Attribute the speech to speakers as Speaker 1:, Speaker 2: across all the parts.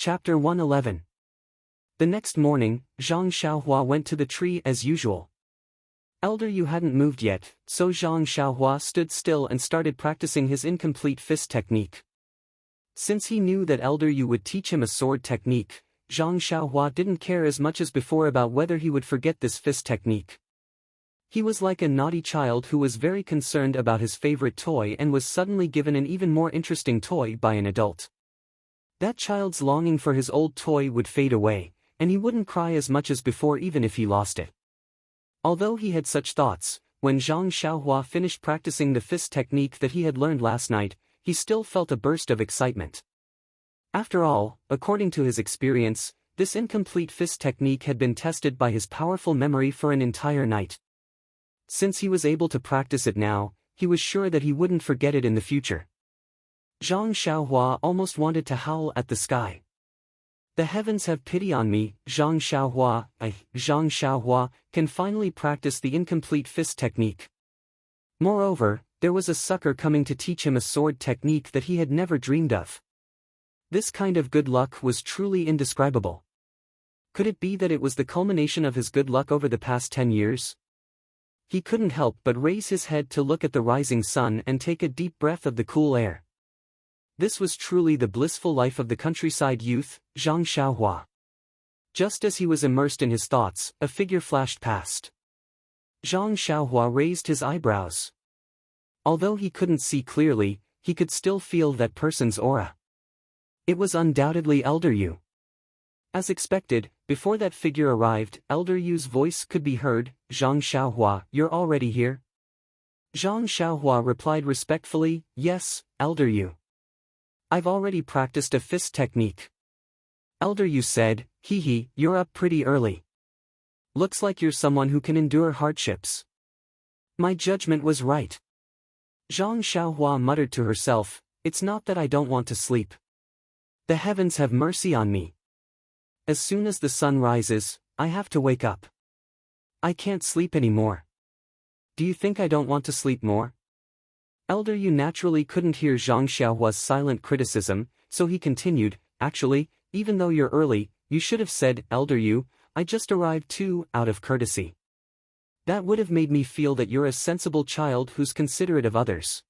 Speaker 1: Chapter 111. The next morning, Zhang Xiaohua went to the tree as usual. Elder Yu hadn't moved yet, so Zhang Xiaohua stood still and started practicing his incomplete fist technique. Since he knew that Elder Yu would teach him a sword technique, Zhang Xiaohua didn't care as much as before about whether he would forget this fist technique. He was like a naughty child who was very concerned about his favorite toy and was suddenly given an even more interesting toy by an adult. That child's longing for his old toy would fade away, and he wouldn't cry as much as before even if he lost it. Although he had such thoughts, when Zhang Xiaohua finished practicing the fist technique that he had learned last night, he still felt a burst of excitement. After all, according to his experience, this incomplete fist technique had been tested by his powerful memory for an entire night. Since he was able to practice it now, he was sure that he wouldn't forget it in the future. Zhang Xiaohua almost wanted to howl at the sky. The heavens have pity on me, Zhang Xiaohua can finally practice the incomplete fist technique. Moreover, there was a sucker coming to teach him a sword technique that he had never dreamed of. This kind of good luck was truly indescribable. Could it be that it was the culmination of his good luck over the past 10 years? He couldn't help but raise his head to look at the rising sun and take a deep breath of the cool air. This was truly the blissful life of the countryside youth, Zhang Xiaohua. Just as he was immersed in his thoughts, a figure flashed past. Zhang Xiaohua raised his eyebrows. Although he couldn't see clearly, he could still feel that person's aura. It was undoubtedly Elder Yu. As expected, before that figure arrived, Elder Yu's voice could be heard. Zhang Xiaohua, you're already here? Zhang Xiaohua replied respectfully, yes, Elder Yu. I've already practiced a fist technique. Elder Yu said, hee, you're up pretty early. Looks like you're someone who can endure hardships. My judgment was right. Zhang Xiaohua muttered to herself, it's not that I don't want to sleep. The heavens have mercy on me. As soon as the sun rises, I have to wake up. I can't sleep anymore. Do you think I don't want to sleep more? Elder Yu naturally couldn't hear Zhang Xiaohua's silent criticism, so he continued, actually, even though you're early, you should have said, Elder Yu, I just arrived too, out of courtesy. That would have made me feel that you're a sensible child who's considerate of others.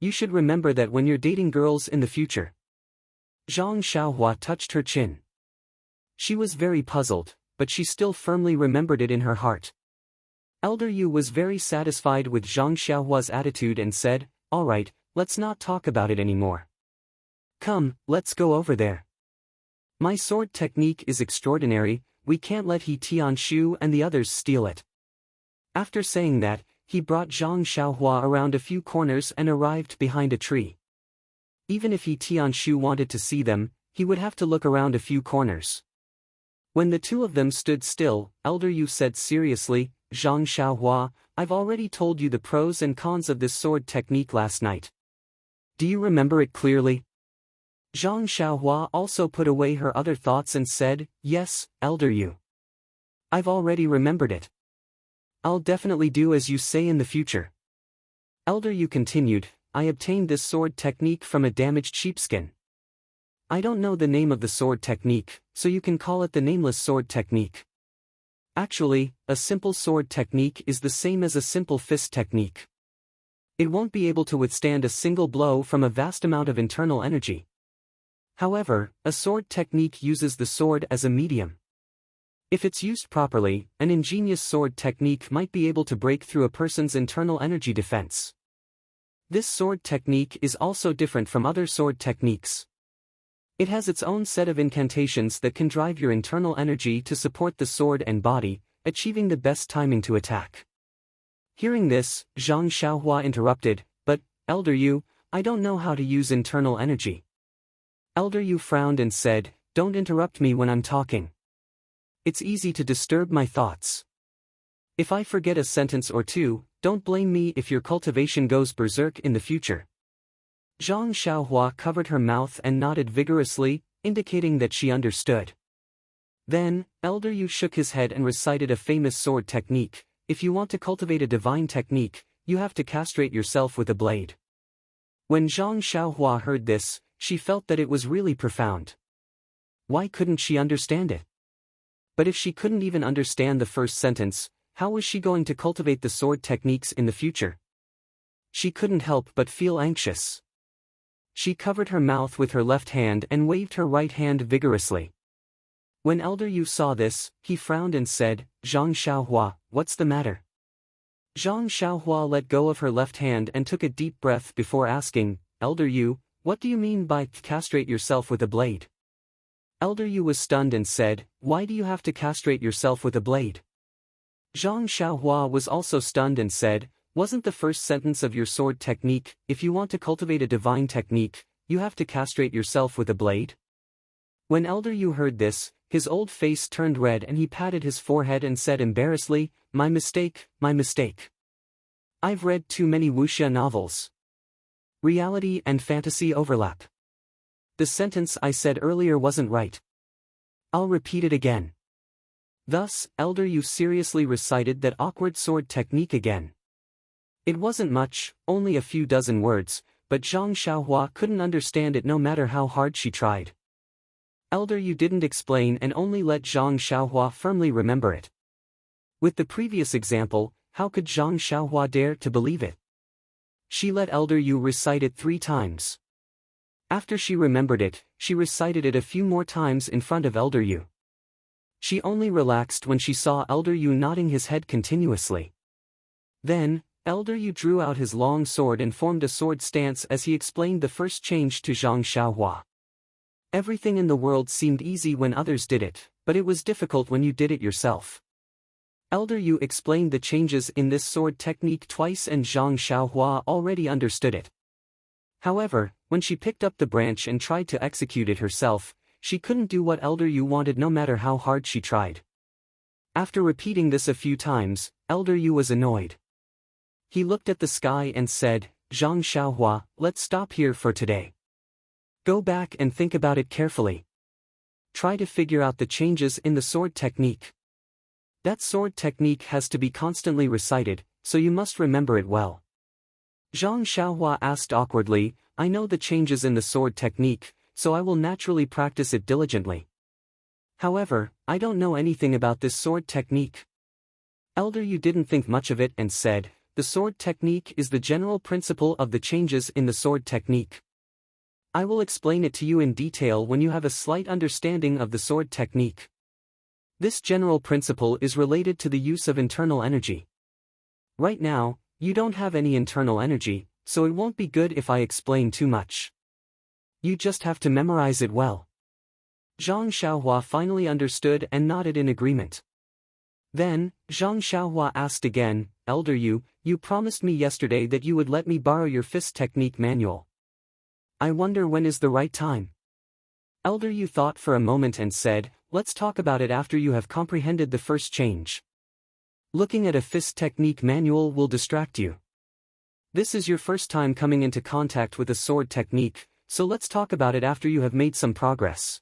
Speaker 1: You should remember that when you're dating girls in the future. Zhang Xiaohua touched her chin. She was very puzzled, but she still firmly remembered it in her heart. Elder Yu was very satisfied with Zhang Xiaohua's attitude and said, all right, let's not talk about it anymore. Come, let's go over there. My sword technique is extraordinary, we can't let He Tianshu and the others steal it. After saying that, he brought Zhang Xiaohua around a few corners and arrived behind a tree. Even if He Tianshu wanted to see them, he would have to look around a few corners. When the two of them stood still, Elder Yu said seriously, Zhang Xiaohua, I've already told you the pros and cons of this sword technique last night. Do you remember it clearly? Zhang Xiaohua also put away her other thoughts and said, yes, Elder Yu. I've already remembered it. I'll definitely do as you say in the future. Elder Yu continued, I obtained this sword technique from a damaged sheepskin. I don't know the name of the sword technique, so you can call it the nameless sword technique. Actually, a simple sword technique is the same as a simple fist technique. It won't be able to withstand a single blow from a vast amount of internal energy. However, a sword technique uses the sword as a medium. If it's used properly, an ingenious sword technique might be able to break through a person's internal energy defense. This sword technique is also different from other sword techniques. It has its own set of incantations that can drive your internal energy to support the sword and body, achieving the best timing to attack. Hearing this, Zhang Xiaohua interrupted, but, Elder Yu, I don't know how to use internal energy. Elder Yu frowned and said, don't interrupt me when I'm talking. It's easy to disturb my thoughts. If I forget a sentence or two, don't blame me if your cultivation goes berserk in the future. Zhang Xiaohua covered her mouth and nodded vigorously, indicating that she understood. Then, Elder Yu shook his head and recited a famous sword technique. If you want to cultivate a divine technique, you have to castrate yourself with a blade. When Zhang Xiaohua heard this, she felt that it was really profound. Why couldn't she understand it? But if she couldn't even understand the first sentence, how was she going to cultivate the sword techniques in the future? She couldn't help but feel anxious. She covered her mouth with her left hand and waved her right hand vigorously. When Elder Yu saw this, he frowned and said, "Zhang Xiaohua, what's the matter?" Zhang Xiaohua let go of her left hand and took a deep breath before asking, "Elder Yu, what do you mean by castrate yourself with a blade?" Elder Yu was stunned and said, "Why do you have to castrate yourself with a blade?" Zhang Xiaohua was also stunned and said, "Wasn't the first sentence of your sword technique, if you want to cultivate a divine technique, you have to castrate yourself with a blade?" When Elder Yu heard this, his old face turned red and he patted his forehead and said embarrassedly, my mistake, my mistake. I've read too many wuxia novels. Reality and fantasy overlap. The sentence I said earlier wasn't right. I'll repeat it again." Thus, Elder Yu seriously recited that awkward sword technique again. It wasn't much, only a few dozen words, but Zhang Xiaohua couldn't understand it no matter how hard she tried. Elder Yu didn't explain and only let Zhang Xiaohua firmly remember it. With the previous example, how could Zhang Xiaohua dare to believe it? She let Elder Yu recite it 3 times. After she remembered it, she recited it a few more times in front of Elder Yu. She only relaxed when she saw Elder Yu nodding his head continuously. Then, Elder Yu drew out his long sword and formed a sword stance as he explained the first change to Zhang Xiaohua. Everything in the world seemed easy when others did it, but it was difficult when you did it yourself. Elder Yu explained the changes in this sword technique twice and Zhang Xiaohua already understood it. However, when she picked up the branch and tried to execute it herself, she couldn't do what Elder Yu wanted no matter how hard she tried. After repeating this a few times, Elder Yu was annoyed. He looked at the sky and said, "Zhang Xiaohua, let's stop here for today. Go back and think about it carefully. Try to figure out the changes in the sword technique. That sword technique has to be constantly recited, so you must remember it well." Zhang Xiaohua asked awkwardly, "I know the changes in the sword technique, so I will naturally practice it diligently. However, I don't know anything about this sword technique." Elder Yu didn't think much of it and said, "The sword technique is the general principle of the changes in the sword technique. I will explain it to you in detail when you have a slight understanding of the sword technique. This general principle is related to the use of internal energy. Right now, you don't have any internal energy, so it won't be good if I explain too much. You just have to memorize it well." Zhang Xiaohua finally understood and nodded in agreement. Then, Zhang Xiaohua asked again, "Elder Yu, you promised me yesterday that you would let me borrow your fist technique manual. I wonder when is the right time?" Elder Yu thought for a moment and said, "Let's talk about it after you have comprehended the first change. Looking at a fist technique manual will distract you. This is your first time coming into contact with a sword technique, so let's talk about it after you have made some progress."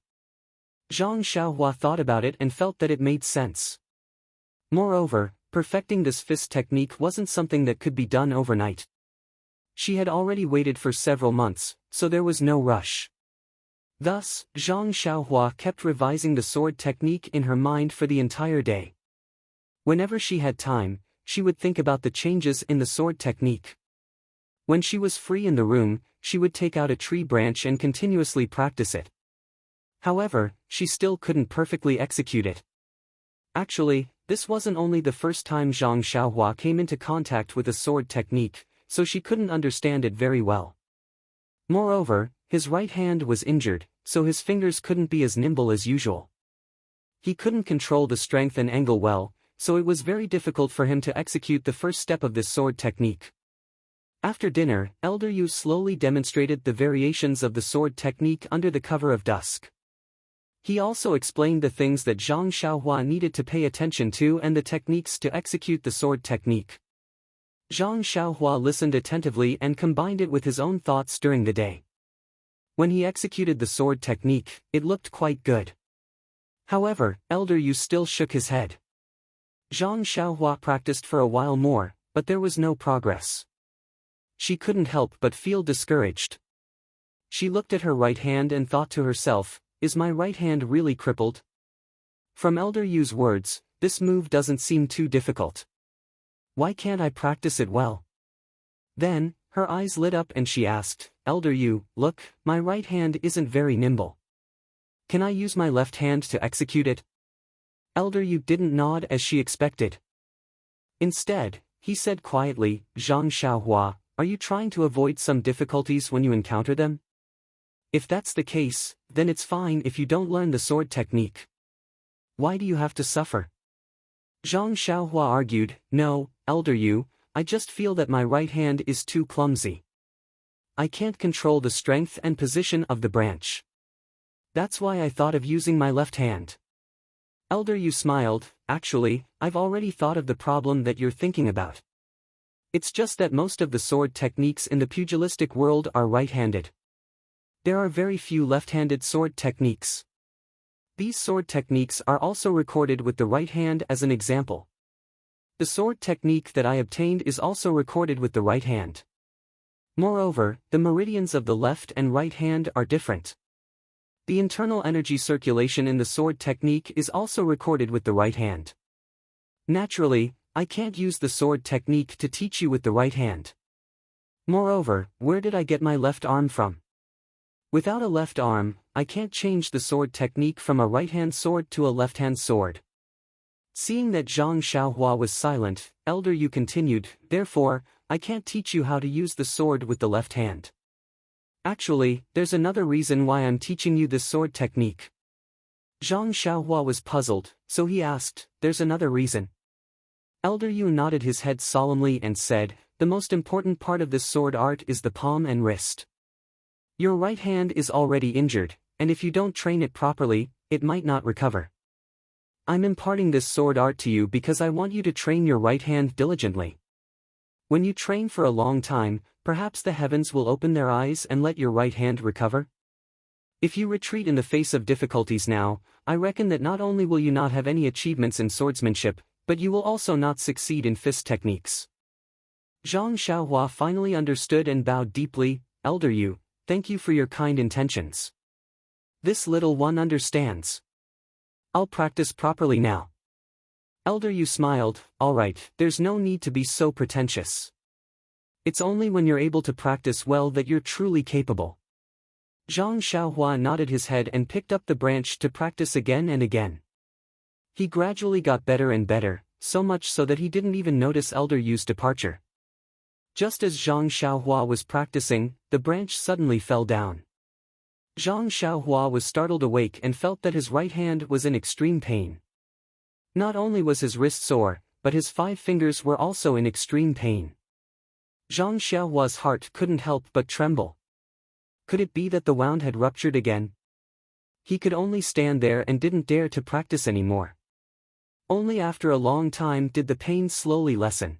Speaker 1: Zhang Xiaohua thought about it and felt that it made sense. Moreover, perfecting this fist technique wasn't something that could be done overnight. She had already waited for several months, so there was no rush. Thus, Zhang Xiaohua kept revising the sword technique in her mind for the entire day. Whenever she had time, she would think about the changes in the sword technique. When she was free in the room, she would take out a tree branch and continuously practice it. However, she still couldn't perfectly execute it. Actually, this wasn't only the first time Zhang Xiaohua came into contact with a sword technique, so she couldn't understand it very well. Moreover, his right hand was injured, so his fingers couldn't be as nimble as usual. He couldn't control the strength and angle well, so it was very difficult for him to execute the first step of this sword technique. After dinner, Elder Yu slowly demonstrated the variations of the sword technique under the cover of dusk. He also explained the things that Zhang Xiaohua needed to pay attention to and the techniques to execute the sword technique. Zhang Xiaohua listened attentively and combined it with his own thoughts during the day. When he executed the sword technique, it looked quite good. However, Elder Yu still shook his head. Zhang Xiaohua practiced for a while more, but there was no progress. She couldn't help but feel discouraged. She looked at her right hand and thought to herself, Is my right hand really crippled? From Elder Yu's words, this move doesn't seem too difficult. Why can't I practice it well? Then, her eyes lit up and she asked, Elder Yu, look, my right hand isn't very nimble. Can I use my left hand to execute it? Elder Yu didn't nod as she expected. Instead, he said quietly, Zhang Xiaohua, are you trying to avoid some difficulties when you encounter them? If that's the case, then it's fine if you don't learn the sword technique. Why do you have to suffer? Zhang Xiaohua argued, no, Elder Yu, I just feel that my right hand is too clumsy. I can't control the strength and position of the branch. That's why I thought of using my left hand. Elder Yu smiled, actually, I've already thought of the problem that you're thinking about. It's just that most of the sword techniques in the pugilistic world are right-handed. There are very few left-handed sword techniques. These sword techniques are also recorded with the right hand as an example. The sword technique that I obtained is also recorded with the right hand. Moreover, the meridians of the left and right hand are different. The internal energy circulation in the sword technique is also recorded with the right hand. Naturally, I can't use the sword technique to teach you with the right hand. Moreover, where did I get my left arm from? Without a left arm, I can't change the sword technique from a right-hand sword to a left-hand sword. Seeing that Zhang Xiaohua was silent, Elder Yu continued, therefore, I can't teach you how to use the sword with the left hand. Actually, there's another reason why I'm teaching you this sword technique. Zhang Xiaohua was puzzled, so he asked, there's another reason. Elder Yu nodded his head solemnly and said, the most important part of this sword art is the palm and wrist. Your right hand is already injured, and if you don't train it properly, it might not recover. I'm imparting this sword art to you because I want you to train your right hand diligently. When you train for a long time, perhaps the heavens will open their eyes and let your right hand recover. If you retreat in the face of difficulties now, I reckon that not only will you not have any achievements in swordsmanship, but you will also not succeed in fist techniques. Zhang Xiaohua finally understood and bowed deeply, Elder Yu, thank you for your kind intentions. This little one understands. I'll practice properly now. Elder Yu smiled, alright, there's no need to be so pretentious. It's only when you're able to practice well that you're truly capable. Zhang Xiaohua nodded his head and picked up the branch to practice again and again. He gradually got better and better, so much so that he didn't even notice Elder Yu's departure. Just as Zhang Xiaohua was practicing, the branch suddenly fell down. Zhang Xiaohua was startled awake and felt that his right hand was in extreme pain. Not only was his wrist sore, but his 5 fingers were also in extreme pain. Zhang Xiaohua's heart couldn't help but tremble. Could it be that the wound had ruptured again? He could only stand there and didn't dare to practice anymore. Only after a long time did the pain slowly lessen.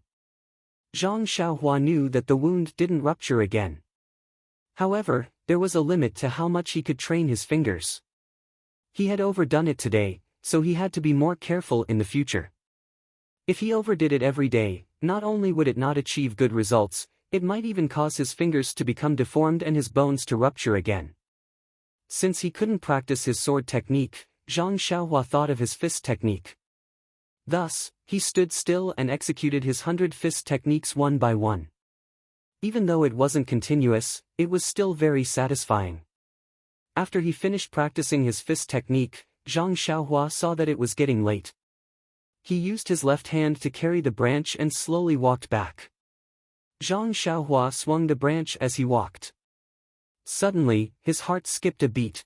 Speaker 1: Zhang Xiaohua knew that the wound didn't rupture again. However, there was a limit to how much he could train his fingers. He had overdone it today, so he had to be more careful in the future. If he overdid it every day, not only would it not achieve good results, it might even cause his fingers to become deformed and his bones to rupture again. Since he couldn't practice his sword technique, Zhang Xiaohua thought of his fist technique. Thus, he stood still and executed his 100 fist techniques one by one. Even though it wasn't continuous, it was still very satisfying. After he finished practicing his fist technique, Zhang Xiaohua saw that it was getting late. He used his left hand to carry the branch and slowly walked back. Zhang Xiaohua swung the branch as he walked. Suddenly, his heart skipped a beat.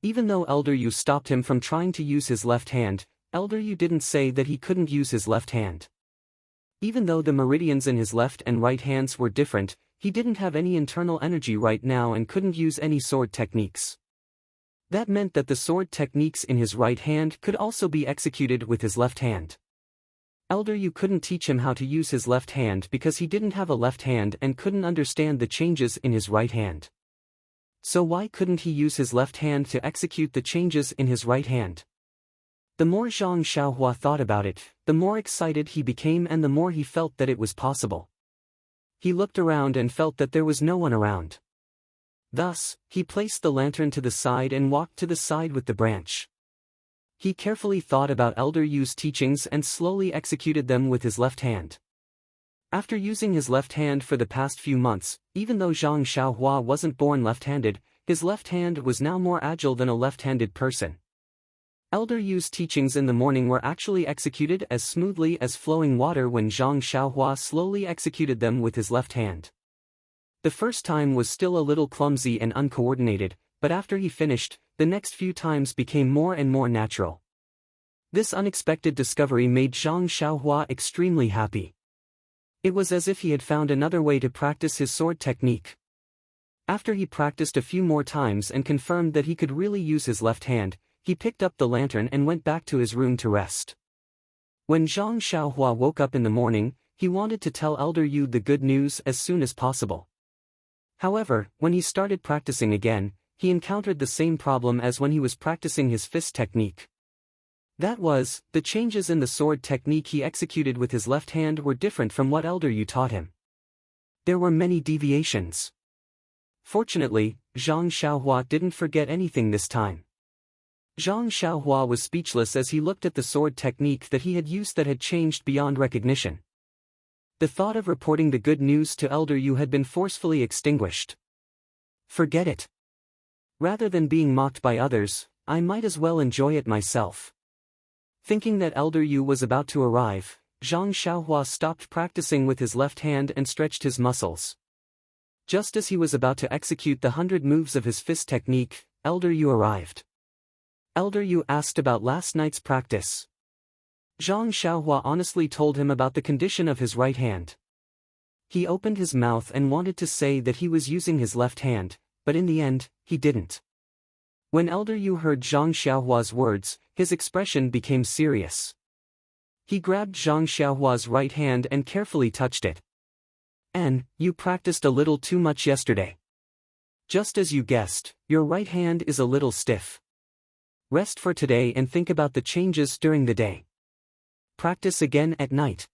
Speaker 1: Even though Elder Yu stopped him from trying to use his left hand, Elder Yu didn't say that he couldn't use his left hand. Even though the meridians in his left and right hands were different, he didn't have any internal energy right now and couldn't use any sword techniques. That meant that the sword techniques in his right hand could also be executed with his left hand. Elder Yu couldn't teach him how to use his left hand because he didn't have a left hand and couldn't understand the changes in his right hand. So why couldn't he use his left hand to execute the changes in his right hand? The more Zhang Xiaohua thought about it, the more excited he became and the more he felt that it was possible. He looked around and felt that there was no one around. Thus, he placed the lantern to the side and walked to the side with the branch. He carefully thought about Elder Yu's teachings and slowly executed them with his left hand. After using his left hand for the past few months, even though Zhang Xiaohua wasn't born left-handed, his left hand was now more agile than a left-handed person. Elder Yu's teachings in the morning were actually executed as smoothly as flowing water when Zhang Xiaohua slowly executed them with his left hand. The first time was still a little clumsy and uncoordinated, but after he finished, the next few times became more and more natural. This unexpected discovery made Zhang Xiaohua extremely happy. It was as if he had found another way to practice his sword technique. After he practiced a few more times and confirmed that he could really use his left hand, he picked up the lantern and went back to his room to rest. When Zhang Xiaohua woke up in the morning, he wanted to tell Elder Yu the good news as soon as possible. However, when he started practicing again, he encountered the same problem as when he was practicing his fist technique. That was, the changes in the sword technique he executed with his left hand were different from what Elder Yu taught him. There were many deviations. Fortunately, Zhang Xiaohua didn't forget anything this time. Zhang Xiaohua was speechless as he looked at the sword technique that he had used that had changed beyond recognition. The thought of reporting the good news to Elder Yu had been forcefully extinguished. Forget it. Rather than being mocked by others, I might as well enjoy it myself. Thinking that Elder Yu was about to arrive, Zhang Xiaohua stopped practicing with his left hand and stretched his muscles. Just as he was about to execute the 100 moves of his fist technique, Elder Yu arrived. Elder Yu asked about last night's practice. Zhang Xiaohua honestly told him about the condition of his right hand. He opened his mouth and wanted to say that he was using his left hand, but in the end, he didn't. When Elder Yu heard Zhang Xiaohua's words, his expression became serious. He grabbed Zhang Xiaohua's right hand and carefully touched it. You practiced a little too much yesterday. Just as you guessed, your right hand is a little stiff. Rest for today and think about the changes during the day. Practice again at night.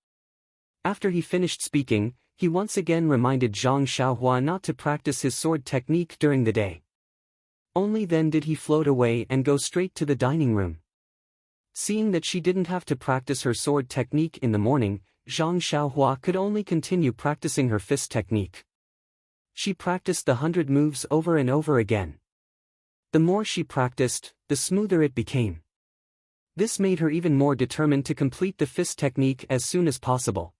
Speaker 1: After he finished speaking, he once again reminded Zhang Xiaohua not to practice his sword technique during the day. Only then did he float away and go straight to the dining room. Seeing that she didn't have to practice her sword technique in the morning, Zhang Xiaohua could only continue practicing her fist technique. She practiced the 100 moves over and over again. The more she practiced, the smoother it became. This made her even more determined to complete the fist technique as soon as possible.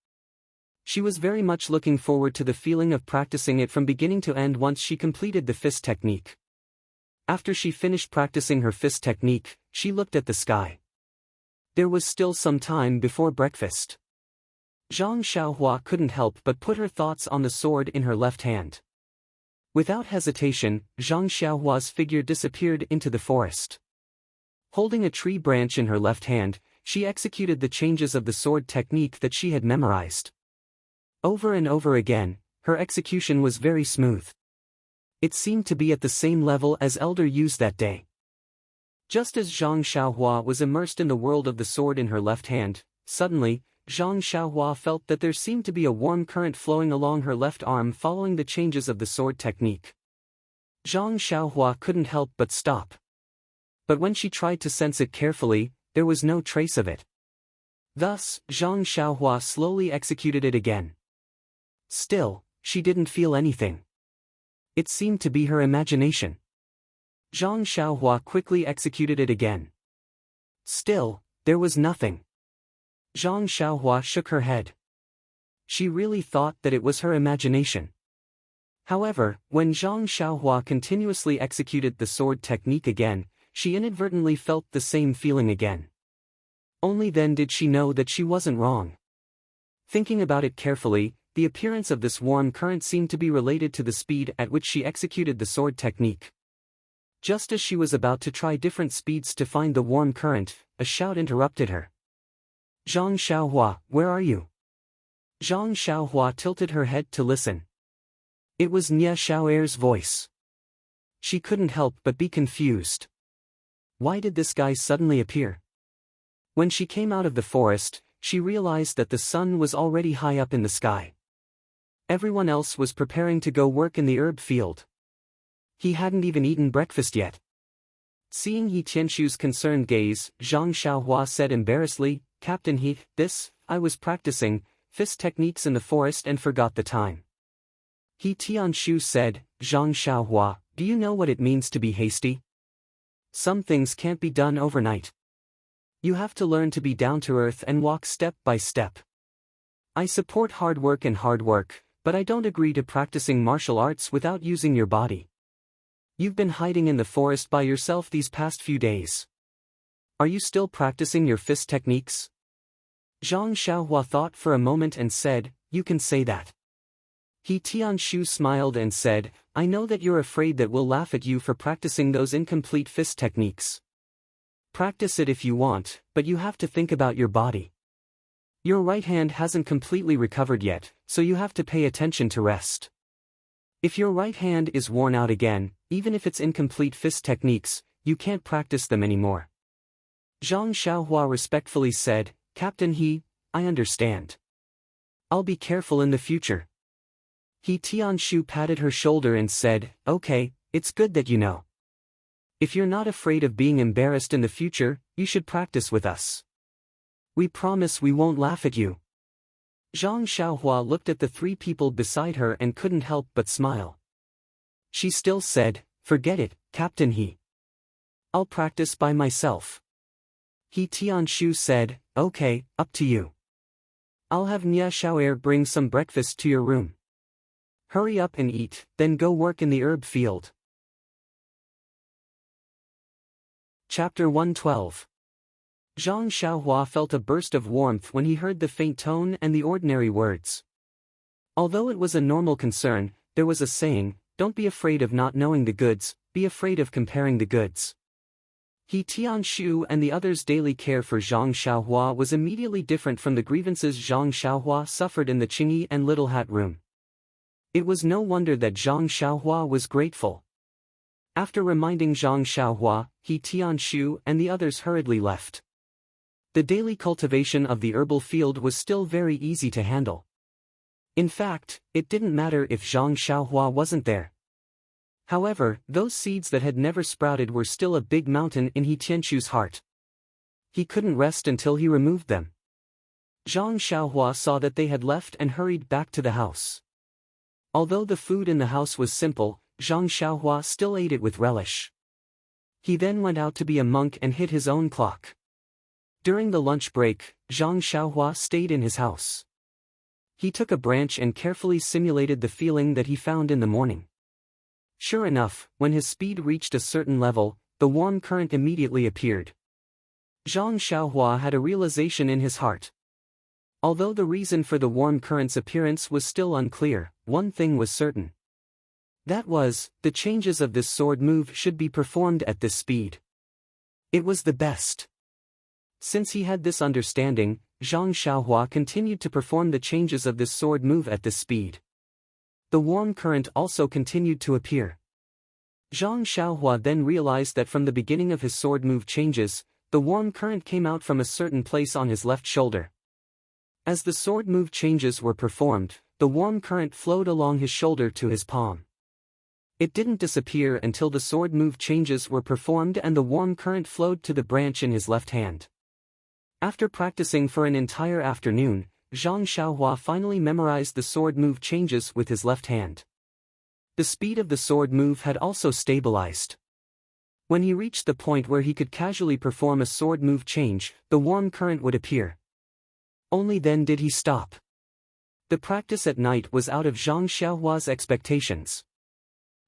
Speaker 1: She was very much looking forward to the feeling of practicing it from beginning to end once she completed the fist technique. After she finished practicing her fist technique, she looked at the sky. There was still some time before breakfast. Zhang Xiaohua couldn't help but put her thoughts on the sword in her left hand. Without hesitation, Zhang Xiaohua's figure disappeared into the forest. Holding a tree branch in her left hand, she executed the changes of the sword technique that she had memorized. Over and over again, her execution was very smooth. It seemed to be at the same level as Elder Yu's that day. Just as Zhang Xiaohua was immersed in the world of the sword in her left hand, suddenly, Zhang Xiaohua felt that there seemed to be a warm current flowing along her left arm following the changes of the sword technique. Zhang Xiaohua couldn't help but stop. But when she tried to sense it carefully, there was no trace of it. Thus, Zhang Xiaohua slowly executed it again. Still, she didn't feel anything. It seemed to be her imagination. Zhang Xiaohua quickly executed it again. Still, there was nothing. Zhang Xiaohua shook her head. She really thought that it was her imagination. However, when Zhang Xiaohua continuously executed the sword technique again, she inadvertently felt the same feeling again. Only then did she know that she wasn't wrong. Thinking about it carefully, the appearance of this warm current seemed to be related to the speed at which she executed the sword technique. Just as she was about to try different speeds to find the warm current, a shout interrupted her. Zhang Xiaohua, where are you? Zhang Xiaohua tilted her head to listen. It was Nya Xiaoer's voice. She couldn't help but be confused. Why did this guy suddenly appear? When she came out of the forest, she realized that the sun was already high up in the sky. Everyone else was preparing to go work in the herb field. He hadn't even eaten breakfast yet. Seeing He Tianshu's concerned gaze, Zhang Xiaohua said embarrassedly, "Captain He, I was practicing fist techniques in the forest and forgot the time." He Tianshu said, "Zhang Xiaohua, do you know what it means to be hasty? Some things can't be done overnight. You have to learn to be down to earth and walk step by step. I support hard work, but I don't agree to practicing martial arts without using your body. You've been hiding in the forest by yourself these past few days. Are you still practicing your fist techniques?" Zhang Xiaohua thought for a moment and said, "You can say that." He Tianshu smiled and said, "I know that you're afraid that we'll laugh at you for practicing those incomplete fist techniques. Practice it if you want, but you have to think about your body. Your right hand hasn't completely recovered yet, so you have to pay attention to rest. If your right hand is worn out again, even if it's incomplete fist techniques, you can't practice them anymore." Zhang Xiaohua respectfully said, "Captain He, I understand. I'll be careful in the future." He Tianshu patted her shoulder and said, "Okay, it's good that you know. If you're not afraid of being embarrassed in the future, you should practice with us. We promise we won't laugh at you." Zhang Xiaohua looked at the three people beside her and couldn't help but smile. She still said, "Forget it, Captain He. I'll practice by myself." He Tianshu said, "Okay, up to you. I'll have Nya Xiaoer bring some breakfast to your room. Hurry up and eat, then go work in the herb field." Chapter 112. Zhang Xiaohua felt a burst of warmth when he heard the faint tone and the ordinary words. Although it was a normal concern, there was a saying, "Don't be afraid of not knowing the goods, be afraid of comparing the goods." He Tianshu and the others' daily care for Zhang Xiaohua was immediately different from the grievances Zhang Xiaohua suffered in the Qingyi and Little Hat room. It was no wonder that Zhang Xiaohua was grateful. After reminding Zhang Xiaohua, He Tianshu and the others hurriedly left. The daily cultivation of the herbal field was still very easy to handle. In fact, it didn't matter if Zhang Xiaohua wasn't there. However, those seeds that had never sprouted were still a big mountain in He Tianshu's heart. He couldn't rest until he removed them. Zhang Xiaohua saw that they had left and hurried back to the house. Although the food in the house was simple, Zhang Xiaohua still ate it with relish. He then went out to be a monk and hit his own clock. During the lunch break, Zhang Xiaohua stayed in his house. He took a branch and carefully simulated the feeling that he found in the morning. Sure enough, when his speed reached a certain level, the warm current immediately appeared. Zhang Xiaohua had a realization in his heart. Although the reason for the warm current's appearance was still unclear, one thing was certain. That was, the changes of this sword move should be performed at this speed. It was the best. Since he had this understanding, Zhang Xiaohua continued to perform the changes of this sword move at this speed. The warm current also continued to appear. Zhang Xiaohua then realized that from the beginning of his sword move changes, the warm current came out from a certain place on his left shoulder. As the sword move changes were performed, the warm current flowed along his shoulder to his palm. It didn't disappear until the sword move changes were performed and the warm current flowed to the branch in his left hand. After practicing for an entire afternoon, Zhang Xiaohua finally memorized the sword move changes with his left hand. The speed of the sword move had also stabilized. When he reached the point where he could casually perform a sword move change, the warm current would appear. Only then did he stop. The practice at night was out of Zhang Xiaohua's expectations.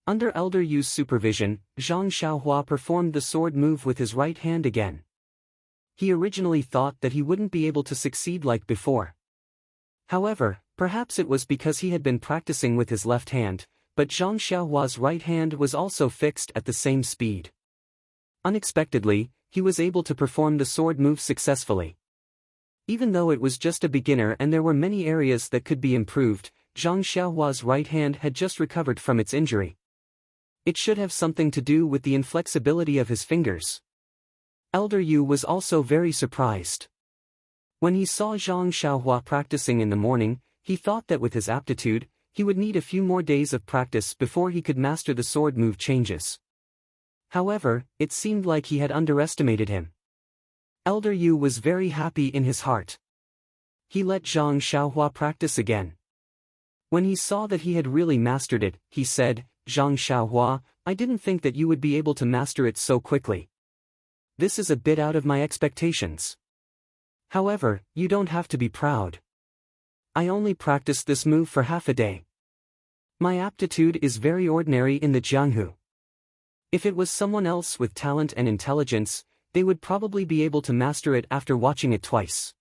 Speaker 1: Under Elder Yu's supervision, Zhang Xiaohua performed the sword move with his right hand again. He originally thought that he wouldn't be able to succeed like before. However, perhaps it was because he had been practicing with his left hand, but Zhang Xiaohua's right hand was also fixed at the same speed. Unexpectedly, he was able to perform the sword move successfully. Even though it was just a beginner and there were many areas that could be improved, Zhang Xiaohua's right hand had just recovered from its injury. It should have something to do with the inflexibility of his fingers. Elder Yu was also very surprised. When he saw Zhang Xiaohua practicing in the morning, he thought that with his aptitude, He would need a few more days of practice before he could master the sword move changes. However, it seemed like he had underestimated him. Elder Yu was very happy in his heart. He let Zhang Xiaohua practice again. When he saw that he had really mastered it, he said, "Zhang Xiaohua, I didn't think that you would be able to master it so quickly. This is a bit out of my expectations. However, you don't have to be proud. I only practiced this move for half a day. My aptitude is very ordinary in the Jianghu. If it was someone else with talent and intelligence, they would probably be able to master it after watching it twice."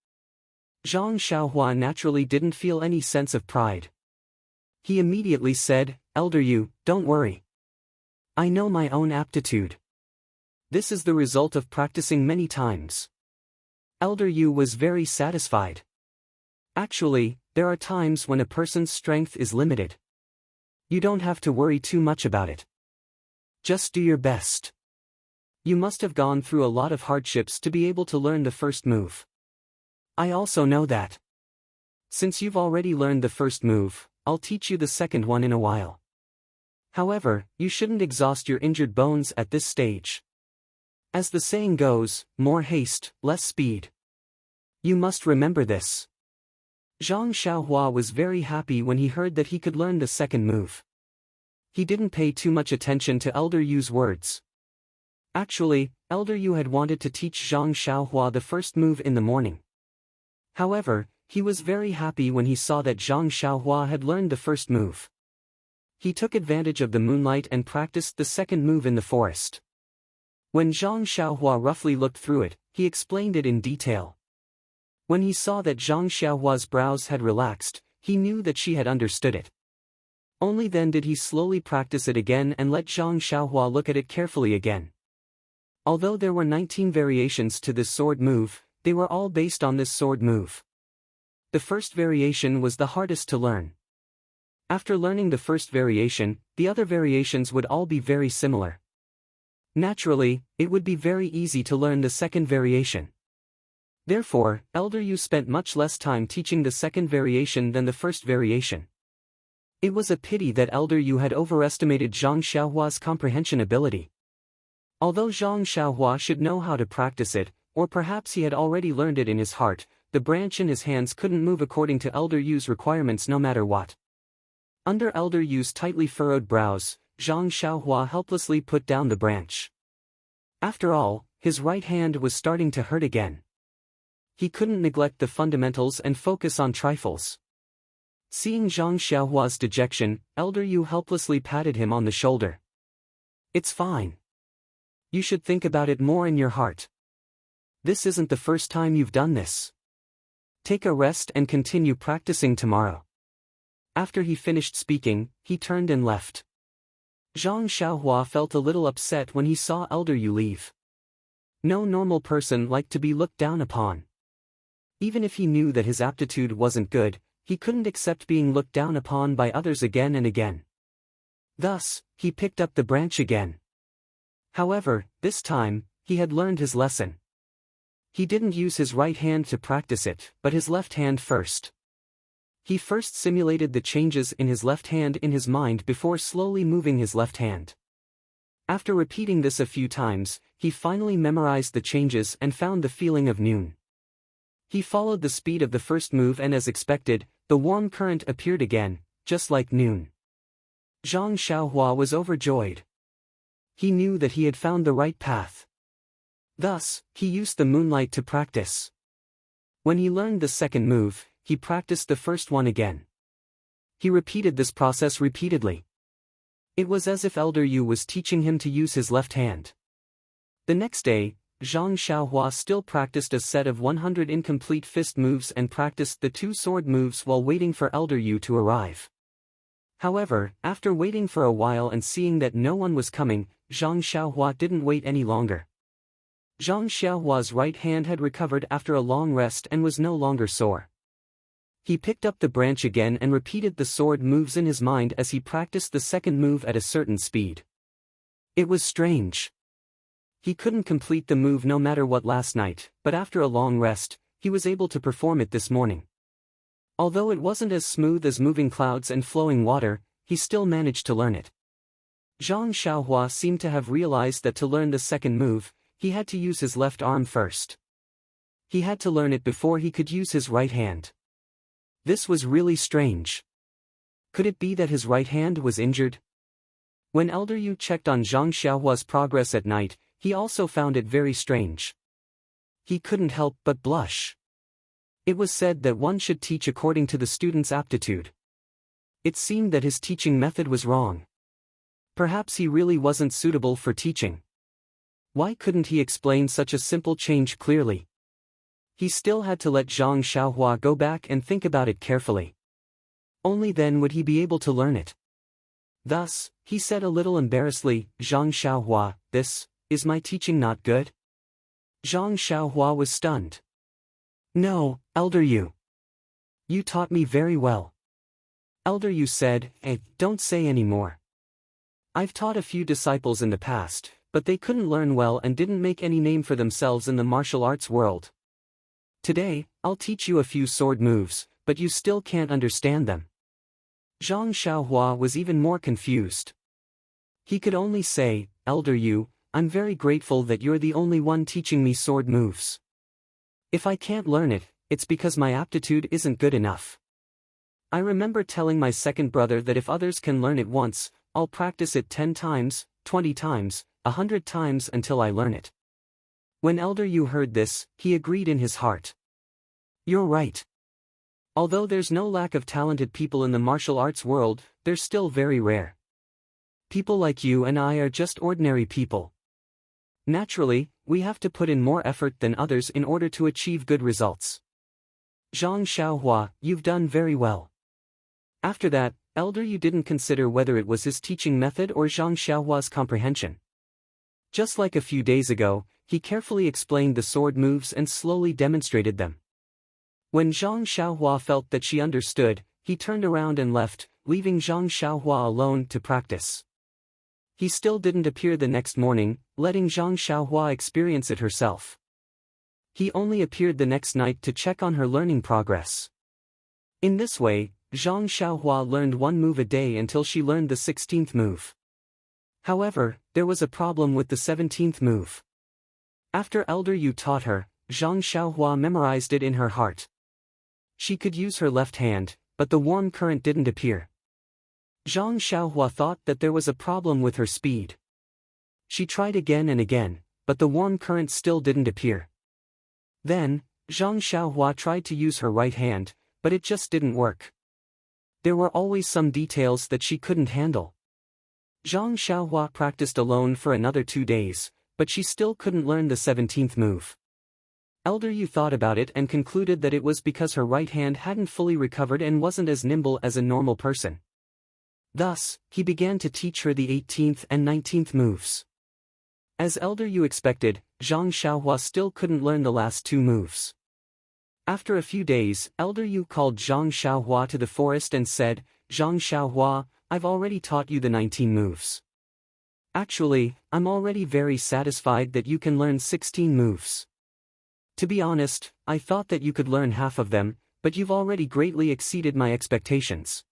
Speaker 1: Zhang Xiaohua naturally didn't feel any sense of pride. He immediately said, "Elder Yu, don't worry. I know my own aptitude. This is the result of practicing many times." Elder Yu was very satisfied. Actually, there are times when a person's strength is limited. You don't have to worry too much about it. Just do your best. You must have gone through a lot of hardships to be able to learn the first move. I also know that. Since you've already learned the first move, I'll teach you the second one in a while. However, you shouldn't exhaust your injured bones at this stage. As the saying goes, more haste, less speed. You must remember this. Zhang Xiaohua was very happy when he heard that he could learn the second move. He didn't pay too much attention to Elder Yu's words. Actually, Elder Yu had wanted to teach Zhang Xiaohua the first move in the morning. However, he was very happy when he saw that Zhang Xiaohua had learned the first move. He took advantage of the moonlight and practiced the second move in the forest. When Zhang Xiaohua roughly looked through it, he explained it in detail. When he saw that Zhang Xiaohua's brows had relaxed, he knew that she had understood it. Only then did he slowly practice it again and let Zhang Xiaohua look at it carefully again. Although there were 19 variations to this sword move, they were all based on this sword move. The first variation was the hardest to learn. After learning the first variation, the other variations would all be very similar. Naturally, it would be very easy to learn the second variation. Therefore, Elder Yu spent much less time teaching the second variation than the first variation. It was a pity that Elder Yu had overestimated Zhang Xiaohua's comprehension ability. Although Zhang Xiaohua should know how to practice it, or perhaps he had already learned it in his heart, the branch in his hands couldn't move according to Elder Yu's requirements no matter what. Under Elder Yu's tightly furrowed brows, Zhang Xiaohua helplessly put down the branch. After all, his right hand was starting to hurt again. He couldn't neglect the fundamentals and focus on trifles. Seeing Zhang Xiaohua's dejection, Elder Yu helplessly patted him on the shoulder. "It's fine. You should think about it more in your heart. This isn't the first time you've done this. Take a rest and continue practicing tomorrow." After he finished speaking, he turned and left. Zhang Xiaohua felt a little upset when he saw Elder Yu leave. No normal person liked to be looked down upon. Even if he knew that his aptitude wasn't good, he couldn't accept being looked down upon by others again and again. Thus, he picked up the branch again. However, this time, he had learned his lesson. He didn't use his right hand to practice it, but his left hand first. He first simulated the changes in his left hand in his mind before slowly moving his left hand. After repeating this a few times, he finally memorized the changes and found the feeling of noon. He followed the speed of the first move and as expected, the warm current appeared again, just like noon. Zhang Xiaohua was overjoyed. He knew that he had found the right path. Thus, he used the moonlight to practice. When he learned the second move, he practiced the first one again. He repeated this process repeatedly. It was as if Elder Yu was teaching him to use his left hand. The next day, Zhang Xiaohua still practiced a set of 100 incomplete fist moves and practiced the 2 sword moves while waiting for Elder Yu to arrive. However, after waiting for a while and seeing that no one was coming, Zhang Xiaohua didn't wait any longer. Zhang Xiaohua's right hand had recovered after a long rest and was no longer sore. He picked up the branch again and repeated the sword moves in his mind as he practiced the second move at a certain speed. It was strange. He couldn't complete the move no matter what last night, but after a long rest, he was able to perform it this morning. Although it wasn't as smooth as moving clouds and flowing water, he still managed to learn it. Zhang Xiaohua seemed to have realized that to learn the second move, he had to use his left arm first. He had to learn it before he could use his right hand. This was really strange. Could it be that his right hand was injured? When Elder Yu checked on Zhang Xiaohua's progress at night, he also found it very strange. He couldn't help but blush. It was said that one should teach according to the student's aptitude. It seemed that his teaching method was wrong. Perhaps he really wasn't suitable for teaching. Why couldn't he explain such a simple change clearly? He still had to let Zhang Xiaohua go back and think about it carefully. Only then would he be able to learn it. Thus, he said a little embarrassedly, "Zhang Xiaohua, is my teaching not good?" Zhang Xiaohua was stunned. "No, Elder Yu. You taught me very well." Elder Yu said, "Don't say any more. I've taught a few disciples in the past, but they couldn't learn well and didn't make any name for themselves in the martial arts world. Today, I'll teach you a few sword moves, but you still can't understand them." Zhang Xiaohua was even more confused. He could only say, "Elder Yu, I'm very grateful that you're the only one teaching me sword moves. If I can't learn it, it's because my aptitude isn't good enough. I remember telling my second brother that if others can learn it once, I'll practice it 10 times, 20 times, 100 times until I learn it." When Elder Yu heard this, he agreed in his heart. "You're right. Although there's no lack of talented people in the martial arts world, they're still very rare. People like you and I are just ordinary people. Naturally, we have to put in more effort than others in order to achieve good results. Zhang Xiaohua, you've done very well." After that, Elder Yu didn't consider whether it was his teaching method or Zhang Xiaohua's comprehension. Just like a few days ago, he carefully explained the sword moves and slowly demonstrated them. When Zhang Xiaohua felt that she understood, he turned around and left, leaving Zhang Xiaohua alone to practice. He still didn't appear the next morning, letting Zhang Xiaohua experience it herself. He only appeared the next night to check on her learning progress. In this way, Zhang Xiaohua learned one move a day until she learned the 16th move. However, there was a problem with the 17th move. After Elder Yu taught her, Zhang Xiaohua memorized it in her heart. She could use her left hand, but the warm current didn't appear. Zhang Xiaohua thought that there was a problem with her speed. She tried again and again, but the warm current still didn't appear. Then, Zhang Xiaohua tried to use her right hand, but it just didn't work. There were always some details that she couldn't handle. Zhang Xiaohua practiced alone for another 2 days, but she still couldn't learn the 17th move. Elder Yu thought about it and concluded that it was because her right hand hadn't fully recovered and wasn't as nimble as a normal person. Thus, he began to teach her the 18th and 19th moves. As Elder Yu expected, Zhang Xiaohua still couldn't learn the last 2 moves. After a few days, Elder Yu called Zhang Xiaohua to the forest and said, "Zhang Xiaohua, I've already taught you the 19 moves. Actually, I'm already very satisfied that you can learn 16 moves. To be honest, I thought that you could learn half of them, but you've already greatly exceeded my expectations."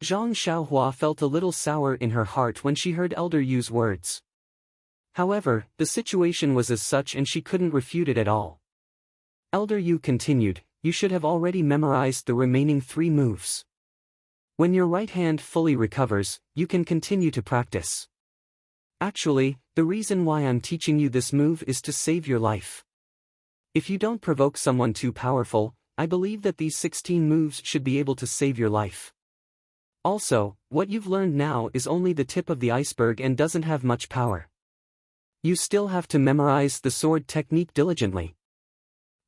Speaker 1: Zhang Xiaohua felt a little sour in her heart when she heard Elder Yu's words. However, the situation was as such and she couldn't refute it at all. Elder Yu continued, "You should have already memorized the remaining 3 moves. When your right hand fully recovers, you can continue to practice. Actually, the reason why I'm teaching you this move is to save your life. If you don't provoke someone too powerful, I believe that these 16 moves should be able to save your life. Also, what you've learned now is only the tip of the iceberg and doesn't have much power. You still have to memorize the sword technique diligently.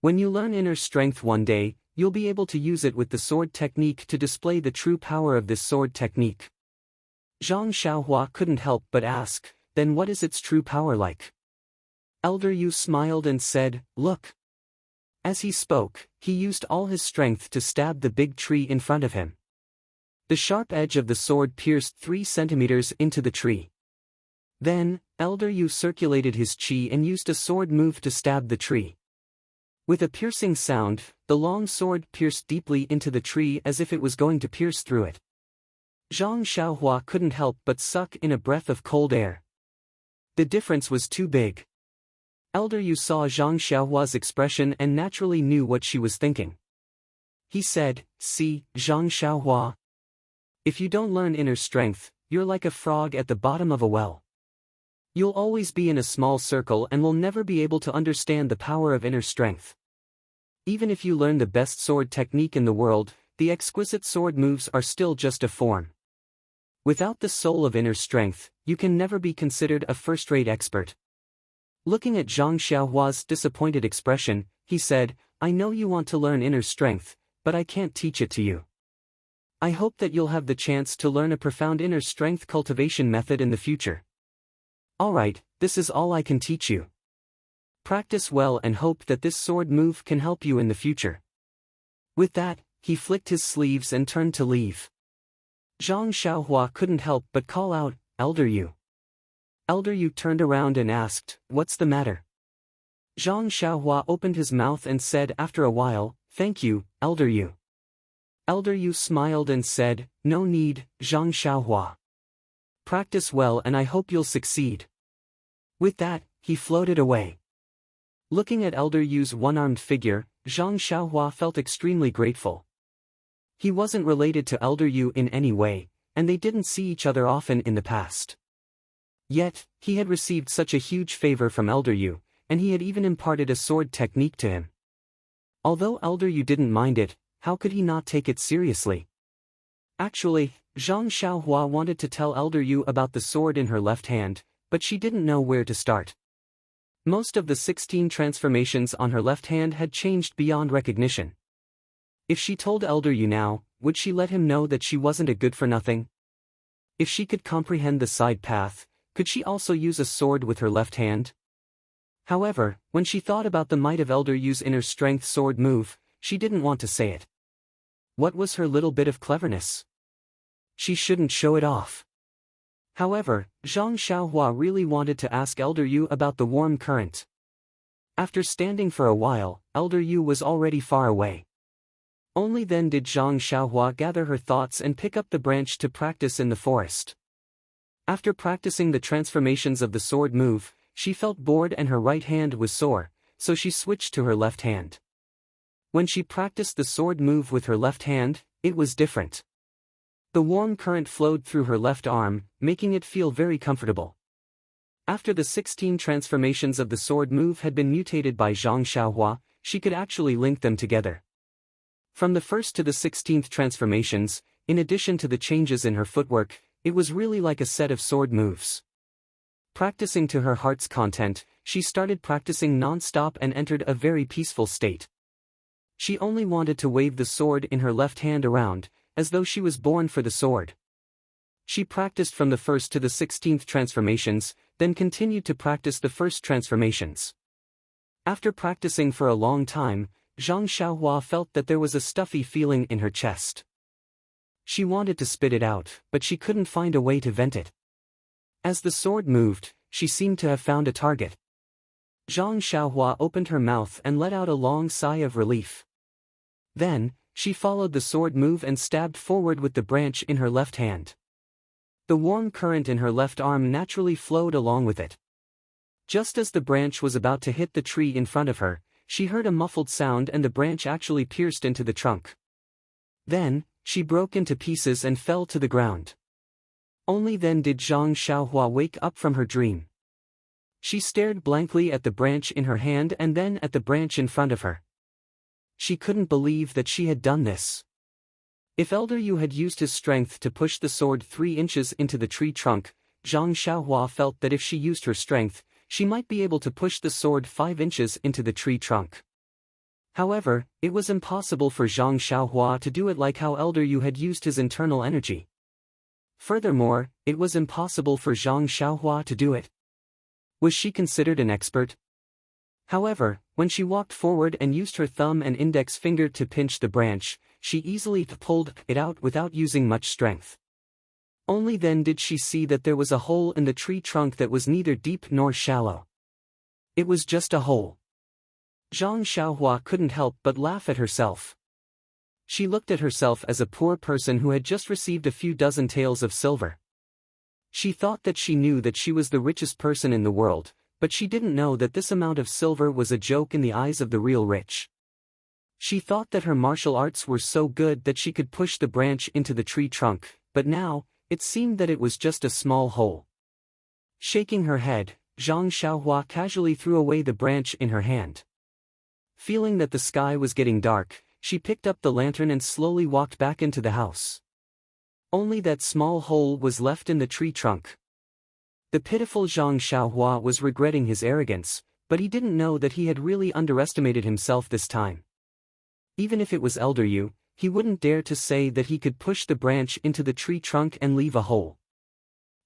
Speaker 1: When you learn inner strength one day, you'll be able to use it with the sword technique to display the true power of this sword technique." Zhang Xiaohua couldn't help but ask, "Then what is its true power like?" Elder Yu smiled and said, "Look." As he spoke, he used all his strength to stab the big tree in front of him. The sharp edge of the sword pierced 3 centimeters into the tree. Then, Elder Yu circulated his chi and used a sword move to stab the tree. With a piercing sound, the long sword pierced deeply into the tree as if it was going to pierce through it. Zhang Xiaohua couldn't help but suck in a breath of cold air. The difference was too big. Elder Yu saw Zhang Xiaohua's expression and naturally knew what she was thinking. He said, "See, Zhang Xiaohua. If you don't learn inner strength, you're like a frog at the bottom of a well. You'll always be in a small circle and will never be able to understand the power of inner strength. Even if you learn the best sword technique in the world, the exquisite sword moves are still just a form. Without the soul of inner strength, you can never be considered a first-rate expert." Looking at Zhang Xiaohua's disappointed expression, he said, "I know you want to learn inner strength, but I can't teach it to you. I hope that you'll have the chance to learn a profound inner strength cultivation method in the future. Alright, this is all I can teach you. Practice well and hope that this sword move can help you in the future." With that, he flicked his sleeves and turned to leave. Zhang Xiaohua couldn't help but call out, "Elder Yu." Elder Yu turned around and asked, "What's the matter?" Zhang Xiaohua opened his mouth and said after a while, "Thank you, Elder Yu." Elder Yu smiled and said, "No need, Zhang Xiaohua. Practice well and I hope you'll succeed." With that, he floated away. Looking at Elder Yu's one-armed figure, Zhang Xiaohua felt extremely grateful. He wasn't related to Elder Yu in any way, and they didn't see each other often in the past. Yet, he had received such a huge favor from Elder Yu, and he had even imparted a sword technique to him. Although Elder Yu didn't mind it, how could he not take it seriously? Actually, Zhang Xiaohua wanted to tell Elder Yu about the sword in her left hand, but she didn't know where to start. Most of the 16 transformations on her left hand had changed beyond recognition. If she told Elder Yu now, would she let him know that she wasn't a good-for-nothing? If she could comprehend the side path, could she also use a sword with her left hand? However, when she thought about the might of Elder Yu's inner strength sword move, she didn't want to say it. What was her little bit of cleverness? She shouldn't show it off. However, Zhang Xiaohua really wanted to ask Elder Yu about the warm current. After standing for a while, Elder Yu was already far away. Only then did Zhang Xiaohua gather her thoughts and pick up the branch to practice in the forest. After practicing the transformations of the sword move, she felt bored and her right hand was sore, so she switched to her left hand. When she practiced the sword move with her left hand, it was different. The warm current flowed through her left arm, making it feel very comfortable. After the 16 transformations of the sword move had been mutated by Zhang Xiaohua, she could actually link them together. From the first to the 16th transformations, in addition to the changes in her footwork, it was really like a set of sword moves. Practicing to her heart's content, she started practicing non-stop and entered a very peaceful state. She only wanted to wave the sword in her left hand around, as though she was born for the sword. She practiced from the first to the 16th transformations, then continued to practice the first transformations. After practicing for a long time, Zhang Xiaohua felt that there was a stuffy feeling in her chest. She wanted to spit it out, but she couldn't find a way to vent it. As the sword moved, she seemed to have found a target. Zhang Xiaohua opened her mouth and let out a long sigh of relief. Then, she followed the sword move and stabbed forward with the branch in her left hand. The warm current in her left arm naturally flowed along with it. Just as the branch was about to hit the tree in front of her, she heard a muffled sound and the branch actually pierced into the trunk. Then, she broke into pieces and fell to the ground. Only then did Zhang Xiaohua wake up from her dream. She stared blankly at the branch in her hand and then at the branch in front of her. She couldn't believe that she had done this. If Elder Yu had used his strength to push the sword 3 inches into the tree trunk, Zhang Xiaohua felt that if she used her strength, she might be able to push the sword 5 inches into the tree trunk. However, it was impossible for Zhang Xiaohua to do it like how Elder Yu had used his internal energy. Furthermore, it was impossible for Zhang Xiaohua to do it. Was she considered an expert? However, when she walked forward and used her thumb and index finger to pinch the branch, she easily pulled it out without using much strength. Only then did she see that there was a hole in the tree trunk that was neither deep nor shallow. It was just a hole. Zhang Xiaohua couldn't help but laugh at herself. She looked at herself as a poor person who had just received a few dozen taels of silver. She thought that she knew that she was the richest person in the world, but she didn't know that this amount of silver was a joke in the eyes of the real rich. She thought that her martial arts were so good that she could push the branch into the tree trunk, but now, it seemed that it was just a small hole. Shaking her head, Zhang Xiaohua casually threw away the branch in her hand. Feeling that the sky was getting dark, she picked up the lantern and slowly walked back into the house. Only that small hole was left in the tree trunk. The pitiful Zhang Xiaohua was regretting his arrogance, but he didn't know that he had really underestimated himself this time. Even if it was Elder Yu, he wouldn't dare to say that he could push the branch into the tree trunk and leave a hole.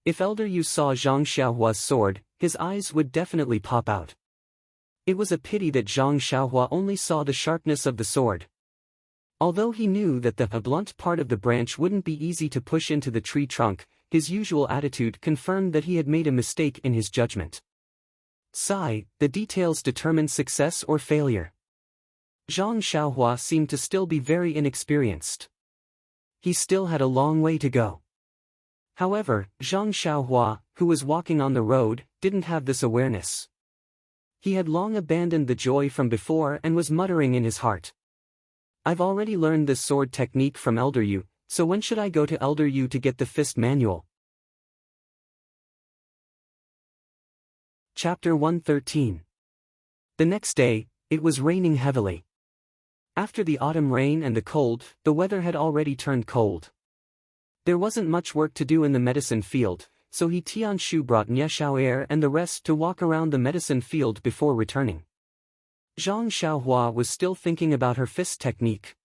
Speaker 1: If Elder Yu saw Zhang Xiaohua's sword, his eyes would definitely pop out. It was a pity that Zhang Xiaohua only saw the sharpness of the sword. Although he knew that the blunt part of the branch wouldn't be easy to push into the tree trunk, his usual attitude confirmed that he had made a mistake in his judgment. Sigh, the details determine success or failure. Zhang Xiaohua seemed to still be very inexperienced. He still had a long way to go. However, Zhang Xiaohua, who was walking on the road, didn't have this awareness. He had long abandoned the joy from before and was muttering in his heart. I've already learned this sword technique from Elder Yu, so when should I go to Elder Yu to get the fist manual? Chapter 113. The next day, it was raining heavily. After the autumn rain and the cold, the weather had already turned cold. There wasn't much work to do in the medicine field, so Tianshu brought Nie Xiao'er and the rest to walk around the medicine field before returning. Zhang Xiaohua was still thinking about her fist technique.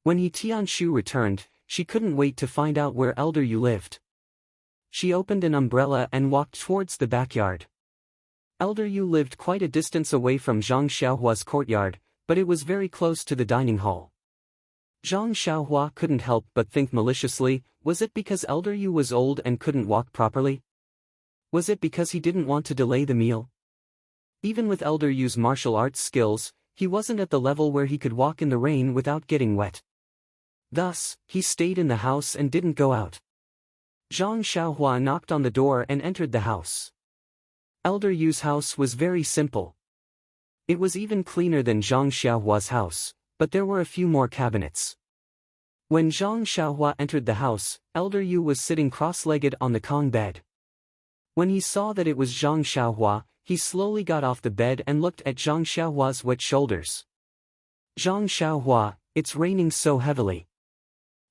Speaker 1: When Tianshu returned, she couldn't wait to find out where Elder Yu lived. She opened an umbrella and walked towards the backyard. Elder Yu lived quite a distance away from Zhang Xiaohua's courtyard, but it was very close to the dining hall. Zhang Xiaohua couldn't help but think maliciously, was it because Elder Yu was old and couldn't walk properly? Was it because he didn't want to delay the meal? Even with Elder Yu's martial arts skills, he wasn't at the level where he could walk in the rain without getting wet. Thus, he stayed in the house and didn't go out. Zhang Xiaohua knocked on the door and entered the house. Elder Yu's house was very simple. It was even cleaner than Zhang Xiaohua's house, but there were a few more cabinets. When Zhang Xiaohua entered the house, Elder Yu was sitting cross-legged on the Kong bed. When he saw that it was Zhang Xiaohua, he slowly got off the bed and looked at Zhang Xiaohua's wet shoulders. Zhang Xiaohua, it's raining so heavily.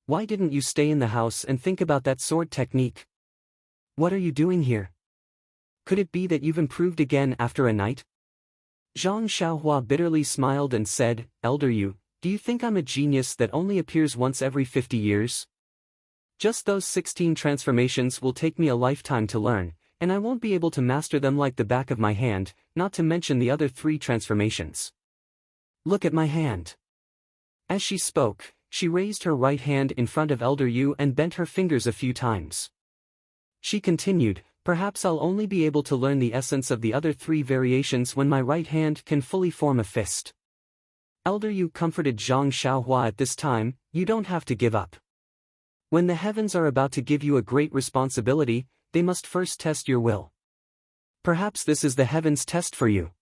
Speaker 1: Why didn't you stay in the house and think about that sword technique? What are you doing here? Could it be that you've improved again after a night? Zhang Xiaohua bitterly smiled and said, Elder Yu, do you think I'm a genius that only appears once every 50 years? Just those 16 transformations will take me a lifetime to learn, and I won't be able to master them like the back of my hand, not to mention the other 3 transformations. Look at my hand. As she spoke, she raised her right hand in front of Elder Yu and bent her fingers a few times. She continued, perhaps I'll only be able to learn the essence of the other 3 variations when my right hand can fully form a fist. Elder Yu comforted Zhang Xiaohua at this time, you don't have to give up. When the heavens are about to give you a great responsibility, they must first test your will. Perhaps this is the heavens' test for you.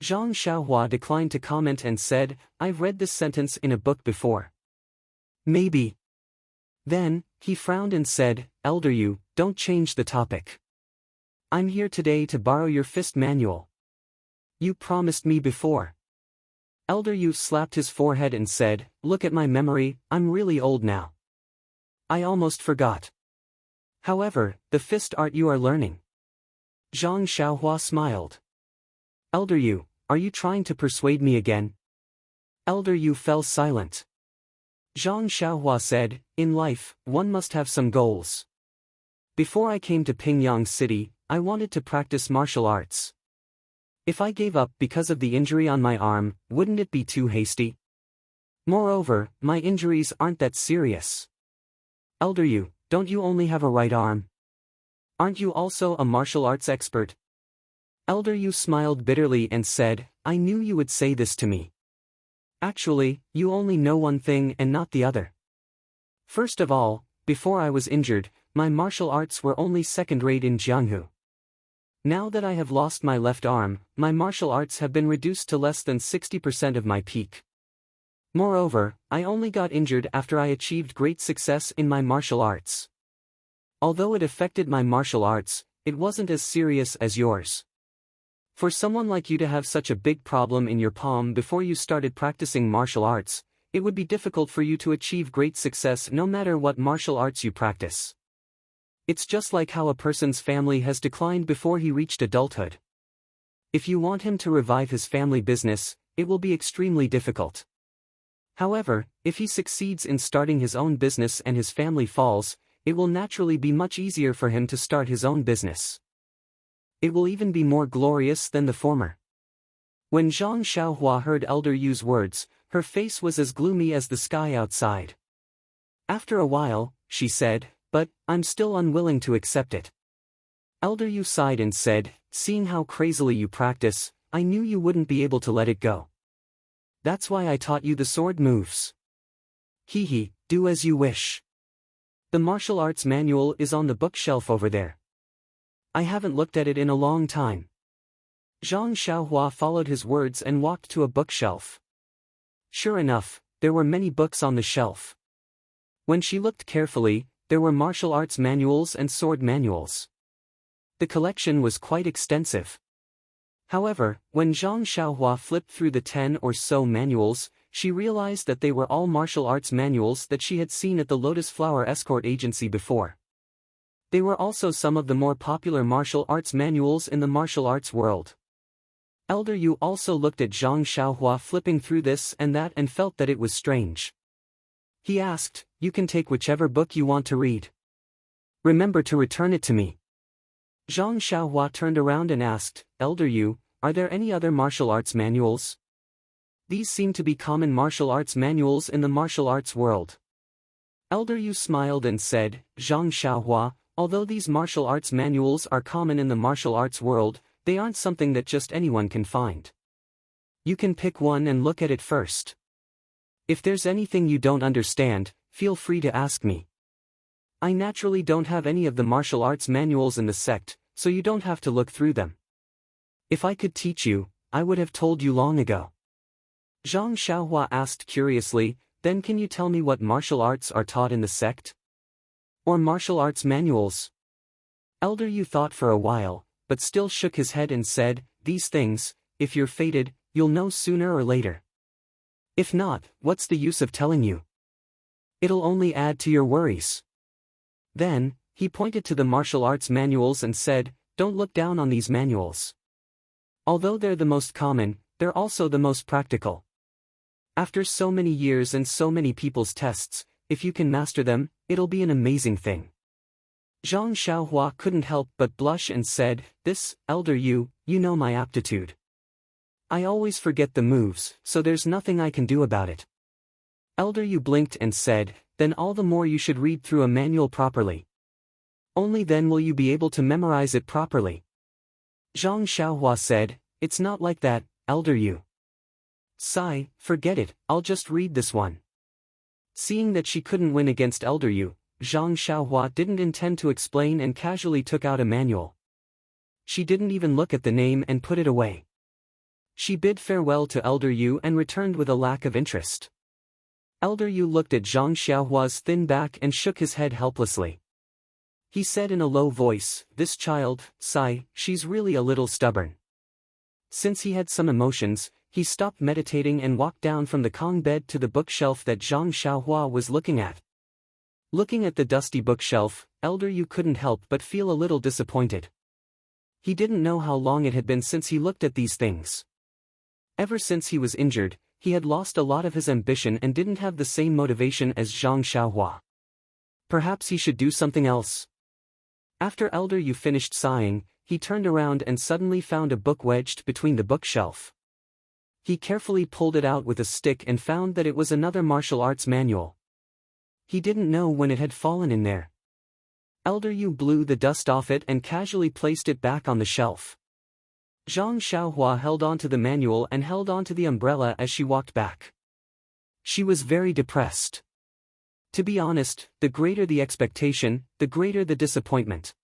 Speaker 1: Zhang Xiaohua declined to comment and said, I've read this sentence in a book before. Maybe. Then, he frowned and said, Elder Yu, don't change the topic. I'm here today to borrow your fist manual. You promised me before. Elder Yu slapped his forehead and said, look at my memory, I'm really old now. I almost forgot. However, the fist art you are learning. Zhang Xiaohua smiled. Elder Yu, are you trying to persuade me again? Elder Yu fell silent. Zhang Xiaohua said, in life, one must have some goals. Before I came to Pingyang City, I wanted to practice martial arts. If I gave up because of the injury on my arm, wouldn't it be too hasty? Moreover, my injuries aren't that serious. Elder Yu, don't you only have a right arm? Aren't you also a martial arts expert? Elder Yu smiled bitterly and said, I knew you would say this to me. Actually, you only know one thing and not the other. First of all, before I was injured, my martial arts were only second-rate in Jianghu. Now that I have lost my left arm, my martial arts have been reduced to less than 60% of my peak. Moreover, I only got injured after I achieved great success in my martial arts. Although it affected my martial arts, it wasn't as serious as yours. For someone like you to have such a big problem in your palm before you started practicing martial arts, it would be difficult for you to achieve great success no matter what martial arts you practice. It's just like how a person's family has declined before he reached adulthood. If you want him to revive his family business, it will be extremely difficult. However, if he succeeds in starting his own business and his family falls, it will naturally be much easier for him to start his own business. It will even be more glorious than the former. When Zhang Xiaohua heard Elder Yu's words, her face was as gloomy as the sky outside. After a while, she said, but I'm still unwilling to accept it. Elder Yu sighed and said, seeing how crazily you practice, I knew you wouldn't be able to let it go. That's why I taught you the sword moves. Hehe, do as you wish. The martial arts manual is on the bookshelf over there. I haven't looked at it in a long time. Zhang Xiaohua followed his words and walked to a bookshelf. Sure enough, there were many books on the shelf. When she looked carefully, there were martial arts manuals and sword manuals. The collection was quite extensive. However, when Zhang Xiaohua flipped through the 10 or so manuals, she realized that they were all martial arts manuals that she had seen at the Lotus Flower Escort Agency before. They were also some of the more popular martial arts manuals in the martial arts world. Elder Yu also looked at Zhang Xiaohua flipping through this and that and felt that it was strange. He asked, you can take whichever book you want to read. Remember to return it to me. Zhang Xiaohua turned around and asked, Elder Yu, are there any other martial arts manuals? These seem to be common martial arts manuals in the martial arts world. Elder Yu smiled and said, Zhang Xiaohua, although these martial arts manuals are common in the martial arts world, they aren't something that just anyone can find. You can pick one and look at it first. If there's anything you don't understand, feel free to ask me. I naturally don't have any of the martial arts manuals in the sect, so you don't have to look through them. If I could teach you, I would have told you long ago. Zhang Xiaohua asked curiously, then can you tell me what martial arts are taught in the sect? Or martial arts manuals? Elder Yu thought for a while, but still shook his head and said, these things, if you're fated, you'll know sooner or later. If not, what's the use of telling you? It'll only add to your worries. Then, he pointed to the martial arts manuals and said, don't look down on these manuals. Although they're the most common, they're also the most practical. After so many years and so many people's tests, if you can master them, it'll be an amazing thing. Zhang Xiaohua couldn't help but blush and said, this, Elder Yu, you know my aptitude. I always forget the moves, so there's nothing I can do about it. Elder Yu blinked and said, then all the more you should read through a manual properly. Only then will you be able to memorize it properly. Zhang Xiaohua said, it's not like that, Elder Yu. Sigh, forget it, I'll just read this one. Seeing that she couldn't win against Elder Yu, Zhang Xiaohua didn't intend to explain and casually took out a manual. She didn't even look at the name and put it away. She bid farewell to Elder Yu and returned with a lack of interest. Elder Yu looked at Zhang Xiaohua's thin back and shook his head helplessly. He said in a low voice, this child, sigh, she's really a little stubborn. Since he had some emotions, he stopped meditating and walked down from the Kong bed to the bookshelf that Zhang Xiaohua was looking at. Looking at the dusty bookshelf, Elder Yu couldn't help but feel a little disappointed. He didn't know how long it had been since he looked at these things. Ever since he was injured, he had lost a lot of his ambition and didn't have the same motivation as Zhang Xiaohua. Perhaps he should do something else. After Elder Yu finished sighing, he turned around and suddenly found a book wedged between the bookshelf. He carefully pulled it out with a stick and found that it was another martial arts manual. He didn't know when it had fallen in there. Elder Yu blew the dust off it and casually placed it back on the shelf. Zhang Xiaohua held on to the manual and held on to the umbrella as she walked back. She was very depressed. To be honest, the greater the expectation, the greater the disappointment.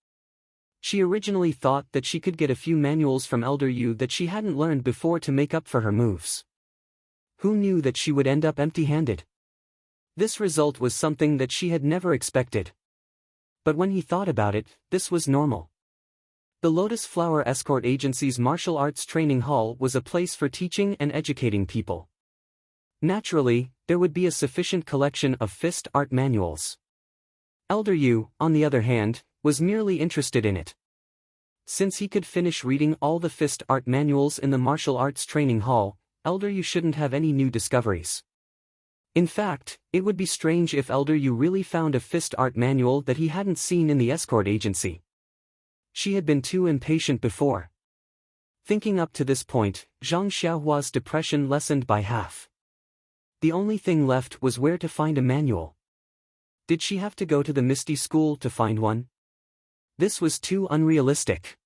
Speaker 1: She originally thought that she could get a few manuals from Elder Yu that she hadn't learned before to make up for her moves. Who knew that she would end up empty-handed? This result was something that she had never expected. But when he thought about it, this was normal. The Lotus Flower Escort Agency's martial arts training hall was a place for teaching and educating people. Naturally, there would be a sufficient collection of fist art manuals. Elder Yu, on the other hand, was merely interested in it. Since he could finish reading all the fist art manuals in the martial arts training hall, Elder Yu shouldn't have any new discoveries. In fact, it would be strange if Elder Yu really found a fist art manual that he hadn't seen in the escort agency. She had been too impatient before. Thinking up to this point, Zhang Xiaohua's depression lessened by half. The only thing left was where to find a manual. Did she have to go to the Misty School to find one? This was too unrealistic.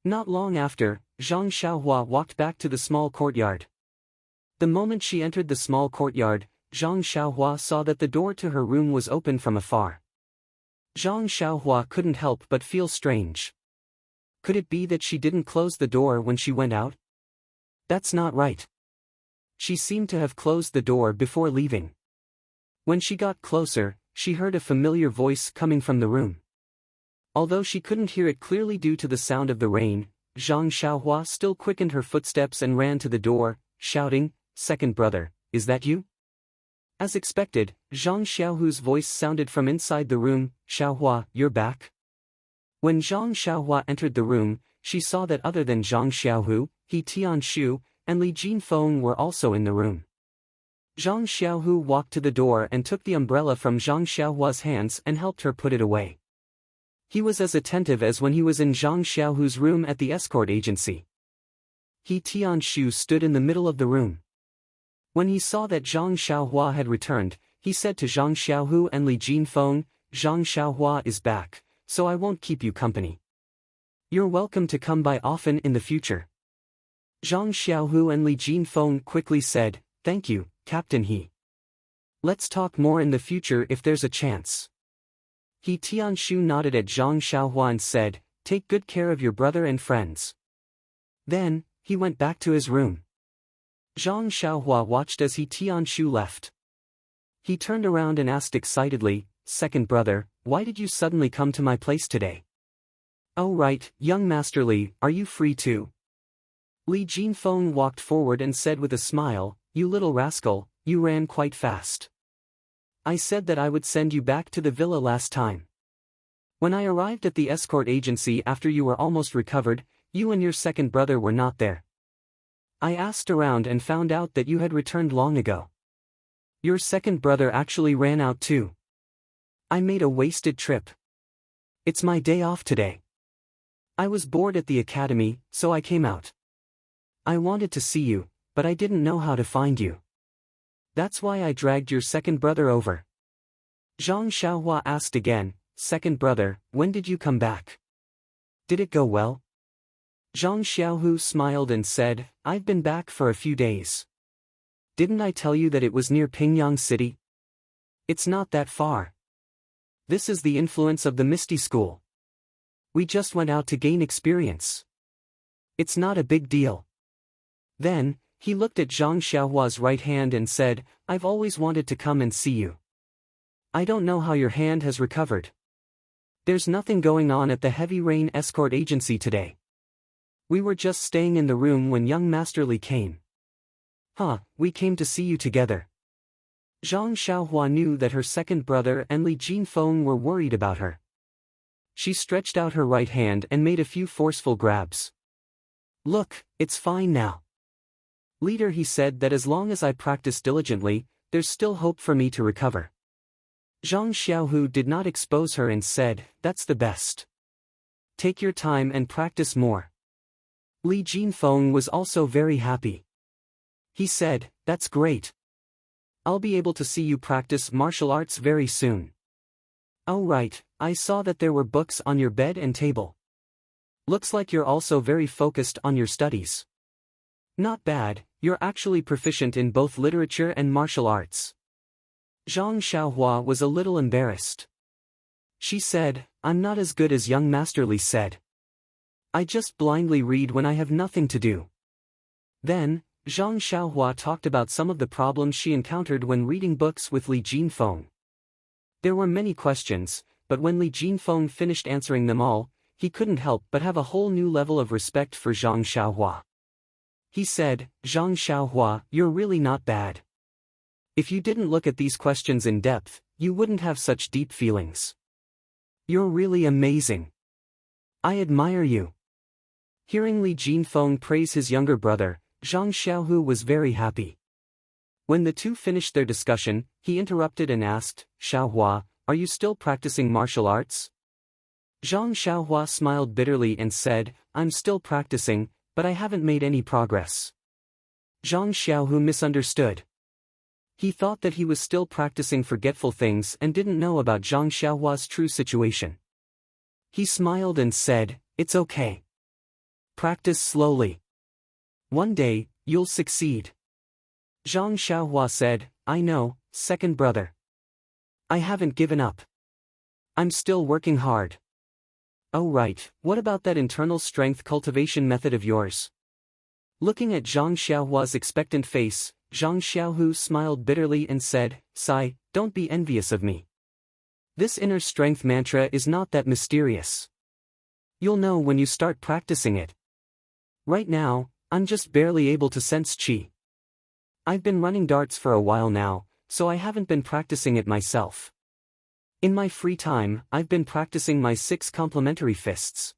Speaker 1: Not long after, Zhang Xiaohua walked back to the small courtyard. The moment she entered the small courtyard, Zhang Xiaohua saw that the door to her room was open from afar. Zhang Xiaohua couldn't help but feel strange. Could it be that she didn't close the door when she went out? That's not right. She seemed to have closed the door before leaving. When she got closer, she heard a familiar voice coming from the room. Although she couldn't hear it clearly due to the sound of the rain, Zhang Xiaohua still quickened her footsteps and ran to the door, shouting, "Second brother, is that you?" As expected, Zhang Xiaohu's voice sounded from inside the room, "Xiaohua, you're back?" When Zhang Xiaohua entered the room, she saw that other than Zhang Xiaohu, He Tianshu, and Li Jinfeng were also in the room. Zhang Xiaohu walked to the door and took the umbrella from Zhang Xiaohua's hands and helped her put it away. He was as attentive as when he was in Zhang Xiaohu's room at the escort agency. He Tianshu stood in the middle of the room. When he saw that Zhang Xiaohua had returned, he said to Zhang Xiaohu and Li Jinfeng, "Zhang Xiaohua is back, so I won't keep you company. You're welcome to come by often in the future." Zhang Xiaohu and Li Jinfeng quickly said, "Thank you, Captain He. Let's talk more in the future if there's a chance." He Tianshu nodded at Zhang Xiaohua and said, "Take good care of your brother and friends." Then, he went back to his room. Zhang Xiaohua watched as He Tianshu left. He turned around and asked excitedly, "Second brother, why did you suddenly come to my place today?" "Oh right, young Master Li, are you free too?" Li Jinfeng walked forward and said with a smile, "You little rascal, you ran quite fast. I said that I would send you back to the villa last time. When I arrived at the escort agency after you were almost recovered, you and your second brother were not there. I asked around and found out that you had returned long ago. Your second brother actually ran out too. I made a wasted trip. It's my day off today. I was bored at the academy, so I came out. I wanted to see you, but I didn't know how to find you. That's why I dragged your second brother over." Zhang Xiaohua asked again, "Second brother, when did you come back? Did it go well?" Zhang Xiaohu smiled and said, "I've been back for a few days. Didn't I tell you that it was near Pingyang City? It's not that far. This is the influence of the Misty School. We just went out to gain experience. It's not a big deal." Then, he looked at Zhang Xiaohua's right hand and said, "I've always wanted to come and see you. I don't know how your hand has recovered. There's nothing going on at the Heavy Rain Escort Agency today. We were just staying in the room when young Master Li came." "Huh, we came to see you together." Zhang Xiaohua knew that her second brother and Li Jinfeng were worried about her. She stretched out her right hand and made a few forceful grabs. "Look, it's fine now. Leader, he said that as long as I practice diligently, there's still hope for me to recover." Zhang Xiaohu did not expose her and said, "That's the best. Take your time and practice more." Li Jinfeng was also very happy. He said, "That's great. I'll be able to see you practice martial arts very soon." "Oh right, I saw that there were books on your bed and table." Looks like you're also very focused on your studies. Not bad, you're actually proficient in both literature and martial arts. Zhang Xiaohua was a little embarrassed. She said, I'm not as good as young Master Li said. I just blindly read when I have nothing to do. Then, Zhang Xiaohua talked about some of the problems she encountered when reading books with Li Jinfeng. There were many questions, but when Li Jinfeng finished answering them all, he couldn't help but have a whole new level of respect for Zhang Xiaohua. He said, Zhang Xiaohua, you're really not bad. If you didn't look at these questions in depth, you wouldn't have such deep feelings. You're really amazing. I admire you. Hearing Li Jinfeng praise his younger brother, Zhang Xiaohu was very happy. When the two finished their discussion, he interrupted and asked, Xiaohua, are you still practicing martial arts? Zhang Xiaohua smiled bitterly and said, I'm still practicing, but I haven't made any progress. Zhang Xiaohu misunderstood. He thought that he was still practicing forgetful things and didn't know about Zhang Xiaohua's true situation. He smiled and said, it's okay. Practice slowly. One day, you'll succeed. Zhang Xiaohua said, I know, second brother. I haven't given up. I'm still working hard. Oh right, what about that internal strength cultivation method of yours? Looking at Zhang Xiaohua's expectant face, Zhang Xiaohu smiled bitterly and said, Sai, don't be envious of me. This inner strength mantra is not that mysterious. You'll know when you start practicing it. Right now, I'm just barely able to sense qi. I've been running darts for a while now, so I haven't been practicing it myself. In my free time, I've been practicing my 6 complementary fists.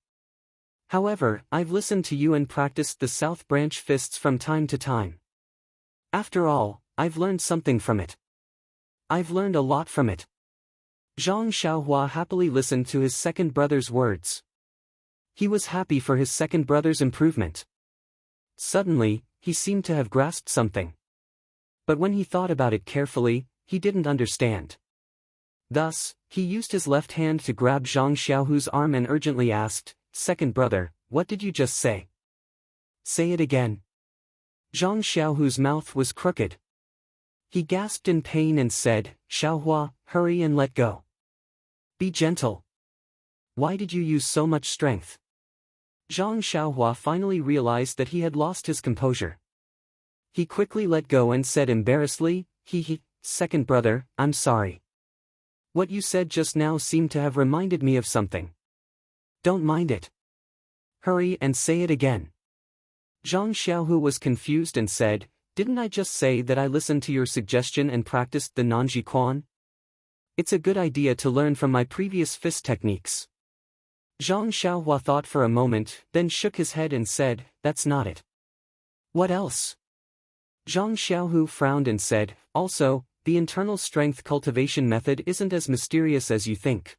Speaker 1: However, I've listened to you and practiced the South Branch fists from time to time. After all, I've learned something from it. I've learned a lot from it. Zhang Xiaohua happily listened to his second brother's words. He was happy for his second brother's improvement. Suddenly, he seemed to have grasped something. But when he thought about it carefully, he didn't understand. Thus, he used his left hand to grab Zhang Xiaohu's arm and urgently asked, Second brother, what did you just say? Say it again. Zhang Xiaohu's mouth was crooked. He gasped in pain and said, Xiaohua, hurry and let go. Be gentle. Why did you use so much strength? Zhang Xiaohua finally realized that he had lost his composure. He quickly let go and said embarrassedly, second brother, I'm sorry. What you said just now seemed to have reminded me of something. Don't mind it. Hurry and say it again. Zhang Xiaohu was confused and said, Didn't I just say that I listened to your suggestion and practiced the Nanji Quan? It's a good idea to learn from my previous fist techniques. Zhang Xiaohua thought for a moment, then shook his head and said, That's not it. What else? Zhang Xiaohu frowned and said, Also, the internal strength cultivation method isn't as mysterious as you think.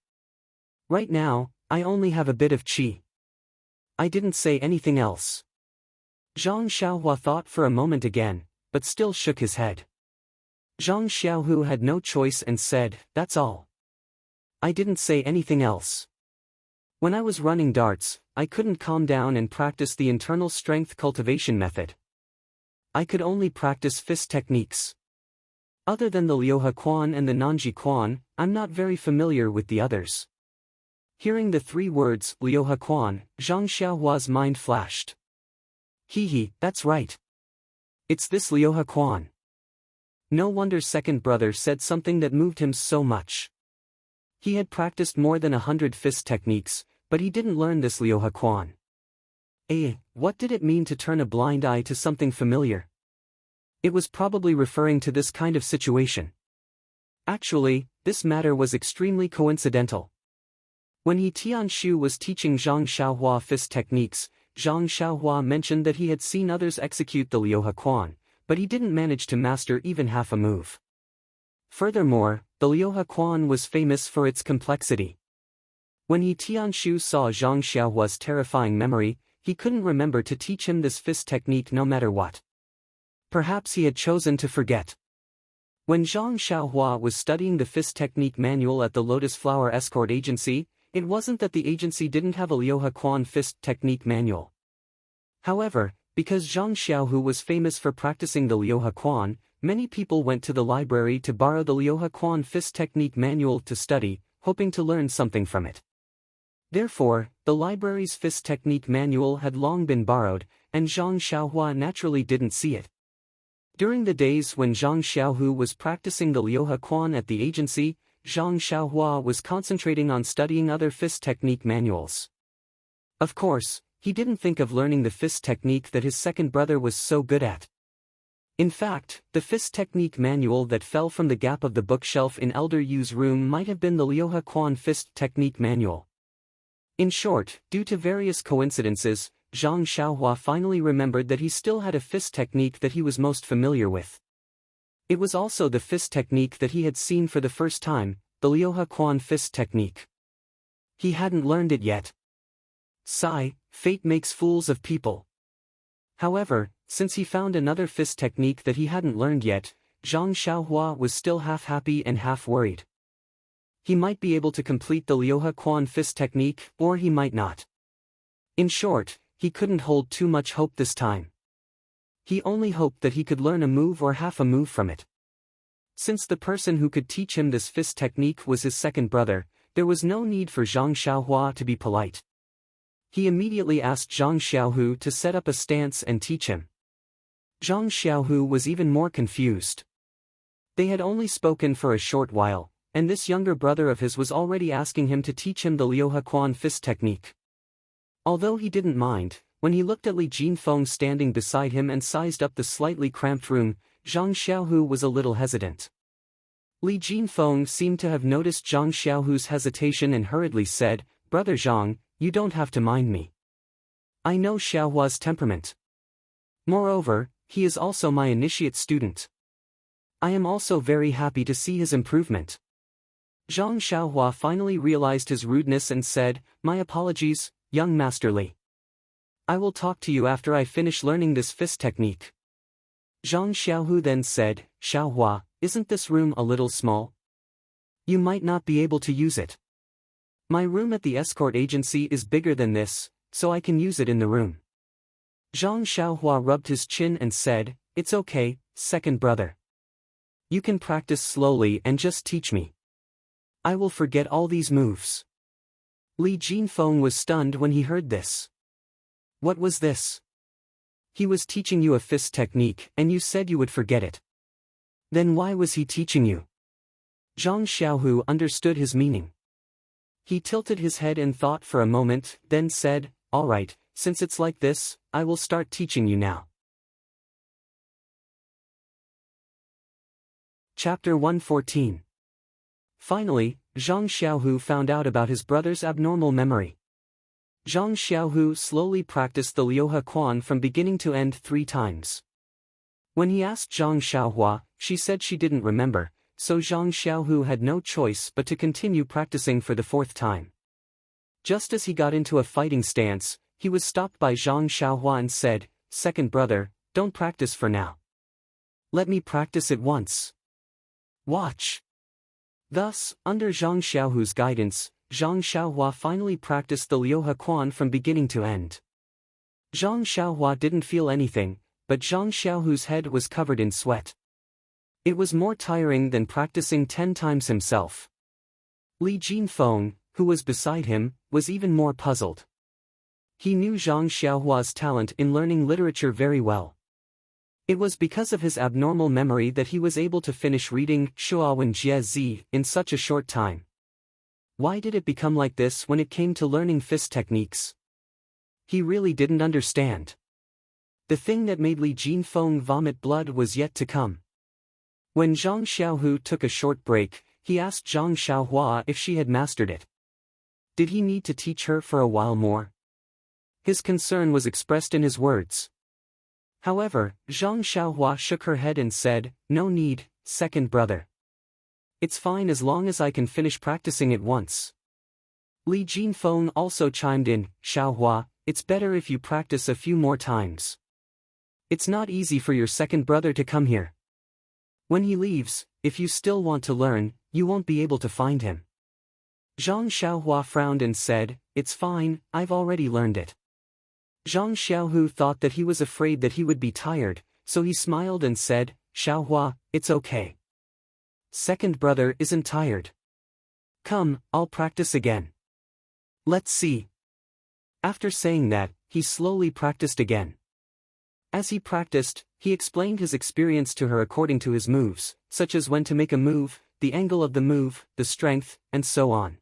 Speaker 1: Right now, I only have a bit of qi. I didn't say anything else. Zhang Xiaohua thought for a moment again, but still shook his head. Zhang Xiaohu had no choice and said, That's all. I didn't say anything else. When I was running darts, I couldn't calm down and practice the internal strength cultivation method. I could only practice fist techniques. Other than the Liuhe Quan and the Nanji Quan, I'm not very familiar with the others. Hearing the 3 words, Liuhe Quan, Zhang Xiaohua's mind flashed. That's right. It's this Liuhe Quan. No wonder second brother said something that moved him so much. He had practiced more than 100 fist techniques, but he didn't learn this Liuhe Quan. What did it mean to turn a blind eye to something familiar? It was probably referring to this kind of situation. Actually, this matter was extremely coincidental. When Tianshu was teaching Zhang Xiaohua fist techniques, Zhang Xiaohua mentioned that he had seen others execute the Liuhe Quan, but he didn't manage to master even half a move. Furthermore, the Liuhe Quan was famous for its complexity. When Tianshu saw Zhang Xiaohua's terrifying memory, he couldn't remember to teach him this fist technique no matter what. Perhaps he had chosen to forget. When Zhang Xiaohua was studying the fist technique manual at the Lotus Flower Escort Agency, it wasn't that the agency didn't have a Liuhe Quan fist technique manual. However, because Zhang Xiaohu was famous for practicing the Liuhe Quan, many people went to the library to borrow the Liuhe Quan fist technique manual to study, hoping to learn something from it. Therefore, the library's fist technique manual had long been borrowed, and Zhang Xiaohua naturally didn't see it. During the days when Zhang Xiaohu was practicing the Liuhe Quan at the agency, Zhang Xiaohua was concentrating on studying other fist technique manuals. Of course, he didn't think of learning the fist technique that his second brother was so good at. In fact, the fist technique manual that fell from the gap of the bookshelf in Elder Yu's room might have been the Liuhe Quan fist technique manual. In short, due to various coincidences, Zhang Xiaohua finally remembered that he still had a fist technique that he was most familiar with. It was also the fist technique that he had seen for the first time, the Liuhe Quan fist technique. He hadn't learned it yet. Sigh, fate makes fools of people. However, since he found another fist technique that he hadn't learned yet, Zhang Xiaohua was still half happy and half worried. He might be able to complete the Liuhe Quan fist technique, or he might not. In short, he couldn't hold too much hope this time. He only hoped that he could learn a move or half a move from it. Since the person who could teach him this fist technique was his second brother, there was no need for Zhang Xiaohua to be polite. He immediately asked Zhang Xiaohu to set up a stance and teach him. Zhang Xiaohu was even more confused. They had only spoken for a short while, and this younger brother of his was already asking him to teach him the Liuhe Quan fist technique. Although he didn't mind, when he looked at Li Jinfeng standing beside him and sized up the slightly cramped room, Zhang Xiaohu was a little hesitant. Li Jinfeng seemed to have noticed Zhang Xiaohu's hesitation and hurriedly said, "Brother Zhang, you don't have to mind me. I know Xiaohua's temperament. Moreover, he is also my initiate student. I am also very happy to see his improvement." Zhang Xiaohua finally realized his rudeness and said, "My apologies, young Master Li. I will talk to you after I finish learning this fist technique." Zhang Xiaohu then said, "Xiaohua, isn't this room a little small? You might not be able to use it. My room at the escort agency is bigger than this, so I can use it in the room." Zhang Xiaohua rubbed his chin and said, "It's okay, second brother. You can practice slowly and just teach me. I will forget all these moves." Li Jinfeng was stunned when he heard this. What was this? He was teaching you a fist technique and you said you would forget it. Then why was he teaching you? Zhang Xiaohu understood his meaning. He tilted his head and thought for a moment, then said, "All right, since it's like this, I will start teaching you now." Chapter 114. Finally, Zhang Xiaohu found out about his brother's abnormal memory. Zhang Xiaohu slowly practiced the Liuhe Quan from beginning to end 3 times. When he asked Zhang Xiaohua, she said she didn't remember, so Zhang Xiaohu had no choice but to continue practicing for the 4th time. Just as he got into a fighting stance, he was stopped by Zhang Xiaohua and said, "Second brother, don't practice for now. Let me practice it once. Watch." Thus, under Zhang Xiaohu's guidance, Zhang Xiaohua finally practiced the Liuhe Quan from beginning to end. Zhang Xiaohua didn't feel anything, but Zhang Xiaohu's head was covered in sweat. It was more tiring than practicing 10 times himself. Li Jinfeng, who was beside him, was even more puzzled. He knew Zhang Xiaohua's talent in learning literature very well. It was because of his abnormal memory that he was able to finish reading Shuawen Jie Zi in such a short time. Why did it become like this when it came to learning fist techniques? He really didn't understand. The thing that made Li Jinfeng vomit blood was yet to come. When Zhang Xiaohu took a short break, he asked Zhang Xiaohua if she had mastered it. Did he need to teach her for a while more? His concern was expressed in his words. However, Zhang Xiaohua shook her head and said, "No need, second brother. It's fine as long as I can finish practicing it once." Li Jinfeng also chimed in, "Xiaohua, it's better if you practice a few more times. It's not easy for your second brother to come here. When he leaves, if you still want to learn, you won't be able to find him." Zhang Xiaohua frowned and said, "It's fine, I've already learned it." Zhang Xiaohu thought that he was afraid that he would be tired, so he smiled and said, "Xiaohua, it's okay. Second brother isn't tired. Come, I'll practice again. Let's see." After saying that, he slowly practiced again. As he practiced, he explained his experience to her according to his moves, such as when to make a move, the angle of the move, the strength, and so on.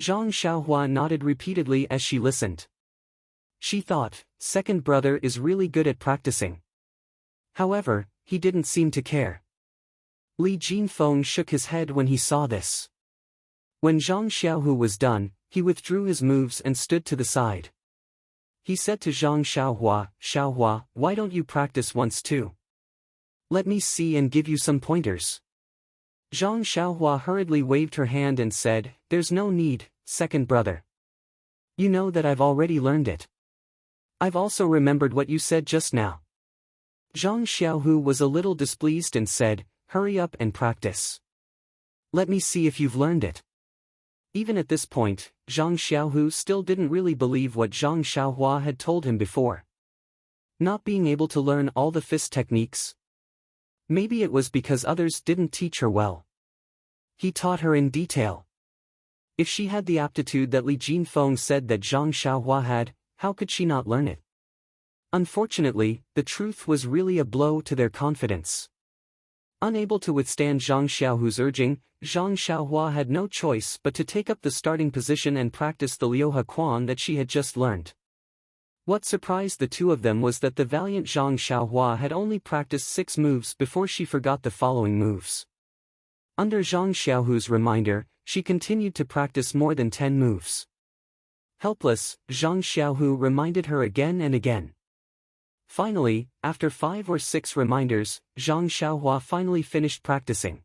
Speaker 1: Zhang Xiaohua nodded repeatedly as she listened. She thought, second brother is really good at practicing. However, he didn't seem to care. Li Jinfeng shook his head when he saw this. When Zhang Xiaohu was done, he withdrew his moves and stood to the side. He said to Zhang Xiaohua, "Xiaohua, why don't you practice once too? Let me see and give you some pointers." Zhang Xiaohua hurriedly waved her hand and said, "There's no need, second brother. You know that I've already learned it. I've also remembered what you said just now." Zhang Xiaohu was a little displeased and said, "Hurry up and practice. Let me see if you've learned it." Even at this point, Zhang Xiaohu still didn't really believe what Zhang Xiaohua had told him before. Not being able to learn all the fist techniques? Maybe it was because others didn't teach her well. He taught her in detail. If she had the aptitude that Li Jinfeng said that Zhang Xiaohua had, how could she not learn it? Unfortunately, the truth was really a blow to their confidence. Unable to withstand Zhang Xiaohu's urging, Zhang Xiaohua had no choice but to take up the starting position and practice the Liuhe Quan that she had just learned. What surprised the two of them was that the valiant Zhang Xiaohua had only practiced 6 moves before she forgot the following moves. Under Zhang Xiaohu's reminder, she continued to practice more than 10 moves. Helpless, Zhang Xiaohu reminded her again and again. Finally, after 5 or 6 reminders, Zhang Xiaohua finally finished practicing.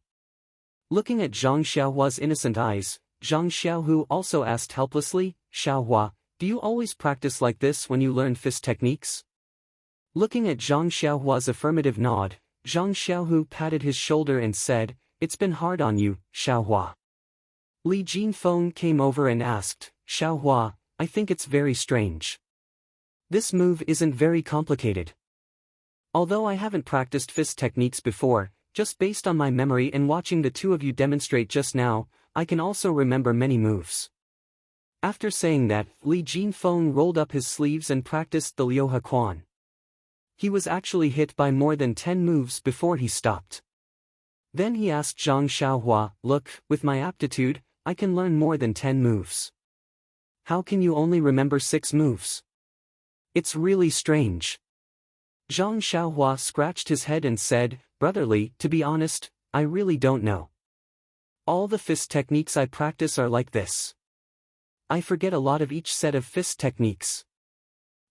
Speaker 1: Looking at Zhang Xiaohua's innocent eyes, Zhang Xiaohu also asked helplessly, "Xiaohua, do you always practice like this when you learn fist techniques?" Looking at Zhang Xiaohua's affirmative nod, Zhang Xiaohu patted his shoulder and said, "It's been hard on you, Xiaohua." Li Jinfeng came over and asked, "Xiaohua, I think it's very strange. This move isn't very complicated. Although I haven't practiced fist techniques before, just based on my memory and watching the two of you demonstrate just now, I can also remember many moves." After saying that, Li Jinfeng rolled up his sleeves and practiced the Liuhe Quan. He was actually hit by more than 10 moves before he stopped. Then he asked Zhang Xiaohua, "Look, with my aptitude, I can learn more than 10 moves. How can you only remember 6 moves? It's really strange." Zhang Xiaohua scratched his head and said, "Brotherly, to be honest, I really don't know. All the fist techniques I practice are like this. I forget a lot of each set of fist techniques."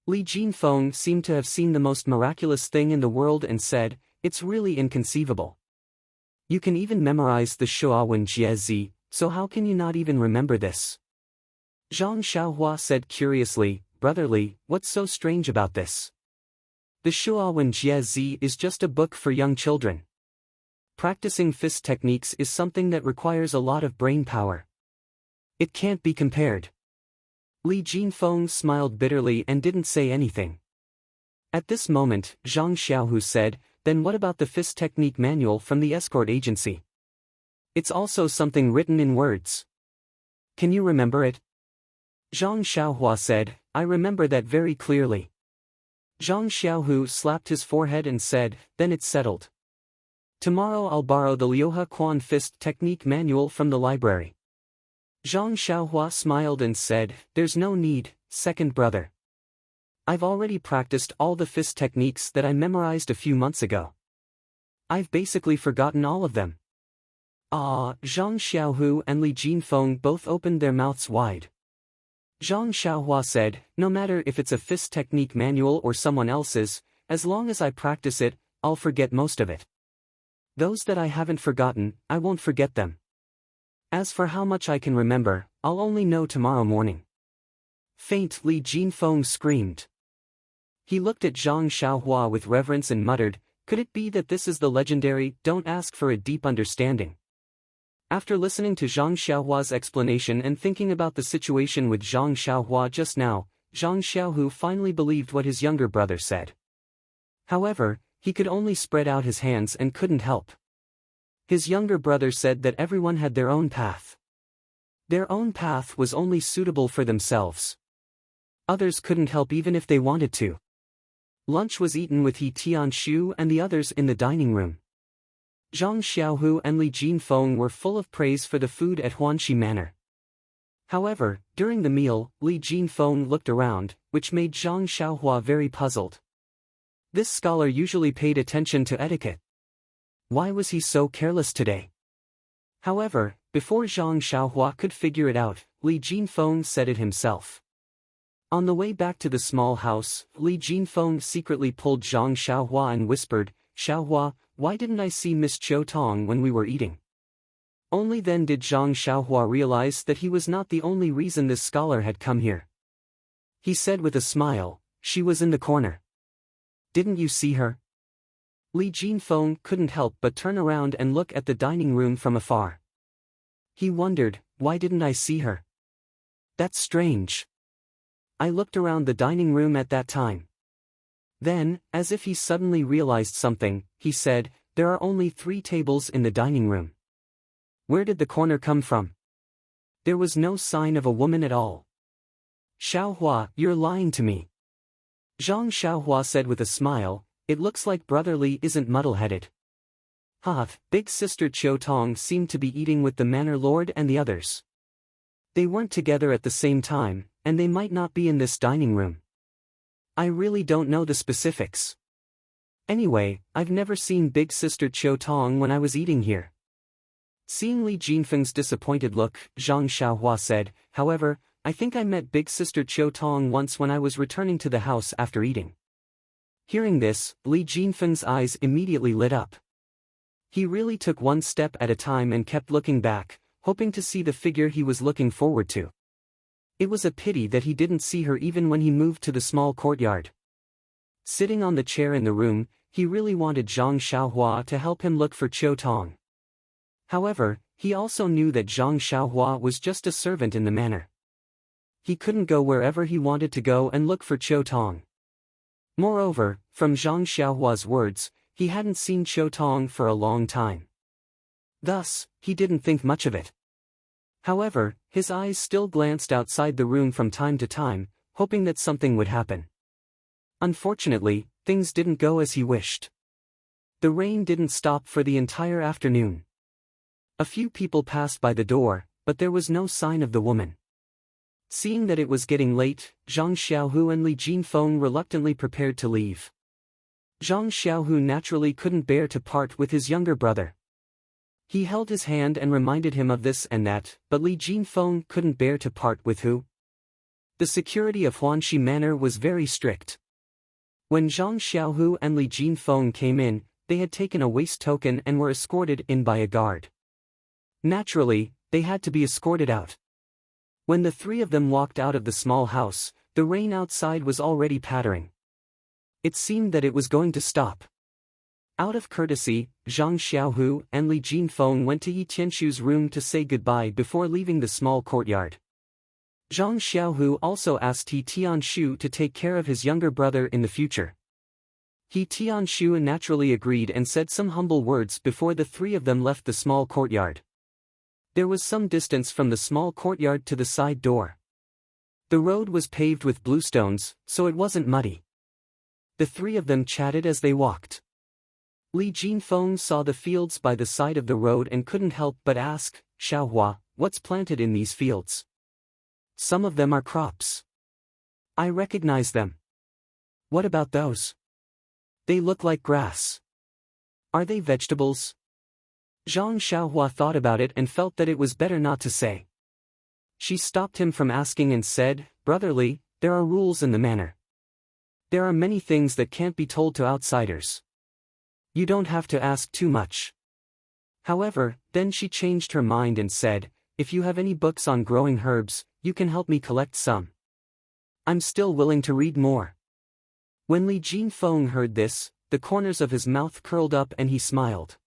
Speaker 1: Li Jinfeng seemed to have seen the most miraculous thing in the world and said, "It's really inconceivable. You can even memorize the Shuawen Jie, so how can you not even remember this?" Zhang Xiaohua said curiously, "Brotherly, what's so strange about this? The Shuawen Jie is just a book for young children. Practicing fist techniques is something that requires a lot of brain power. It can't be compared." Li Jinfeng smiled bitterly and didn't say anything. At this moment, Zhang Xiaohu said, "Then what about the fist technique manual from the escort agency? It's also something written in words. Can you remember it?" Zhang Xiaohua said, "I remember that very clearly." Zhang Xiaohu slapped his forehead and said, "Then it's settled. Tomorrow I'll borrow the Liuhe Quan fist technique manual from the library." Zhang Xiaohua smiled and said, "There's no need, second brother. I've already practiced all the fist techniques that I memorized a few months ago. I've basically forgotten all of them." Zhang Xiaohu and Li Jinfeng both opened their mouths wide. Zhang Xiaohua said, "No matter if it's a fist technique manual or someone else's, as long as I practice it, I'll forget most of it. Those that I haven't forgotten, I won't forget them. As for how much I can remember, I'll only know tomorrow morning." Faint Li Jinfeng screamed. He looked at Zhang Xiaohua with reverence and muttered, "Could it be that this is the legendary 'don't ask for a deep understanding'?" After listening to Zhang Xiaohua's explanation and thinking about the situation with Zhang Xiaohua just now, Zhang Xiaohu finally believed what his younger brother said. However, he could only spread out his hands and couldn't help. His younger brother said that everyone had their own path. Their own path was only suitable for themselves. Others couldn't help even if they wanted to. Lunch was eaten with He Tianshu and the others in the dining room. Zhang Xiaohu and Li Jinfeng were full of praise for the food at Huanxi Manor. However, during the meal, Li Jinfeng looked around, which made Zhang Xiaohua very puzzled. This scholar usually paid attention to etiquette. Why was he so careless today? However, before Zhang Xiaohua could figure it out, Li Jinfeng said it himself. On the way back to the small house, Li Jinfeng secretly pulled Zhang Xiaohua and whispered, "Xiaohua, why didn't I see Miss Qiu Tong when we were eating?" Only then did Zhang Xiaohua realize that he was not the only reason this scholar had come here. He said with a smile, "She was in the corner. Didn't you see her?" Li Jinfeng couldn't help but turn around and look at the dining room from afar. He wondered, why didn't I see her? That's strange. I looked around the dining room at that time. Then, as if he suddenly realized something, he said, "There are only 3 tables in the dining room. Where did the corner come from? There was no sign of a woman at all." "Xiaohua, you're lying to me." Zhang Xiaohua said with a smile, "It looks like Brother Li isn't muddle-headed." Big sister Qiu Tong seemed to be eating with the manor lord and the others. They weren't together at the same time, and they might not be in this dining room. I really don't know the specifics. Anyway, I've never seen Big Sister Qiu Tong when I was eating here. Seeing Li Jinfeng's disappointed look, Zhang Xiaohua said, "However, I think I met Big Sister Qiu Tong once when I was returning to the house after eating." Hearing this, Li Jinfeng's eyes immediately lit up. He really took one step at a time and kept looking back, hoping to see the figure he was looking forward to. It was a pity that he didn't see her even when he moved to the small courtyard. Sitting on the chair in the room, he really wanted Zhang Xiaohua to help him look for Qiu Tong. However, he also knew that Zhang Xiaohua was just a servant in the manor. He couldn't go wherever he wanted to go and look for Qiu Tong. Moreover, from Zhang Xiaohua's words, he hadn't seen Qiu Tong for a long time. Thus, he didn't think much of it. However, his eyes still glanced outside the room from time to time, hoping that something would happen. Unfortunately, things didn't go as he wished. The rain didn't stop for the entire afternoon. A few people passed by the door, but there was no sign of the woman. Seeing that it was getting late, Zhang Xiaohu and Li Jinfeng reluctantly prepared to leave. Zhang Xiaohu naturally couldn't bear to part with his younger brother. He held his hand and reminded him of this and that, but Li Jinfeng couldn't bear to part with who? The security of Huanxi Manor was very strict. When Zhang Xiaohu and Li Jinfeng came in, they had taken a waist token and were escorted in by a guard. Naturally, they had to be escorted out. When the 3 of them walked out of the small house, the rain outside was already pattering. It seemed that it was going to stop. Out of courtesy, Zhang Xiaohu and Li Jinfeng went to Yi Tianshu's room to say goodbye before leaving the small courtyard. Zhang Xiaohu also asked He Tianshu to take care of his younger brother in the future. He Tianshu naturally agreed and said some humble words before the 3 of them left the small courtyard. There was some distance from the small courtyard to the side door. The road was paved with bluestones, so it wasn't muddy. The 3 of them chatted as they walked. Li Jinfeng saw the fields by the side of the road and couldn't help but ask, "Xiaohua, what's planted in these fields?" "Some of them are crops. I recognize them." "What about those?" "They look like grass." "Are they vegetables?" Zhang Xiaohua thought about it and felt that it was better not to say. She stopped him from asking and said, "Brother Li, there are rules in the manor. There are many things that can't be told to outsiders. You don't have to ask too much." However, then she changed her mind and said, "If you have any books on growing herbs, you can help me collect some. I'm still willing to read more." When Li Jinfeng heard this, the corners of his mouth curled up and he smiled.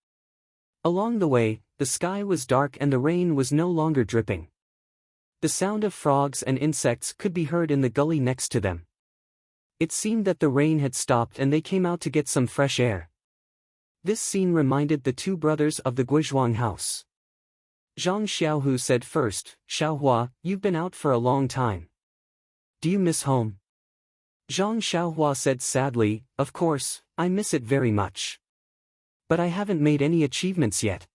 Speaker 1: Along the way, the sky was dark and the rain was no longer dripping. The sound of frogs and insects could be heard in the gully next to them. It seemed that the rain had stopped and they came out to get some fresh air. This scene reminded the two brothers of the Guizhuang house. Zhang Xiaohu said first, "Xiaohua, you've been out for a long time. Do you miss home?" Zhang Xiaohua said sadly, "Of course, I miss it very much. But I haven't made any achievements yet.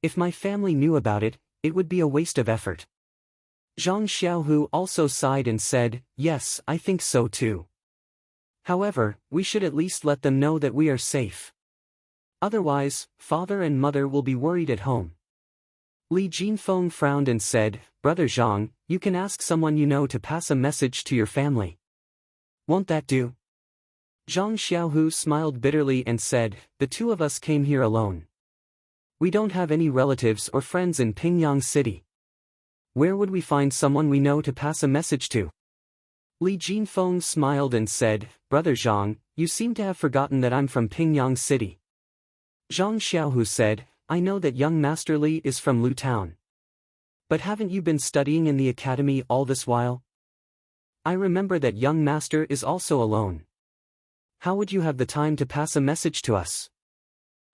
Speaker 1: If my family knew about it, it would be a waste of effort." Zhang Xiaohu also sighed and said, "Yes, I think so too. However, we should at least let them know that we are safe. Otherwise, father and mother will be worried at home." Li Jinfeng frowned and said, "Brother Zhang, you can ask someone you know to pass a message to your family. Won't that do?" Zhang Xiaohu smiled bitterly and said, "The two of us came here alone. We don't have any relatives or friends in Pingyang City. Where would we find someone we know to pass a message to?" Li Jinfeng smiled and said, "Brother Zhang, you seem to have forgotten that I'm from Pingyang City." Zhang Xiaohu said, "I know that young Master Li is from Lu Town. But haven't you been studying in the academy all this while? I remember that young master is also alone. How would you have the time to pass a message to us?"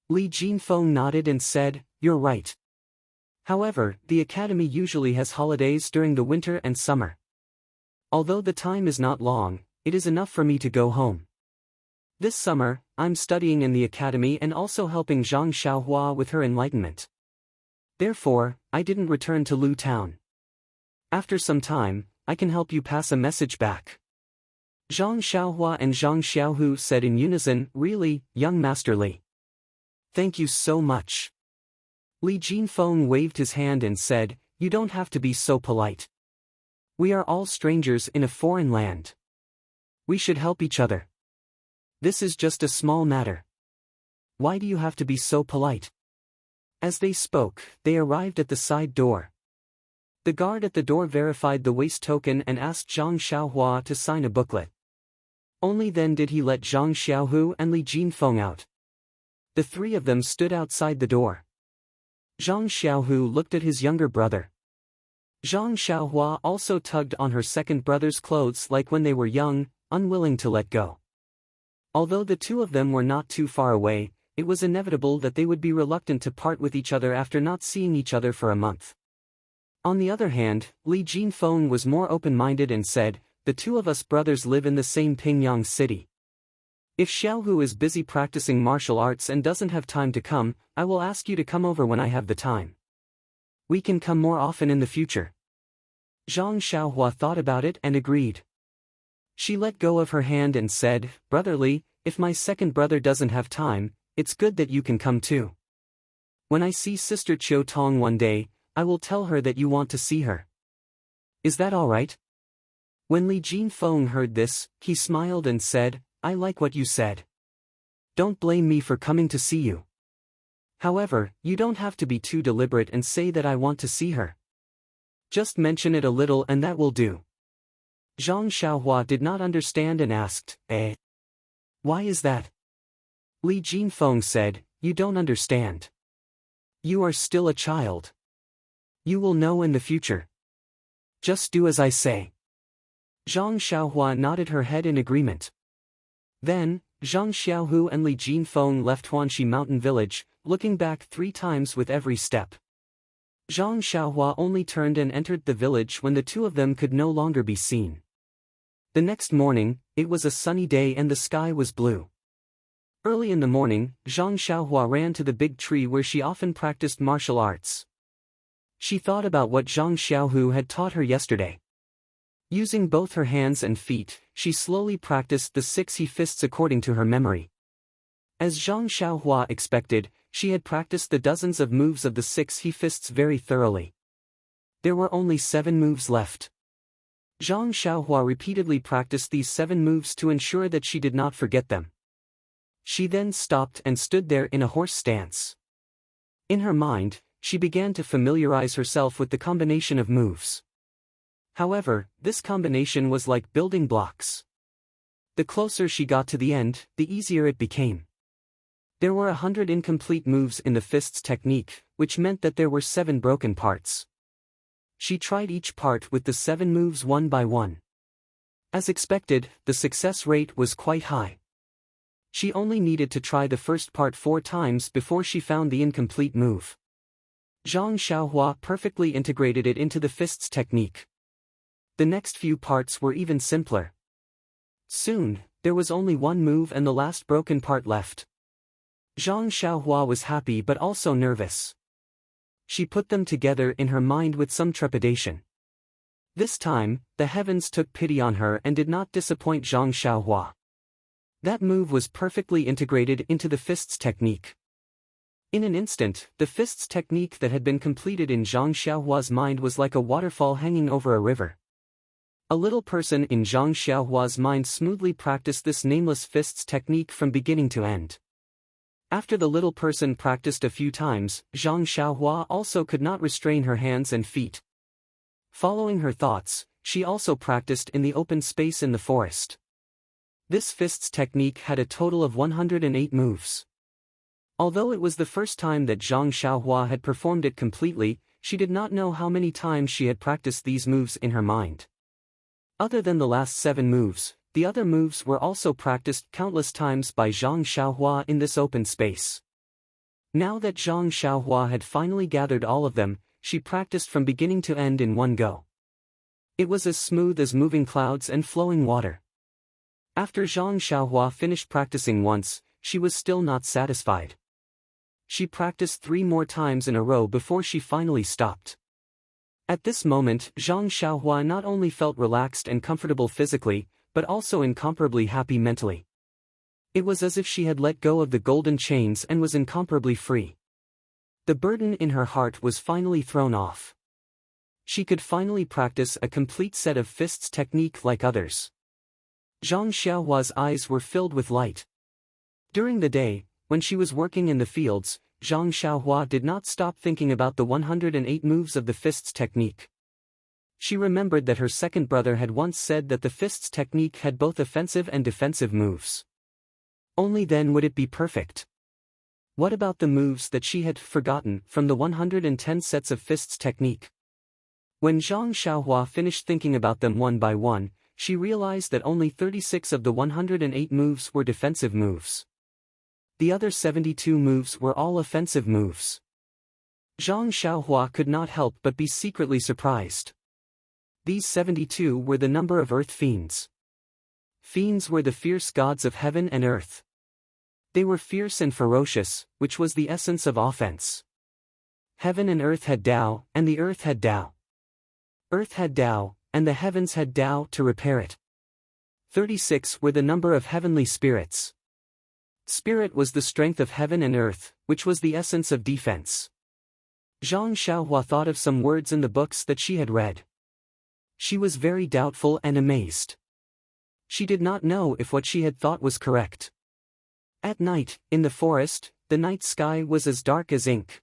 Speaker 1: Li Jinfeng nodded and said, "You're right. However, the academy usually has holidays during the winter and summer. Although the time is not long, it is enough for me to go home. This summer, I'm studying in the academy and also helping Zhang Xiaohua with her enlightenment. Therefore, I didn't return to Lu Town. After some time, I can help you pass a message back." Zhang Xiaohua and Zhang Xiaohu said in unison, "Really, young Master Li. Thank you so much." Li Jinfeng waved his hand and said, "You don't have to be so polite. We are all strangers in a foreign land. We should help each other. This is just a small matter. Why do you have to be so polite?" As they spoke, they arrived at the side door. The guard at the door verified the waste token and asked Zhang Xiaohua to sign a booklet. Only then did he let Zhang Xiaohu and Li Jinfeng out. The three of them stood outside the door. Zhang Xiaohu looked at his younger brother. Zhang Xiaohua also tugged on her second brother's clothes like when they were young, unwilling to let go. Although the two of them were not too far away, it was inevitable that they would be reluctant to part with each other after not seeing each other for a month. On the other hand, Li Jinfeng was more open-minded and said, "The two of us brothers live in the same Pingyang City. If Xiaohu is busy practicing martial arts and doesn't have time to come, I will ask you to come over when I have the time. We can come more often in the future." Zhang Xiaohua thought about it and agreed. She let go of her hand and said, "Brother Li, if my second brother doesn't have time, it's good that you can come too. When I see Sister Chiu Tong one day, I will tell her that you want to see her. Is that all right?" When Li Jinfeng heard this, he smiled and said, "I like what you said. Don't blame me for coming to see you. However, you don't have to be too deliberate and say that I want to see her. Just mention it a little and that will do." Zhang Xiaohua did not understand and asked, "Eh? Why is that?" Li Jinfeng said, "You don't understand. You are still a child. You will know in the future. Just do as I say." Zhang Xiaohua nodded her head in agreement. Then, Zhang Xiaohu and Li Jinfeng left Huanxi Mountain Village, looking back 3 times with every step. Zhang Xiaohua only turned and entered the village when the two of them could no longer be seen. The next morning, it was a sunny day and the sky was blue. Early in the morning, Zhang Xiaohua ran to the big tree where she often practiced martial arts. She thought about what Zhang Xiaohu had taught her yesterday. Using both her hands and feet, she slowly practiced the 6 he fists according to her memory. As Zhang Xiaohua expected, she had practiced the dozens of moves of the 6 he fists very thoroughly. There were only 7 moves left. Zhang Xiaohua repeatedly practiced these 7 moves to ensure that she did not forget them. She then stopped and stood there in a horse stance. In her mind, she began to familiarize herself with the combination of moves. However, this combination was like building blocks. The closer she got to the end, the easier it became. There were 100 incomplete moves in the fists technique, which meant that there were 7 broken parts. She tried each part with the 7 moves one by one. As expected, the success rate was quite high. She only needed to try the first part 4 times before she found the incomplete move. Zhang Xiaohua perfectly integrated it into the fists technique. The next few parts were even simpler. Soon, there was only one move and the last broken part left. Zhang Xiaohua was happy but also nervous. She put them together in her mind with some trepidation. This time, the heavens took pity on her and did not disappoint Zhang Xiaohua. That move was perfectly integrated into the fists technique. In an instant, the fists technique that had been completed in Zhang Xiaohua's mind was like a waterfall hanging over a river. A little person in Zhang Xiaohua's mind smoothly practiced this nameless fists technique from beginning to end. After the little person practiced a few times, Zhang Xiaohua also could not restrain her hands and feet. Following her thoughts, she also practiced in the open space in the forest. This fists technique had a total of 108 moves. Although it was the first time that Zhang Xiaohua had performed it completely, she did not know how many times she had practiced these moves in her mind. Other than the last 7 moves, the other moves were also practiced countless times by Zhang Xiaohua in this open space. Now that Zhang Xiaohua had finally gathered all of them, she practiced from beginning to end in one go. It was as smooth as moving clouds and flowing water. After Zhang Xiaohua finished practicing once, she was still not satisfied. She practiced 3 more times in a row before she finally stopped. At this moment, Zhang Xiaohua not only felt relaxed and comfortable physically, but also incomparably happy mentally. It was as if she had let go of the golden chains and was incomparably free. The burden in her heart was finally thrown off. She could finally practice a complete set of fists technique like others. Zhang Xiaohua's eyes were filled with light. During the day, when she was working in the fields, Zhang Xiaohua did not stop thinking about the 108 moves of the fists technique. She remembered that her second brother had once said that the fists technique had both offensive and defensive moves. Only then would it be perfect. What about the moves that she had forgotten from the 110 sets of fists technique? When Zhang Xiaohua finished thinking about them one by one, she realized that only 36 of the 108 moves were defensive moves. The other 72 moves were all offensive moves. Zhang Xiaohua could not help but be secretly surprised. These 72 were the number of earth fiends. Fiends were the fierce gods of heaven and earth. They were fierce and ferocious, which was the essence of offense. Heaven and earth had Tao, and the earth had Tao. Earth had Tao, and the heavens had Tao to repair it. 36 were the number of heavenly spirits. Spirit was the strength of heaven and earth, which was the essence of defense. Zhang Xiaohua thought of some words in the books that she had read. She was very doubtful and amazed. She did not know if what she had thought was correct. At night, in the forest, the night sky was as dark as ink.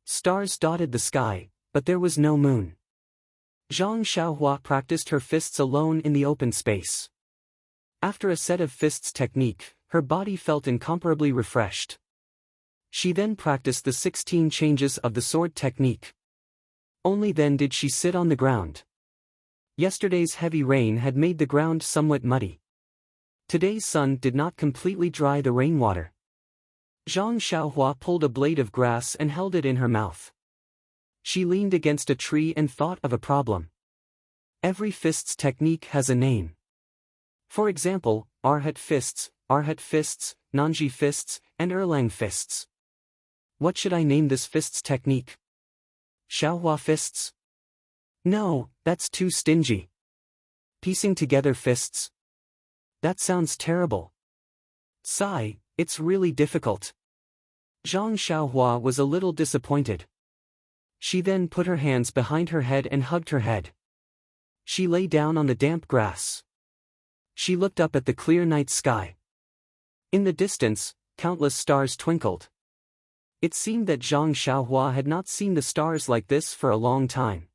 Speaker 1: Stars dotted the sky, but there was no moon. Zhang Xiaohua practiced her fists alone in the open space. After a set of fists technique, her body felt incomparably refreshed. She then practiced the 16 changes of the sword technique. Only then did she sit on the ground. Yesterday's heavy rain had made the ground somewhat muddy. Today's sun did not completely dry the rainwater. Zhang Xiaohua pulled a blade of grass and held it in her mouth. She leaned against a tree and thought of a problem. Every fists technique has a name. For example, Arhat fists, Nanji fists, and Erlang fists. What should I name this fists technique? Xiaohua fists? No, that's too stingy. Piecing together fists? That sounds terrible. Sigh, it's really difficult. Zhang Xiaohua was a little disappointed. She then put her hands behind her head and hugged her head. She lay down on the damp grass. She looked up at the clear night sky. In the distance, countless stars twinkled. It seemed that Zhang Xiaohua had not seen the stars like this for a long time.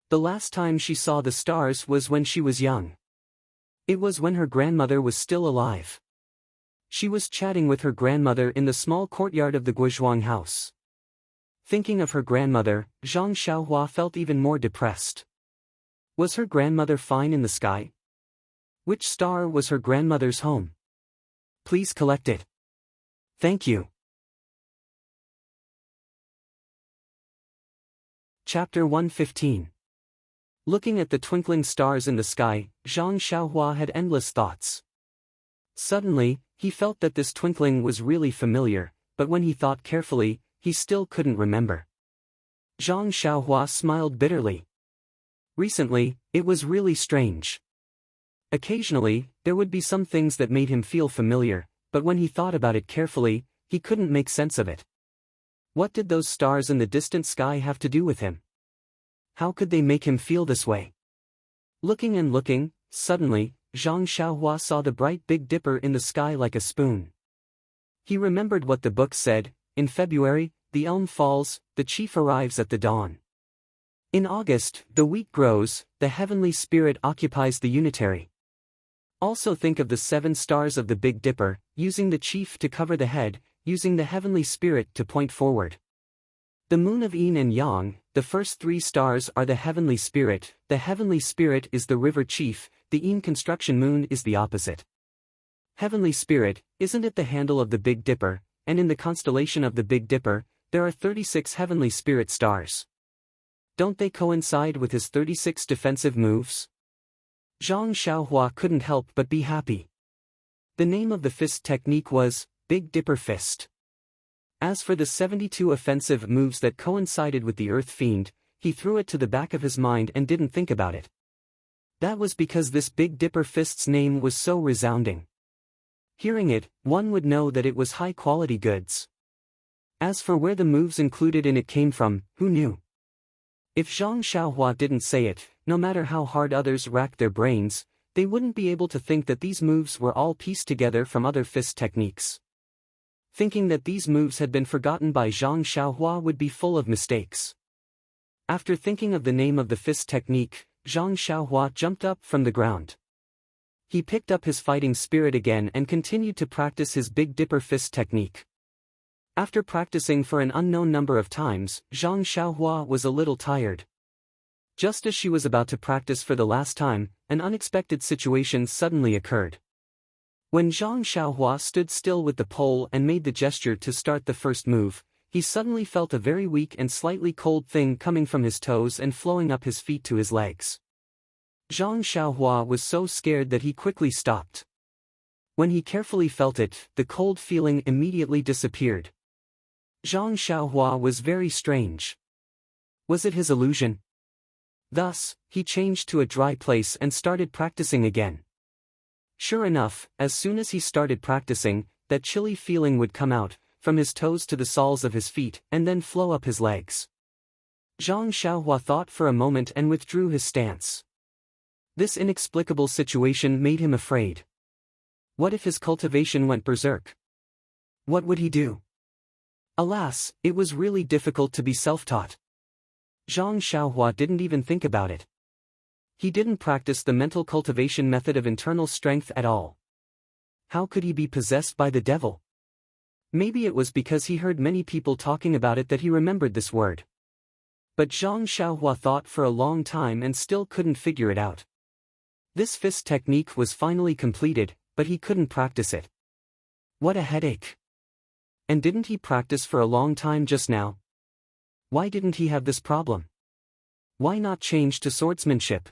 Speaker 1: The last time she saw the stars was when she was young. It was when her grandmother was still alive. She was chatting with her grandmother in the small courtyard of the Guizhuang house. Thinking of her grandmother, Zhang Xiaohua felt even more depressed. Was her grandmother fine in the sky? Which star was her grandmother's home? Please collect it. Thank you. Chapter 115. Looking at the twinkling stars in the sky, Zhang Xiaohua had endless thoughts. Suddenly, he felt that this twinkling was really familiar, but when he thought carefully, he still couldn't remember. Zhang Xiaohua smiled bitterly. Recently, it was really strange. Occasionally, there would be some things that made him feel familiar, but when he thought about it carefully, he couldn't make sense of it. What did those stars in the distant sky have to do with him? How could they make him feel this way? Looking and looking, suddenly, Zhang Xiaohua saw the bright Big Dipper in the sky like a spoon. He remembered what the book said: in February, the elm falls, the chief arrives at the dawn. In August, the wheat grows, the heavenly spirit occupies the unitary. Also think of the 7 stars of the Big Dipper, using the chief to cover the head, using the heavenly spirit to point forward. The moon of yin and yang, the first 3 stars are the heavenly spirit is the river chief, the yin construction moon is the opposite. Heavenly spirit, isn't it the handle of the Big Dipper, and in the constellation of the Big Dipper, there are 36 heavenly spirit stars. Don't they coincide with his 36 defensive moves? Zhang Xiaohua couldn't help but be happy. The name of the fist technique was Big Dipper Fist. As for the 72 offensive moves that coincided with the Earth Fiend, he threw it to the back of his mind and didn't think about it. That was because this Big Dipper Fist's name was so resounding. Hearing it, one would know that it was high-quality goods. As for where the moves included in it came from, who knew? If Zhang Xiaohua didn't say it, no matter how hard others racked their brains, they wouldn't be able to think that these moves were all pieced together from other fist techniques. Thinking that these moves had been forgotten by Zhang Xiaohua would be full of mistakes. After thinking of the name of the fist technique, Zhang Xiaohua jumped up from the ground. He picked up his fighting spirit again and continued to practice his Big Dipper Fist technique. After practicing for an unknown number of times, Zhang Xiaohua was a little tired. Just as she was about to practice for the last time, an unexpected situation suddenly occurred. When Zhang Xiaohua stood still with the pole and made the gesture to start the first move, he suddenly felt a very weak and slightly cold thing coming from his toes and flowing up his feet to his legs. Zhang Xiaohua was so scared that he quickly stopped. When he carefully felt it, the cold feeling immediately disappeared. Zhang Xiaohua was very strange. Was it his illusion? Thus, he changed to a dry place and started practicing again. Sure enough, as soon as he started practicing, that chilly feeling would come out, from his toes to the soles of his feet, and then flow up his legs. Zhang Xiaohua thought for a moment and withdrew his stance. This inexplicable situation made him afraid. What if his cultivation went berserk? What would he do? Alas, it was really difficult to be self-taught. Zhang Xiaohua didn't even think about it. He didn't practice the mental cultivation method of internal strength at all. How could he be possessed by the devil? Maybe it was because he heard many people talking about it that he remembered this word. But Zhang Xiaohua thought for a long time and still couldn't figure it out. This fist technique was finally completed, but he couldn't practice it. What a headache. And didn't he practice for a long time just now? Why didn't he have this problem? Why not change to swordsmanship?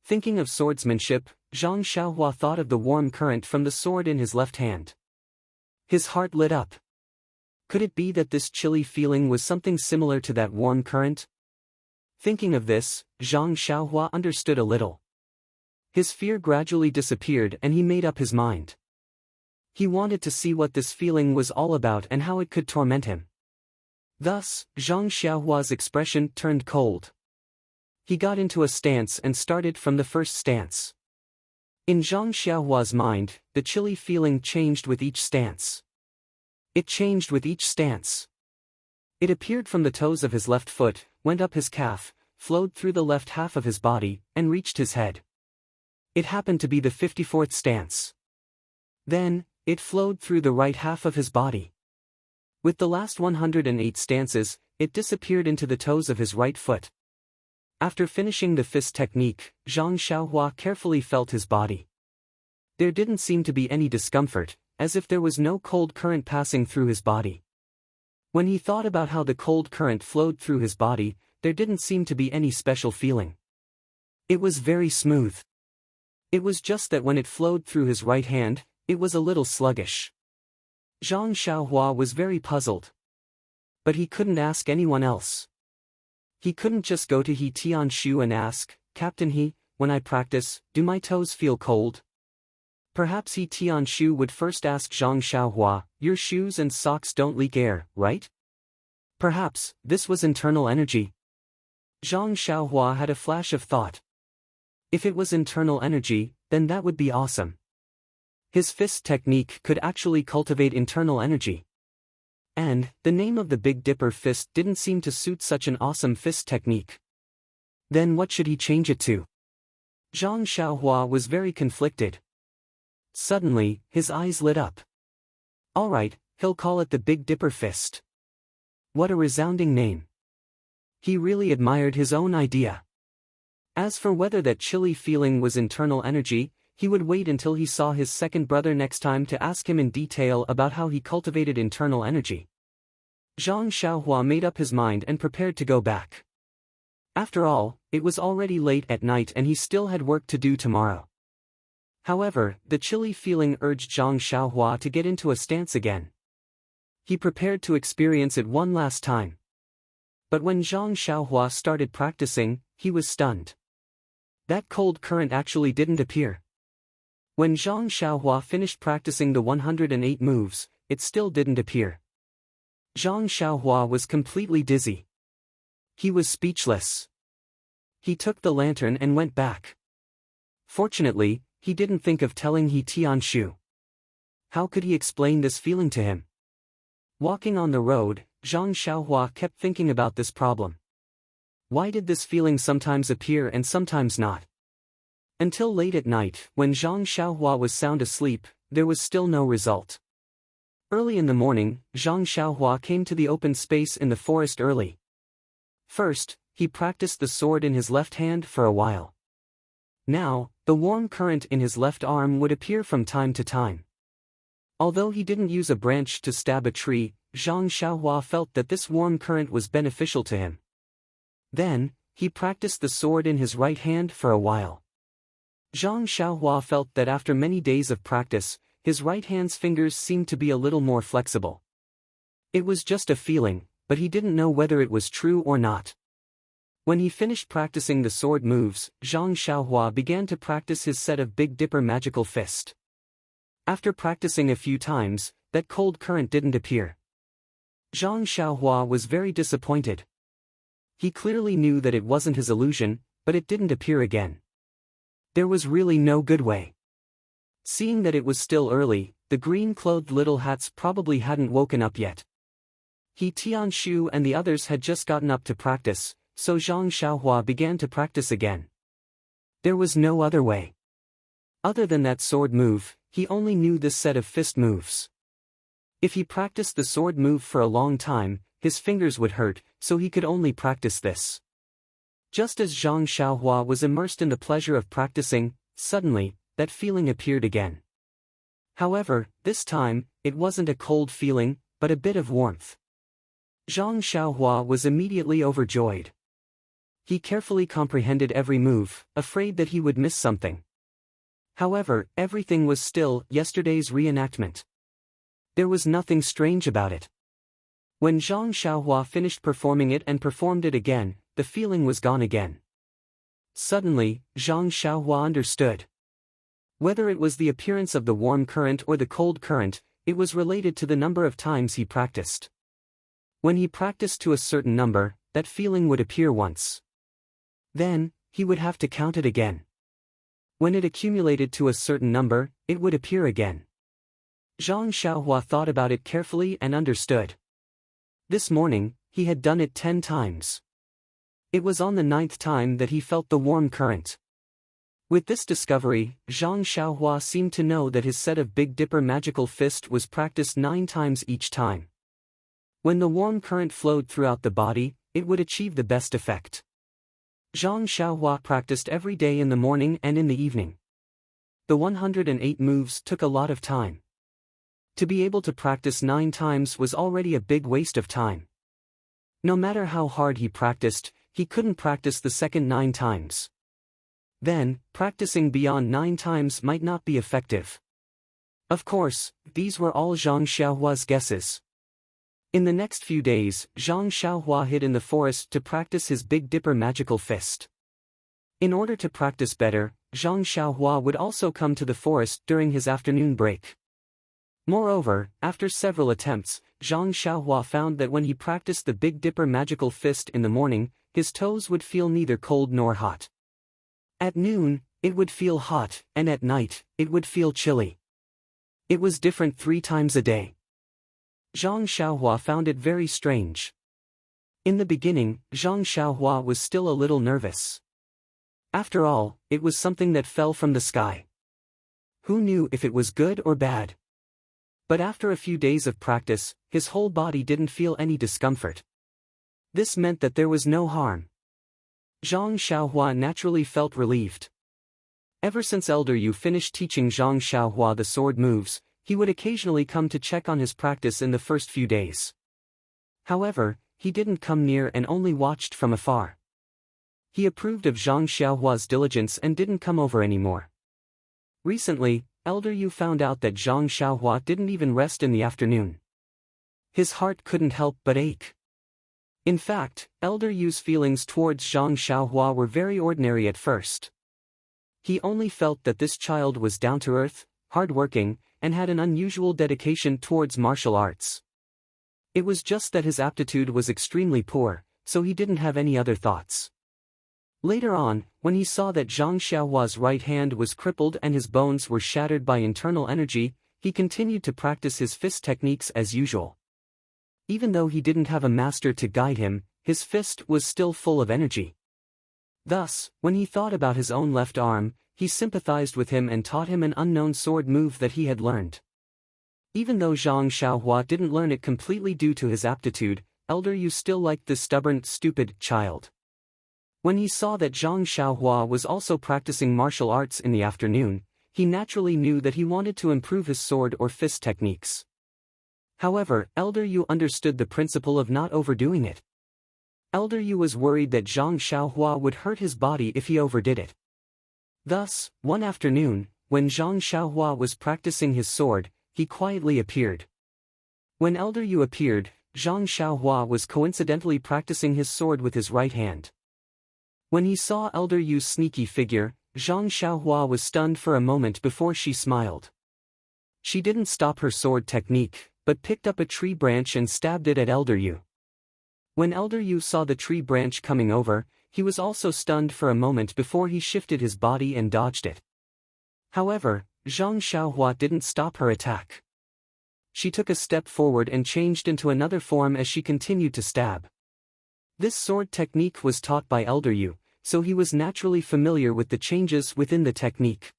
Speaker 1: Thinking of swordsmanship, Zhang Xiaohua thought of the warm current from the sword in his left hand. His heart lit up. Could it be that this chilly feeling was something similar to that warm current? Thinking of this, Zhang Xiaohua understood a little. His fear gradually disappeared and he made up his mind. He wanted to see what this feeling was all about and how it could torment him. Thus, Zhang Xiaohua's expression turned cold. He got into a stance and started from the first stance. In Zhang Xiaohua's mind, the chilly feeling changed with each stance. It changed with each stance. It appeared from the toes of his left foot, went up his calf, flowed through the left half of his body, and reached his head. It happened to be the 54th stance. Then, It flowed through the right half of his body. With the last 108 stances, it disappeared into the toes of his right foot. After finishing the fist technique, Zhang Xiaohua carefully felt his body. There didn't seem to be any discomfort, as if there was no cold current passing through his body. When he thought about how the cold current flowed through his body, there didn't seem to be any special feeling. It was very smooth. It was just that when it flowed through his right hand, it was a little sluggish. Zhang Xiaohua was very puzzled. But he couldn't ask anyone else. He couldn't just go to He Tianshu and ask, "Captain He, when I practice, do my toes feel cold?" Perhaps He Tianshu would first ask Zhang Xiaohua, "Your shoes and socks don't leak air, right?" Perhaps this was internal energy. Zhang Xiaohua had a flash of thought. If it was internal energy, then that would be awesome. His fist technique could actually cultivate internal energy. And the name of the Big Dipper fist didn't seem to suit such an awesome fist technique. Then what should he change it to? Zhang Xiaohua was very conflicted. Suddenly, his eyes lit up. Alright, he'll call it the Big Dipper fist. What a resounding name. He really admired his own idea. As for whether that chilly feeling was internal energy, he would wait until he saw his second brother next time to ask him in detail about how he cultivated internal energy. Zhang Xiaohua made up his mind and prepared to go back. After all, it was already late at night and he still had work to do tomorrow. However, the chilly feeling urged Zhang Xiaohua to get into a stance again. He prepared to experience it one last time. But when Zhang Xiaohua started practicing, he was stunned. That cold current actually didn't appear. When Zhang Xiaohua finished practicing the 108 moves, it still didn't appear. Zhang Xiaohua was completely dizzy. He was speechless. He took the lantern and went back. Fortunately, he didn't think of telling He Tianshu. How could he explain this feeling to him? Walking on the road, Zhang Xiaohua kept thinking about this problem. Why did this feeling sometimes appear and sometimes not? Until late at night, when Zhang Xiaohua was sound asleep, there was still no result. Early in the morning, Zhang Xiaohua came to the open space in the forest early. First, he practiced the sword in his left hand for a while. Now, the warm current in his left arm would appear from time to time. Although he didn't use a branch to stab a tree, Zhang Xiaohua felt that this warm current was beneficial to him. Then, he practiced the sword in his right hand for a while. Zhang Xiaohua felt that after many days of practice, his right hand's fingers seemed to be a little more flexible. It was just a feeling, but he didn't know whether it was true or not. When he finished practicing the sword moves, Zhang Xiaohua began to practice his set of Big Dipper magical fist. After practicing a few times, that cold current didn't appear. Zhang Xiaohua was very disappointed. He clearly knew that it wasn't his illusion, but it didn't appear again. There was really no good way. Seeing that it was still early, the green-clothed little hats probably hadn't woken up yet. He Tianshu and the others had just gotten up to practice, so Zhang Xiaohua began to practice again. There was no other way. Other than that sword move, he only knew this set of fist moves. If he practiced the sword move for a long time, his fingers would hurt, so he could only practice this. Just as Zhang Xiaohua was immersed in the pleasure of practicing, suddenly, that feeling appeared again. However, this time, it wasn't a cold feeling, but a bit of warmth. Zhang Xiaohua was immediately overjoyed. He carefully comprehended every move, afraid that he would miss something. However, everything was still yesterday's reenactment. There was nothing strange about it. When Zhang Xiaohua finished performing it and performed it again, the feeling was gone again. Suddenly, Zhang Xiaohua understood. Whether it was the appearance of the warm current or the cold current, it was related to the number of times he practiced. When he practiced to a certain number, that feeling would appear once. Then, he would have to count it again. When it accumulated to a certain number, it would appear again. Zhang Xiaohua thought about it carefully and understood. This morning, he had done it 10 times. It was on the 9th time that he felt the warm current. With this discovery, Zhang Xiaohua seemed to know that his set of Big Dipper magical fist was practiced 9 times each time. When the warm current flowed throughout the body, it would achieve the best effect. Zhang Xiaohua practiced every day in the morning and in the evening. The 108 moves took a lot of time. To be able to practice 9 times was already a big waste of time. No matter how hard he practiced, he couldn't practice the second 9 times. Then, practicing beyond 9 times might not be effective. Of course, these were all Zhang Xiaohua's guesses. In the next few days, Zhang Xiaohua hid in the forest to practice his Big Dipper magical fist. In order to practice better, Zhang Xiaohua would also come to the forest during his afternoon break. Moreover, after several attempts, Zhang Xiaohua found that when he practiced the Big Dipper magical fist in the morning, his toes would feel neither cold nor hot. At noon, it would feel hot, and at night, it would feel chilly. It was different 3 times a day. Zhang Xiaohua found it very strange. In the beginning, Zhang Xiaohua was still a little nervous. After all, it was something that fell from the sky. Who knew if it was good or bad? But after a few days of practice, his whole body didn't feel any discomfort. This meant that there was no harm. Zhang Xiaohua naturally felt relieved. Ever since Elder Yu finished teaching Zhang Xiaohua the sword moves, he would occasionally come to check on his practice in the first few days. However, he didn't come near and only watched from afar. He approved of Zhang Xiaohua's diligence and didn't come over anymore. Recently, Elder Yu found out that Zhang Xiaohua didn't even rest in the afternoon. His heart couldn't help but ache. In fact, Elder Yu's feelings towards Zhang Xiaohua were very ordinary at first. He only felt that this child was down-to-earth, hard-working, and had an unusual dedication towards martial arts. It was just that his aptitude was extremely poor, so he didn't have any other thoughts. Later on, when he saw that Zhang Xiaohua's right hand was crippled and his bones were shattered by internal energy, he continued to practice his fist techniques as usual. Even though he didn't have a master to guide him, his fist was still full of energy. Thus, when he thought about his own left arm, he sympathized with him and taught him an unknown sword move that he had learned. Even though Zhang Xiaohua didn't learn it completely due to his aptitude, Elder Yu still liked this stubborn, stupid child. When he saw that Zhang Xiaohua was also practicing martial arts in the afternoon, he naturally knew that he wanted to improve his sword or fist techniques. However, Elder Yu understood the principle of not overdoing it. Elder Yu was worried that Zhang Xiaohua would hurt his body if he overdid it. Thus, one afternoon, when Zhang Xiaohua was practicing his sword, he quietly appeared. When Elder Yu appeared, Zhang Xiaohua was coincidentally practicing his sword with his right hand. When he saw Elder Yu's sneaky figure, Zhang Xiaohua was stunned for a moment before she smiled. She didn't stop her sword technique, but picked up a tree branch and stabbed it at Elder Yu. When Elder Yu saw the tree branch coming over, he was also stunned for a moment before he shifted his body and dodged it. However, Zhang Xiaohua didn't stop her attack. She took a step forward and changed into another form as she continued to stab. This sword technique was taught by Elder Yu, so he was naturally familiar with the changes within the technique.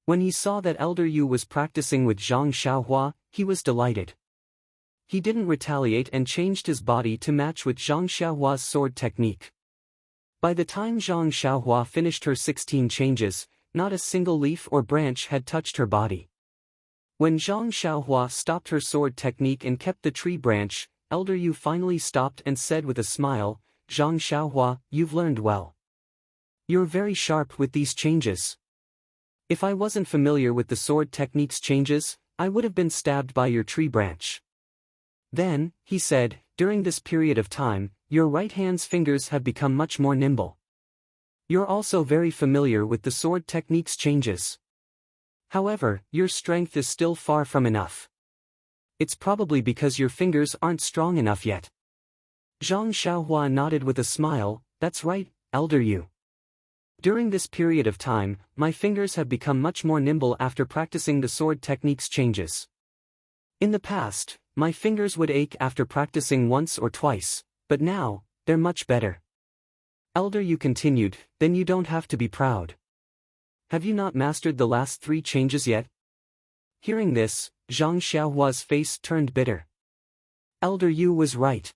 Speaker 1: When he saw that Elder Yu was practicing with Zhang Xiaohua, he was delighted. He didn't retaliate and changed his body to match with Zhang Xiaohua's sword technique. By the time Zhang Xiaohua finished her 16 changes, not a single leaf or branch had touched her body. When Zhang Xiaohua stopped her sword technique and kept the tree branch, Elder Yu finally stopped and said with a smile, "Zhang Xiaohua, you've learned well. You're very sharp with these changes. If I wasn't familiar with the sword technique's changes, I would have been stabbed by your tree branch." Then, he said, "During this period of time, your right hand's fingers have become much more nimble. You're also very familiar with the sword technique's changes. However, your strength is still far from enough. It's probably because your fingers aren't strong enough yet." Zhang Xiaohua nodded with a smile, "That's right, Elder Yu. During this period of time, my fingers have become much more nimble after practicing the sword technique's changes. In the past, my fingers would ache after practicing once or twice, but now, they're much better." Elder Yu continued, "Then you don't have to be proud. Have you not mastered the last 3 changes yet? Hearing this, Zhang Xiaohua's face turned bitter. Elder Yu was right.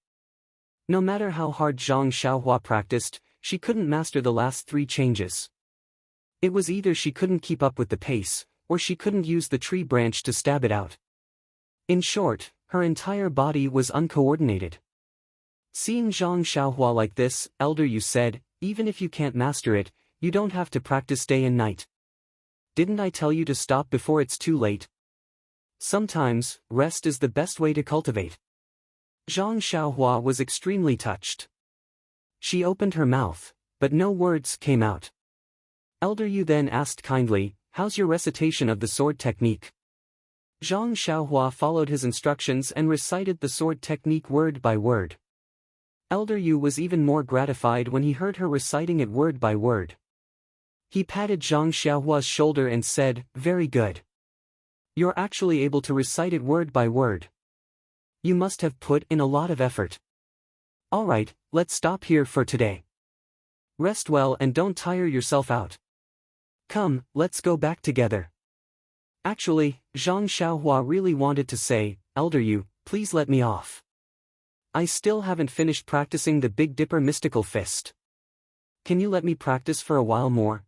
Speaker 1: No matter how hard Zhang Xiaohua practiced, she couldn't master the last 3 changes. It was either she couldn't keep up with the pace, or she couldn't use the tree branch to stab it out. In short, her entire body was uncoordinated. Seeing Zhang Xiaohua like this, Elder Yu said, even if you can't master it, you don't have to practice day and night. Didn't I tell you to stop before it's too late? Sometimes, rest is the best way to cultivate. Zhang Xiaohua was extremely touched. She opened her mouth, but no words came out. Elder Yu then asked kindly, how's your recitation of the sword technique? Zhang Xiaohua followed his instructions and recited the sword technique word by word. Elder Yu was even more gratified when he heard her reciting it word by word. He patted Zhang Xiaohua's shoulder and said, very good. You're actually able to recite it word by word. You must have put in a lot of effort. Alright, let's stop here for today. Rest well and don't tire yourself out. Come, let's go back together. Actually, Zhang Xiaohua really wanted to say, Elder Yu, please let me off. I still haven't finished practicing the Big Dipper mystical fist. Can you let me practice for a while more?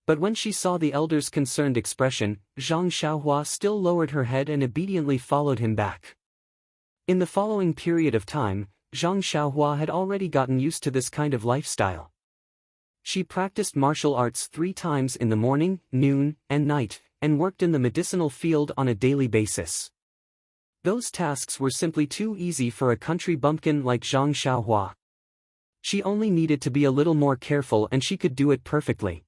Speaker 1: But when she saw the elder's concerned expression, Zhang Xiaohua still lowered her head and obediently followed him back. In the following period of time, Zhang Xiaohua had already gotten used to this kind of lifestyle. She practiced martial arts 3 times in the morning, noon, and night, and worked in the medicinal field on a daily basis. Those tasks were simply too easy for a country bumpkin like Zhang Xiaohua. She only needed to be a little more careful and she could do it perfectly.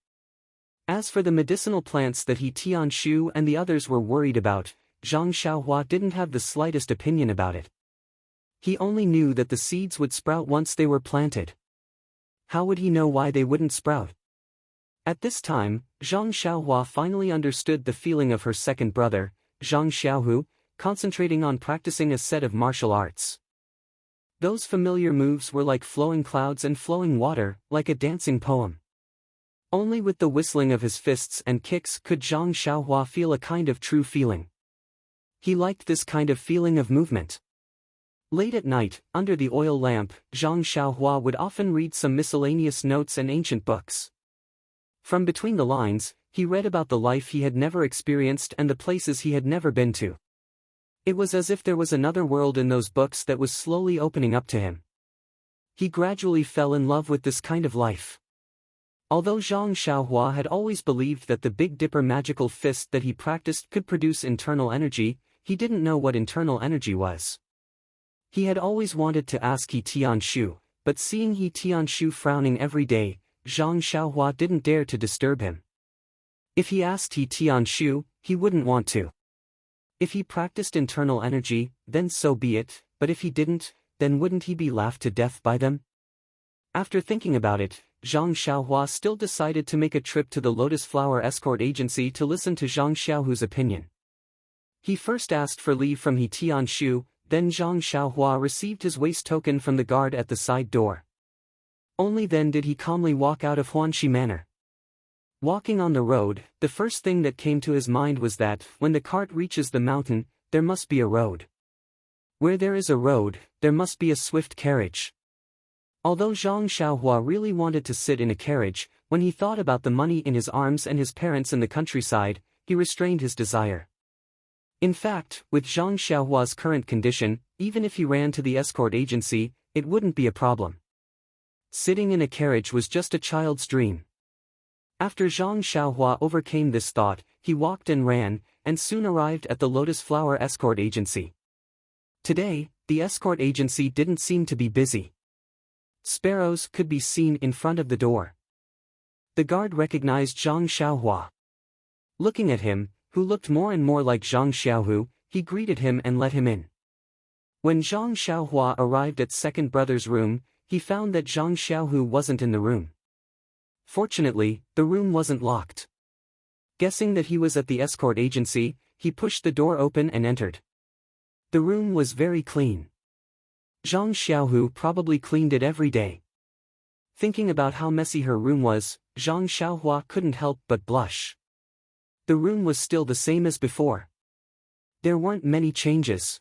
Speaker 1: As for the medicinal plants that he Tianshu and the others were worried about, Zhang Xiaohua didn't have the slightest opinion about it. He only knew that the seeds would sprout once they were planted. How would he know why they wouldn't sprout? At this time, Zhang Xiaohua finally understood the feeling of her second brother, Zhang Xiaohu, concentrating on practicing a set of martial arts. Those familiar moves were like flowing clouds and flowing water, like a dancing poem. Only with the whistling of his fists and kicks could Zhang Xiaohua feel a kind of true feeling. He liked this kind of feeling of movement. Late at night, under the oil lamp, Zhang Xiaohua would often read some miscellaneous notes and ancient books. From between the lines, he read about the life he had never experienced and the places he had never been to. It was as if there was another world in those books that was slowly opening up to him. He gradually fell in love with this kind of life. Although Zhang Xiaohua had always believed that the Big Dipper magical fist that he practiced could produce internal energy, he didn't know what internal energy was. He had always wanted to ask He Tianshu, but seeing He Tianshu frowning every day, Zhang Xiaohua didn't dare to disturb him. If he asked He Tianshu, he wouldn't want to. If he practiced internal energy, then so be it, but if he didn't, then wouldn't he be laughed to death by them? After thinking about it, Zhang Xiaohua still decided to make a trip to the Lotus Flower Escort Agency to listen to Zhang Xiaohu's opinion. He first asked for leave from He Tianshu, then Zhang Xiaohua received his waist token from the guard at the side door. Only then did he calmly walk out of Huanxi Manor. Walking on the road, the first thing that came to his mind was that, when the cart reaches the mountain, there must be a road. Where there is a road, there must be a swift carriage. Although Zhang Xiaohua really wanted to sit in a carriage, when he thought about the money in his arms and his parents in the countryside, he restrained his desire. In fact, with Zhang Xiaohua's current condition, even if he ran to the escort agency, it wouldn't be a problem. Sitting in a carriage was just a child's dream. After Zhang Xiaohua overcame this thought, he walked and ran, and soon arrived at the Lotus Flower Escort Agency. Today, the escort agency didn't seem to be busy. Sparrows could be seen in front of the door. The guard recognized Zhang Xiaohua. Looking at him, who looked more and more like Zhang Xiaohu, he greeted him and let him in. When Zhang Xiaohua arrived at second brother's room, he found that Zhang Xiaohu wasn't in the room. Fortunately, the room wasn't locked. Guessing that he was at the escort agency, he pushed the door open and entered. The room was very clean. Zhang Xiaohu probably cleaned it every day. Thinking about how messy her room was, Zhang Xiaohua couldn't help but blush. The room was still the same as before. There weren't many changes.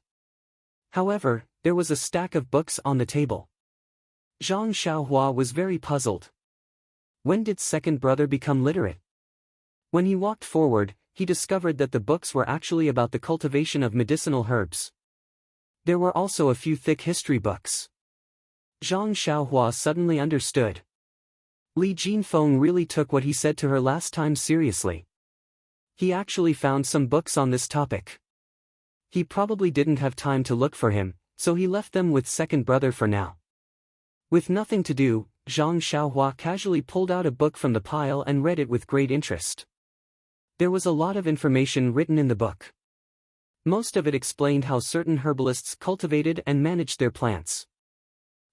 Speaker 1: However, there was a stack of books on the table. Zhang Xiaohua was very puzzled. When did second brother become literate? When he walked forward, he discovered that the books were actually about the cultivation of medicinal herbs. There were also a few thick history books. Zhang Xiaohua suddenly understood. Li Jinfeng really took what he said to her last time seriously. He actually found some books on this topic. He probably didn't have time to look for him, so he left them with second brother for now. With nothing to do, Zhang Xiaohua casually pulled out a book from the pile and read it with great interest. There was a lot of information written in the book. Most of it explained how certain herbalists cultivated and managed their plants.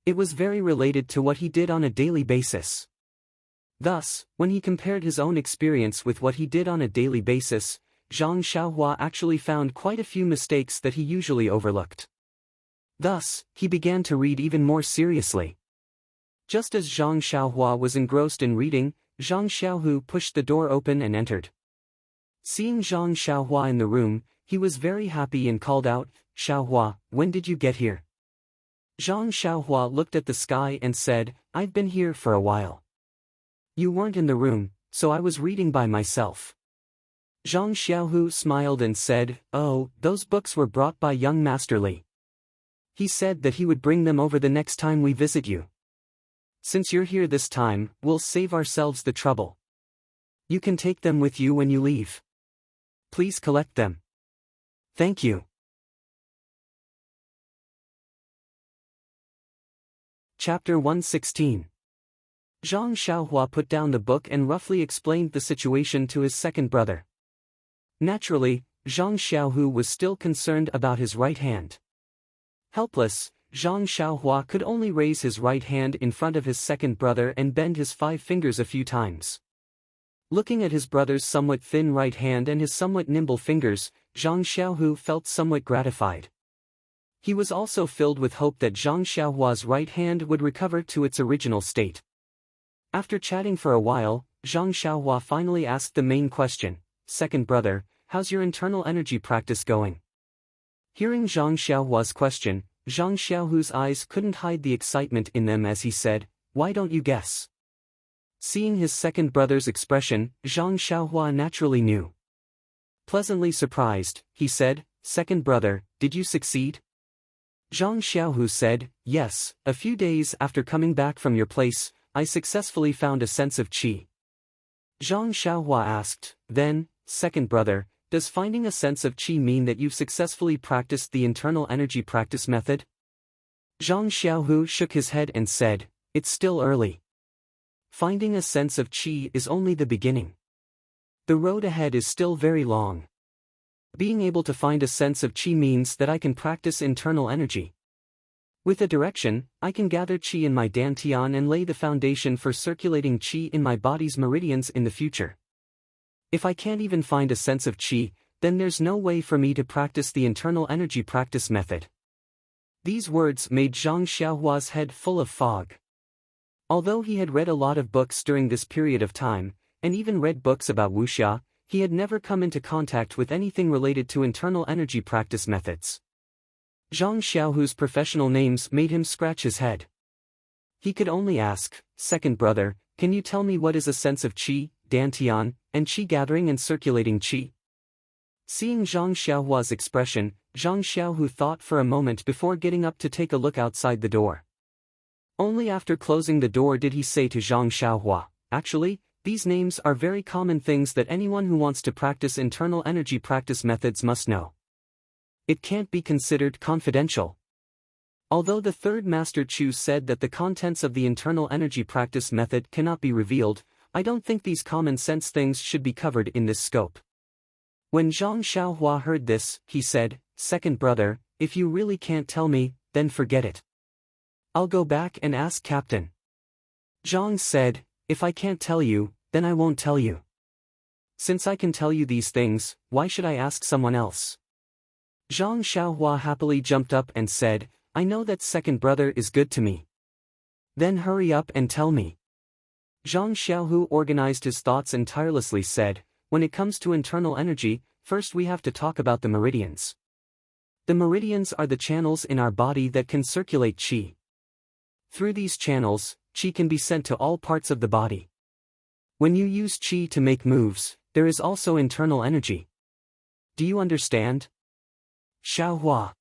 Speaker 1: It was very related to what he did on a daily basis. Thus, when he compared his own experience with what he did on a daily basis, Zhang Xiaohua actually found quite a few mistakes that he usually overlooked. Thus, he began to read even more seriously. Just as Zhang Xiaohua was engrossed in reading, Zhang Xiaohu pushed the door open and entered. Seeing Zhang Xiaohua in the room, he was very happy and called out, "Xiaohua, when did you get here?" Zhang Xiaohua looked at the sky and said, "I've been here for a while. You weren't in the room, so I was reading by myself." Zhang Xiaohu smiled and said, "Oh, those books were brought by young Master Li. He said that he would bring them over the next time we visit you. Since you're here this time, we'll save ourselves the trouble. You can take them with you when you leave. Please collect them. Thank you." Chapter 116. Zhang Xiaohua put down the book and roughly explained the situation to his second brother. Naturally, Zhang Xiaohu was still concerned about his right hand. Helpless, Zhang Xiaohua could only raise his right hand in front of his second brother and bend his 5 fingers a few times. Looking at his brother's somewhat thin right hand and his somewhat nimble fingers, Zhang Xiaohu felt somewhat gratified. He was also filled with hope that Zhang Xiaohua's right hand would recover to its original state. After chatting for a while, Zhang Xiaohua finally asked the main question, "Second brother, how's your internal energy practice going?" Hearing Zhang Xiaohua's question, Zhang Xiaohu's eyes couldn't hide the excitement in them as he said, "Why don't you guess?" Seeing his second brother's expression, Zhang Xiaohua naturally knew. Pleasantly surprised, he said, "Second brother, did you succeed?" Zhang Xiaohu said, "Yes, a few days after coming back from your place, I successfully found a sense of qi." Zhang Xiaohua asked, "Then, second brother, does finding a sense of qi mean that you've successfully practiced the internal energy practice method?" Zhang Xiaohu shook his head and said, "It's still early. Finding a sense of qi is only the beginning. The road ahead is still very long. Being able to find a sense of qi means that I can practice internal energy. With a direction, I can gather qi in my dantian and lay the foundation for circulating qi in my body's meridians in the future. If I can't even find a sense of qi, then there's no way for me to practice the internal energy practice method." These words made Zhang Xiaohua's head full of fog. Although he had read a lot of books during this period of time, and even read books about wuxia, he had never come into contact with anything related to internal energy practice methods. Zhang Xiaohu's professional names made him scratch his head. He could only ask, "Second brother, can you tell me what is a sense of qi, dantian, and qi gathering and circulating qi?" Seeing Zhang Xiaohua's expression, Zhang Xiaohu thought for a moment before getting up to take a look outside the door. Only after closing the door did he say to Zhang Xiaohua, "Actually, these names are very common things that anyone who wants to practice internal energy practice methods must know. It can't be considered confidential." Although the third Master Chu said that the contents of the internal energy practice method cannot be revealed, I don't think these common sense things should be covered in this scope. When Zhang Xiaohua heard this, he said, "Second brother, if you really can't tell me, then forget it. I'll go back and ask Captain." Zhang said, "If I can't tell you, then I won't tell you. Since I can tell you these things, why should I ask someone else?" Zhang Xiaohua happily jumped up and said, "I know that second brother is good to me. Then hurry up and tell me." Zhang Xiaohu organized his thoughts and tirelessly said, when it comes to internal energy, first we have to talk about the meridians. The meridians are the channels in our body that can circulate qi. Through these channels, qi can be sent to all parts of the body. When you use qi to make moves, there is also internal energy. Do you understand? Xiaohua.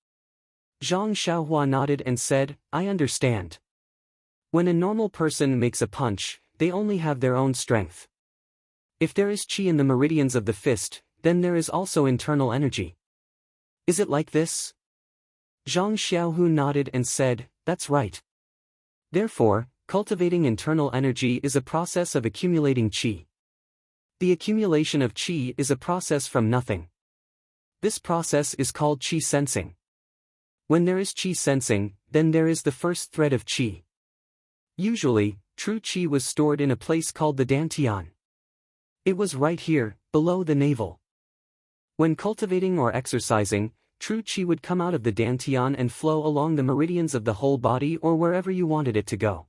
Speaker 1: Zhang Xiaohua nodded and said, I understand. When a normal person makes a punch, they only have their own strength. If there is qi in the meridians of the fist, then there is also internal energy. Is it like this? Zhang Xiaohu nodded and said, that's right. Therefore, cultivating internal energy is a process of accumulating qi. The accumulation of qi is a process from nothing. This process is called qi sensing. When there is qi sensing, then there is the first thread of qi. Usually, true qi was stored in a place called the dantian. It was right here, below the navel. When cultivating or exercising, true qi would come out of the dantian and flow along the meridians of the whole body or wherever you wanted it to go.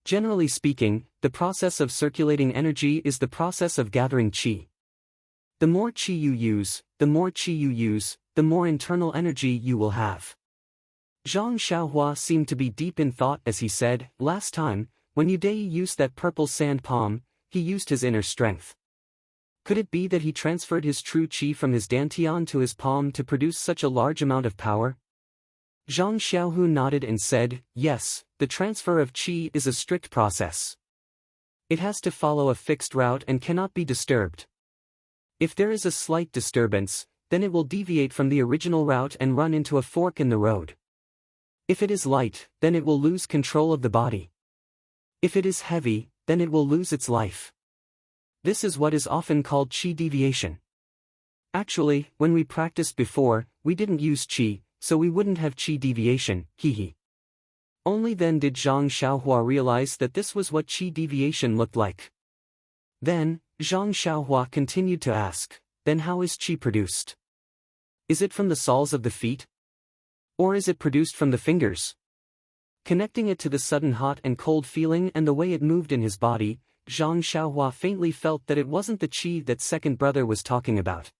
Speaker 1: Generally speaking, the process of circulating energy is the process of gathering qi. The more qi you use, the more internal energy you will have. Zhang Xiaohua seemed to be deep in thought as he said, last time, when Yu Dai used that purple sand palm, he used his inner strength. Could it be that he transferred his true qi from his dantian to his palm to produce such a large amount of power? Zhang Xiaohu nodded and said, yes, the transfer of qi is a strict process. It has to follow a fixed route and cannot be disturbed. If there is a slight disturbance, then it will deviate from the original route and run into a fork in the road. If it is light, then it will lose control of the body. If it is heavy, then it will lose its life. This is what is often called qi deviation. Actually, when we practiced before, we didn't use qi, so we wouldn't have qi deviation, hehe. Only then did Zhang Xiaohua realize that this was what qi deviation looked like. Then, Zhang Xiaohua continued to ask, then how is qi produced? Is it from the soles of the feet? Or is it produced from the fingers? Connecting it to the sudden hot and cold feeling and the way it moved in his body, Zhang Xiaohua faintly felt that it wasn't the qi that second brother was talking about.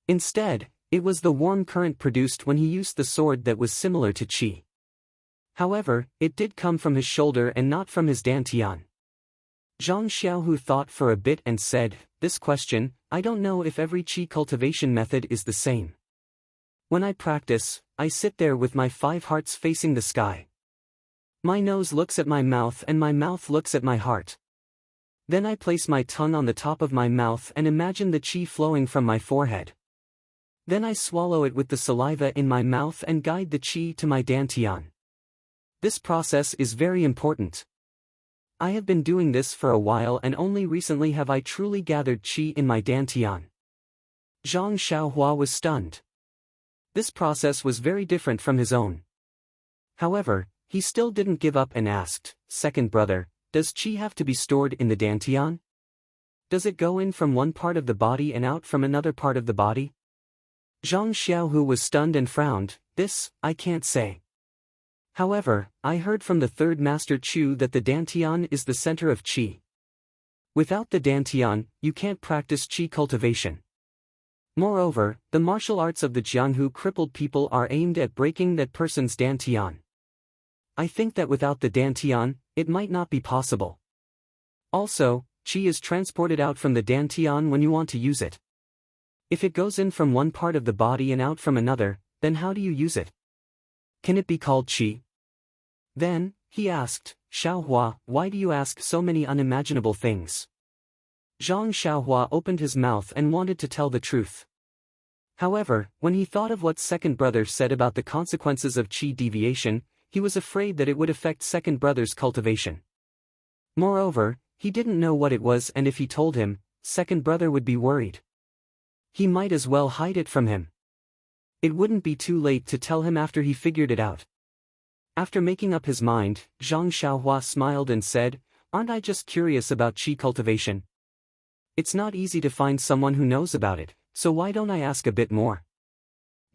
Speaker 1: Instead, it was the warm current produced when he used the sword that was similar to qi. However, it did come from his shoulder and not from his dantian. Zhang Xiaohu thought for a bit and said, this question, I don't know if every qi cultivation method is the same. When I practice, I sit there with my 5 hearts facing the sky. My nose looks at my mouth and my mouth looks at my heart. Then I place my tongue on the top of my mouth and imagine the qi flowing from my forehead. Then I swallow it with the saliva in my mouth and guide the qi to my dantian. This process is very important. I have been doing this for a while and only recently have I truly gathered qi in my dantian. Zhang Xiaohua was stunned. This process was very different from his own. However, he still didn't give up and asked, second brother, does qi have to be stored in the dantian? Does it go in from one part of the body and out from another part of the body? Zhang Xiaohu was stunned and frowned, this, I can't say. However, I heard from the third master Chu that the dantian is the center of qi. Without the dantian, you can't practice qi cultivation. Moreover, the martial arts of the Jianghu crippled people are aimed at breaking that person's dantian. I think that without the dantian, it might not be possible. Also, qi is transported out from the dantian when you want to use it. If it goes in from one part of the body and out from another, then how do you use it? Can it be called qi? Then, he asked, Xiaohua, why do you ask so many unimaginable things? Zhang Xiaohua opened his mouth and wanted to tell the truth. However, when he thought of what second brother said about the consequences of qi deviation, he was afraid that it would affect second brother's cultivation. Moreover, he didn't know what it was, and if he told him, second brother would be worried. He might as well hide it from him. It wouldn't be too late to tell him after he figured it out. After making up his mind, Zhang Xiaohua smiled and said, aren't I just curious about qi cultivation? It's not easy to find someone who knows about it, so why don't I ask a bit more?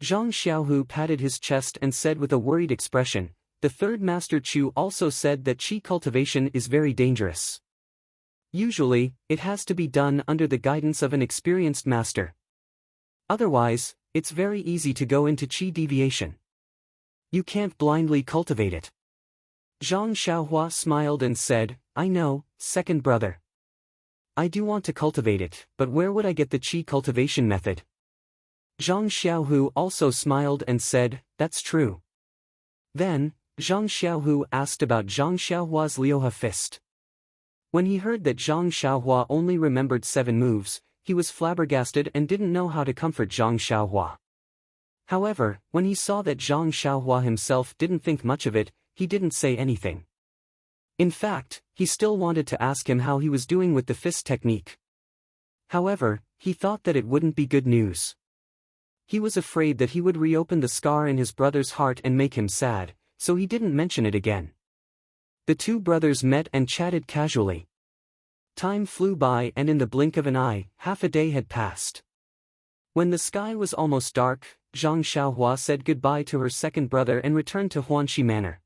Speaker 1: Zhang Xiaohu patted his chest and said with a worried expression, the third master Chu also said that qi cultivation is very dangerous. Usually, it has to be done under the guidance of an experienced master. Otherwise, it's very easy to go into qi deviation. You can't blindly cultivate it. Zhang Xiaohua smiled and said, I know, second brother. I do want to cultivate it, but where would I get the qi cultivation method? Zhang Xiaohu also smiled and said, that's true. Then, Zhang Xiaohu asked about Zhang Xiaohua's Liuhe fist. When he heard that Zhang Xiaohua only remembered 7 moves, he was flabbergasted and didn't know how to comfort Zhang Xiaohua. However, when he saw that Zhang Xiaohua himself didn't think much of it, he didn't say anything. In fact, he still wanted to ask him how he was doing with the fist technique. However, he thought that it wouldn't be good news. He was afraid that he would reopen the scar in his brother's heart and make him sad, so he didn't mention it again. The two brothers met and chatted casually. Time flew by and in the blink of an eye, half a day had passed. When the sky was almost dark, Zhang Xiaohua said goodbye to her second brother and returned to Huanxi Manor.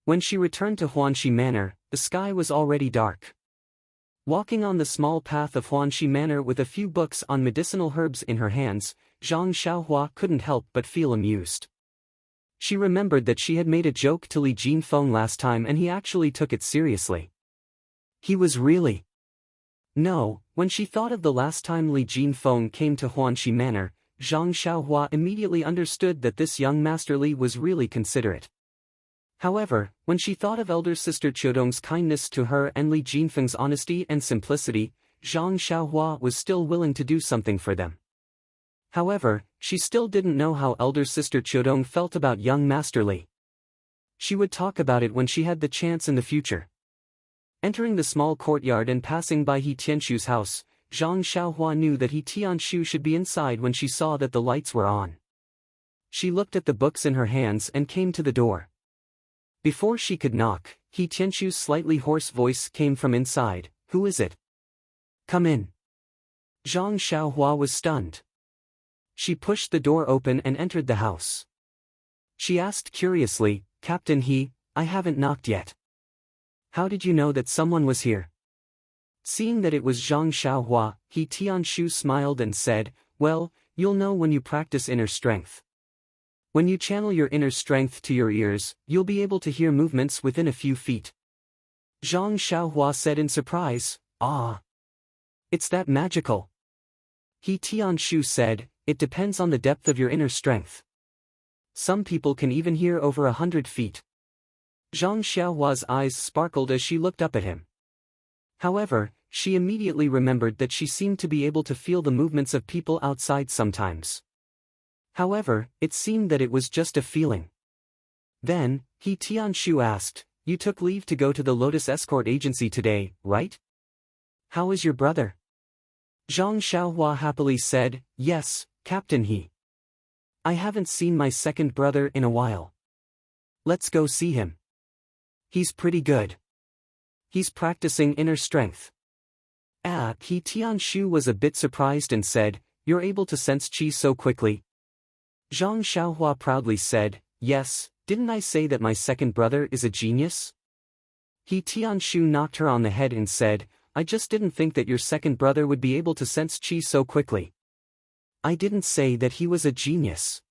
Speaker 1: When she returned to Huanxi Manor, the sky was already dark. Walking on the small path of Huanxi Manor with a few books on medicinal herbs in her hands, Zhang Xiaohua couldn't help but feel amused. She remembered that she had made a joke to Li Jinfeng last time and he actually took it seriously. He was really... No, when she thought of the last time Li Jinfeng came to Huanxi Manor, Zhang Xiaohua immediately understood that this young Master Li was really considerate. However, when she thought of elder sister Qiudong's kindness to her and Li Jinfeng's honesty and simplicity, Zhang Xiaohua was still willing to do something for them. However, she still didn't know how elder sister Qiudong felt about young Master Li. She would talk about it when she had the chance in the future. Entering the small courtyard and passing by He Tianshu's house, Zhang Xiaohua knew that He Tianshu should be inside when she saw that the lights were on. She looked at the books in her hands and came to the door. Before she could knock, He Tianshu's slightly hoarse voice came from inside, "Who is it? Come in." Zhang Xiaohua was stunned. She pushed the door open and entered the house. She asked curiously, "Captain He, I haven't knocked yet. How did you know that someone was here?" Seeing that it was Zhang Xiaohua, He Tianshu smiled and said, "Well, you'll know when you practice inner strength. When you channel your inner strength to your ears, you'll be able to hear movements within a few feet." Zhang Xiaohua said in surprise, "Ah. It's that magical?" He Tianshu said, "It depends on the depth of your inner strength. Some people can even hear over 100 feet. Zhang Xiaohua's eyes sparkled as she looked up at him. However, she immediately remembered that she seemed to be able to feel the movements of people outside sometimes. However, it seemed that it was just a feeling. Then, He Tianshu asked, "You took leave to go to the Lotus Escort Agency today, right? How is your brother?" Zhang Xiaohua happily said, "Yes, Captain He. I haven't seen my second brother in a while. Let's go see him. He's pretty good. He's practicing inner strength." He Tianshu was a bit surprised and said, "You're able to sense qi so quickly?" Zhang Xiaohua proudly said, "Yes, didn't I say that my second brother is a genius?" He Tianshu knocked her on the head and said, "I just didn't think that your second brother would be able to sense qi so quickly. I didn't say that he was a genius.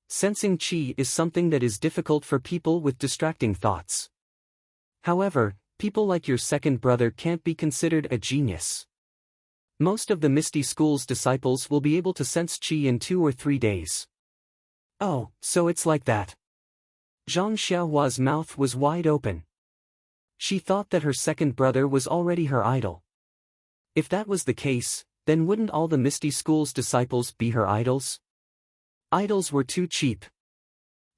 Speaker 1: Sensing qi is something that is difficult for people with distracting thoughts. However, people like your second brother can't be considered a genius. Most of the Misty School's disciples will be able to sense qi in 2 or 3 days." "Oh, so it's like that." Zhang Xiaohua's mouth was wide open. She thought that her second brother was already her idol. If that was the case, then wouldn't all the Misty School's disciples be her idols? Idols were too cheap.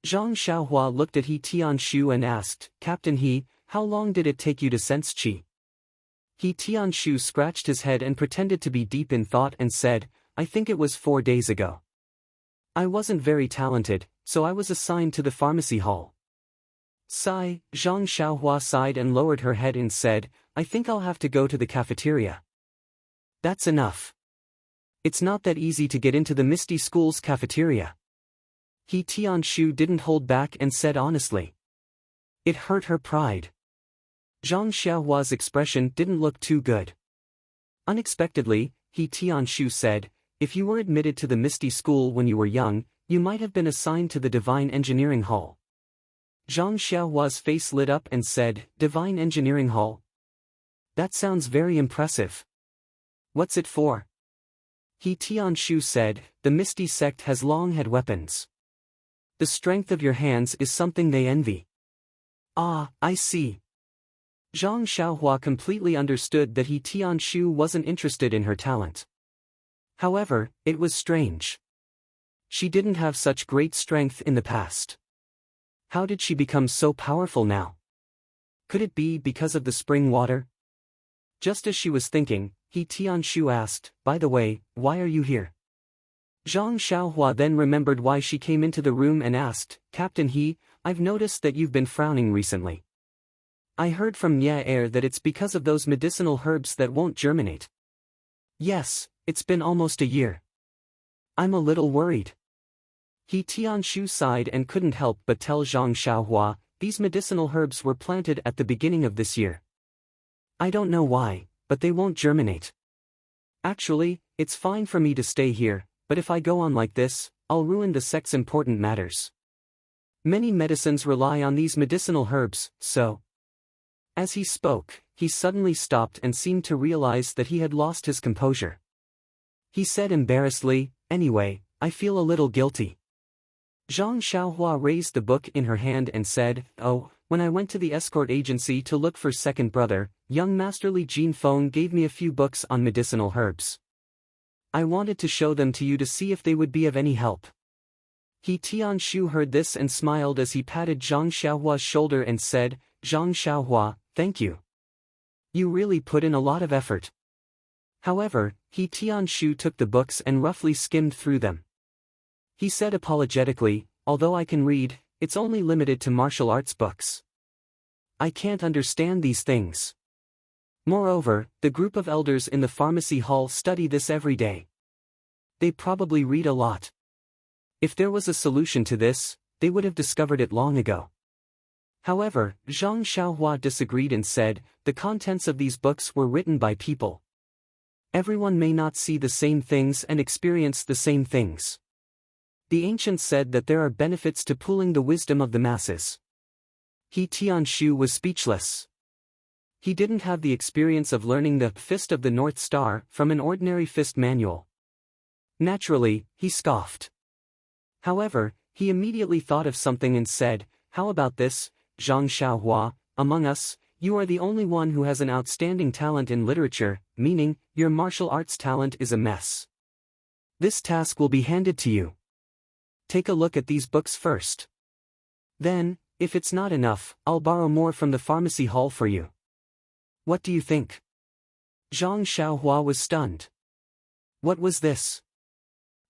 Speaker 1: Zhang Xiaohua looked at He Tianshu and asked, "Captain He, how long did it take you to sense qi?" He Tianshu scratched his head and pretended to be deep in thought and said, "I think it was 4 days ago. I wasn't very talented, so I was assigned to the pharmacy hall." Sigh, Zhang Xiaohua sighed and lowered her head and said, "I think I'll have to go to the cafeteria." "That's enough. It's not that easy to get into the Misty School's cafeteria." He Tianshu didn't hold back and said honestly. It hurt her pride. Zhang Xiaohua's expression didn't look too good. Unexpectedly, He Tianshu said, "If you were admitted to the Misty School when you were young, you might have been assigned to the Divine Engineering Hall." Zhang Xiaohua's face lit up and said, "Divine Engineering Hall? That sounds very impressive. What's it for?" He Tianshu said, "The Misty Sect has long had weapons. The strength of your hands is something they envy." "Ah, I see." Zhang Xiaohua completely understood that He Tianshu wasn't interested in her talent. However, it was strange. She didn't have such great strength in the past. How did she become so powerful now? Could it be because of the spring water? Just as she was thinking, He Tianshu asked, "By the way, why are you here?" Zhang Xiaohua then remembered why she came into the room and asked, "Captain He, I've noticed that you've been frowning recently. I heard from Nye that it's because of those medicinal herbs that won't germinate." "Yes, it's been almost a year. I'm a little worried." He Tianshu sighed and couldn't help but tell Zhang Xiaohua, "These medicinal herbs were planted at the beginning of this year. I don't know why, but they won't germinate. Actually, it's fine for me to stay here, but if I go on like this, I'll ruin the sect's important matters. Many medicines rely on these medicinal herbs, so..." As he spoke, he suddenly stopped and seemed to realize that he had lost his composure. He said embarrassedly, "Anyway, I feel a little guilty." Zhang Xiaohua raised the book in her hand and said, "Oh, when I went to the escort agency to look for second brother, young Masterly Jin Feng gave me a few books on medicinal herbs. I wanted to show them to you to see if they would be of any help." He Tianshu heard this and smiled as he patted Zhang Xiaohua's shoulder and said, "Zhang Xiaohua, thank you. You really put in a lot of effort." However, He Tianshu took the books and roughly skimmed through them. He said apologetically, "Although I can read, it's only limited to martial arts books. I can't understand these things. Moreover, the group of elders in the pharmacy hall study this every day. They probably read a lot. If there was a solution to this, they would have discovered it long ago." However, Zhang Xiaohua disagreed and said, "The contents of these books were written by people. Everyone may not see the same things and experience the same things. The ancients said that there are benefits to pooling the wisdom of the masses." He Tianshu was speechless. He didn't have the experience of learning the Fist of the North Star from an ordinary fist manual. Naturally, he scoffed. However, he immediately thought of something and said, "How about this, Zhang Xiaohua? Among us, you are the only one who has an outstanding talent in literature, meaning, your martial arts talent is a mess. This task will be handed to you. Take a look at these books first. Then, if it's not enough, I'll borrow more from the pharmacy hall for you. What do you think?" Zhang Xiaohua was stunned. "What was this?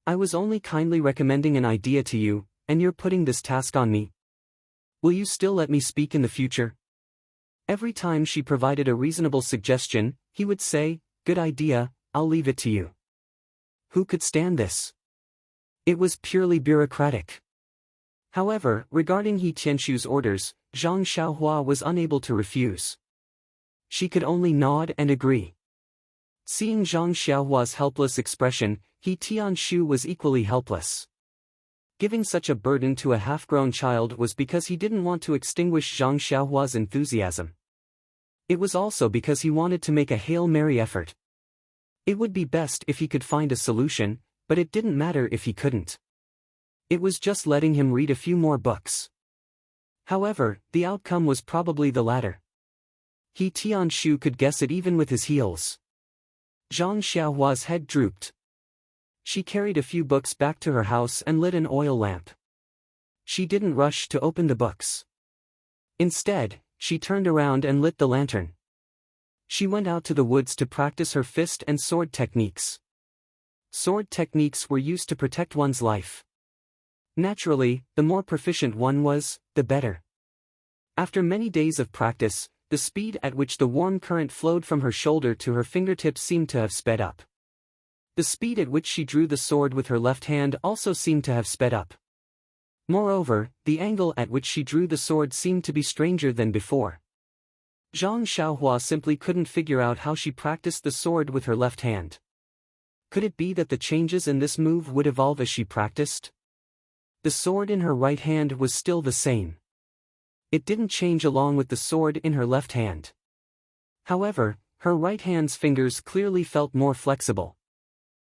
Speaker 1: I was only kindly recommending an idea to you, and you're putting this task on me. Will you still let me speak in the future?" Every time she provided a reasonable suggestion, he would say, "Good idea, I'll leave it to you." Who could stand this? It was purely bureaucratic. However, regarding He Tianshu's orders, Zhang Xiaohua was unable to refuse. She could only nod and agree. Seeing Zhang Xiaohua's helpless expression, He Tianshu was equally helpless. Giving such a burden to a half-grown child was because he didn't want to extinguish Zhang Xiaohua's enthusiasm. It was also because he wanted to make a Hail Mary effort. It would be best if he could find a solution, but it didn't matter if he couldn't. It was just letting him read a few more books. However, the outcome was probably the latter. He Tianshu could guess it even with his heels. Zhang Xiaohua's head drooped. She carried a few books back to her house and lit an oil lamp. She didn't rush to open the books. Instead, she turned around and lit the lantern. She went out to the woods to practice her fist and sword techniques. Sword techniques were used to protect one's life. Naturally, the more proficient one was, the better. After many days of practice, the speed at which the warm current flowed from her shoulder to her fingertips seemed to have sped up. The speed at which she drew the sword with her left hand also seemed to have sped up. Moreover, the angle at which she drew the sword seemed to be stranger than before. Zhang Xiaohua simply couldn't figure out how she practiced the sword with her left hand. Could it be that the changes in this move would evolve as she practiced? The sword in her right hand was still the same. It didn't change along with the sword in her left hand. However, her right hand's fingers clearly felt more flexible.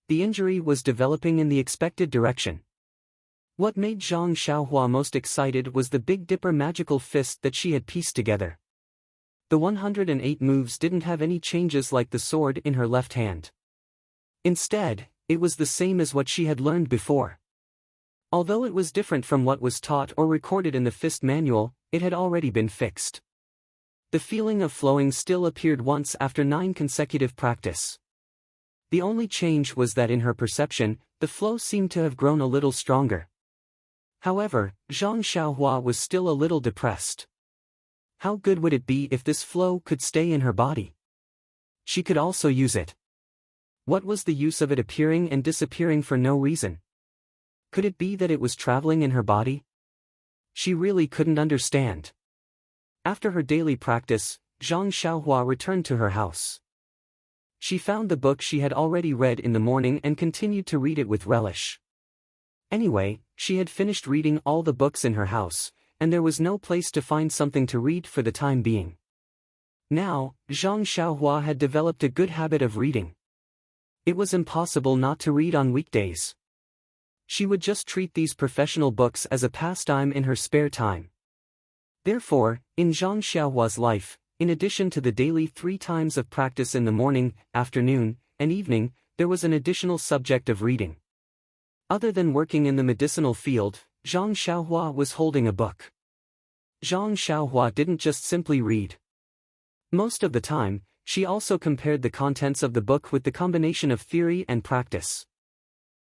Speaker 1: The injury was developing in the expected direction. What made Zhang Xiaohua most excited was the Big Dipper magical fist that she had pieced together. The 108 moves didn't have any changes like the sword in her left hand. Instead, it was the same as what she had learned before. Although it was different from what was taught or recorded in the fist manual, it had already been fixed. The feeling of flowing still appeared once after 9 consecutive practice. The only change was that in her perception, the flow seemed to have grown a little stronger. However, Zhang Xiaohua was still a little depressed. How good would it be if this flow could stay in her body? She could also use it. What was the use of it appearing and disappearing for no reason? Could it be that it was traveling in her body? She really couldn't understand. After her daily practice, Zhang Xiaohua returned to her house. She found the book she had already read in the morning and continued to read it with relish. Anyway, she had finished reading all the books in her house, and there was no place to find something to read for the time being. Now, Zhang Xiaohua had developed a good habit of reading. It was impossible not to read on weekdays. She would just treat these professional books as a pastime in her spare time. Therefore, in Zhang Xiaohua's life, in addition to the daily 3 times of practice in the morning, afternoon, and evening, there was an additional subject of reading. Other than working in the medicinal field, Zhang Xiaohua was holding a book. Zhang Xiaohua didn't just simply read. Most of the time, she also compared the contents of the book with the combination of theory and practice.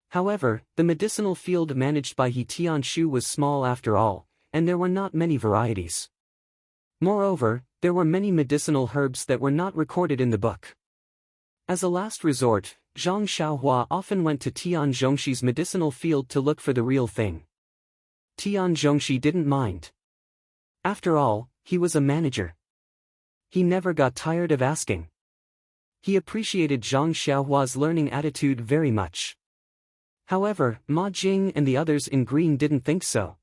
Speaker 1: However, the medicinal field managed by He Tianshu was small after all, and there were not many varieties. Moreover, there were many medicinal herbs that were not recorded in the book. As a last resort, Zhang Xiaohua often went to Tian Zhongxi's medicinal field to look for the real thing. Tian Zhongxi didn't mind. After all, he was a manager. He never got tired of asking. He appreciated Zhang Xiaohua's learning attitude very much. However, Ma Jing and the others in green didn't think so.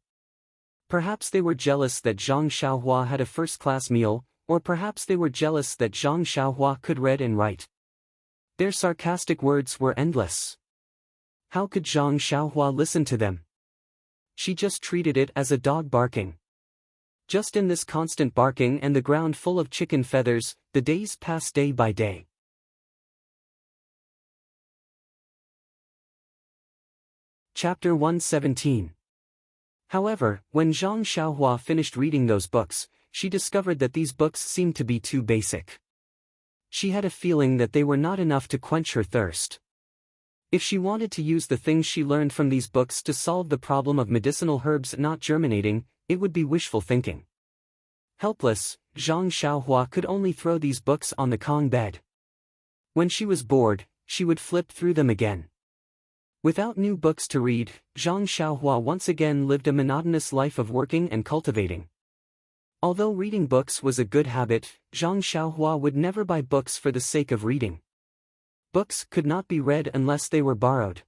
Speaker 1: Perhaps they were jealous that Zhang Xiaohua had a first-class meal, or perhaps they were jealous that Zhang Xiaohua could read and write. Their sarcastic words were endless. How could Zhang Xiaohua listen to them? She just treated it as a dog barking. Just in this constant barking and the ground full of chicken feathers, the days passed day by day. Chapter 117. However, when Zhang Xiaohua finished reading those books, she discovered that these books seemed to be too basic. She had a feeling that they were not enough to quench her thirst. If she wanted to use the things she learned from these books to solve the problem of medicinal herbs not germinating, it would be wishful thinking. Helpless, Zhang Xiaohua could only throw these books on the Kong bed. When she was bored, she would flip through them again. Without new books to read, Zhang Xiaohua once again lived a monotonous life of working and cultivating. Although reading books was a good habit, Zhang Xiaohua would never buy books for the sake of reading. Books could not be read unless they were borrowed.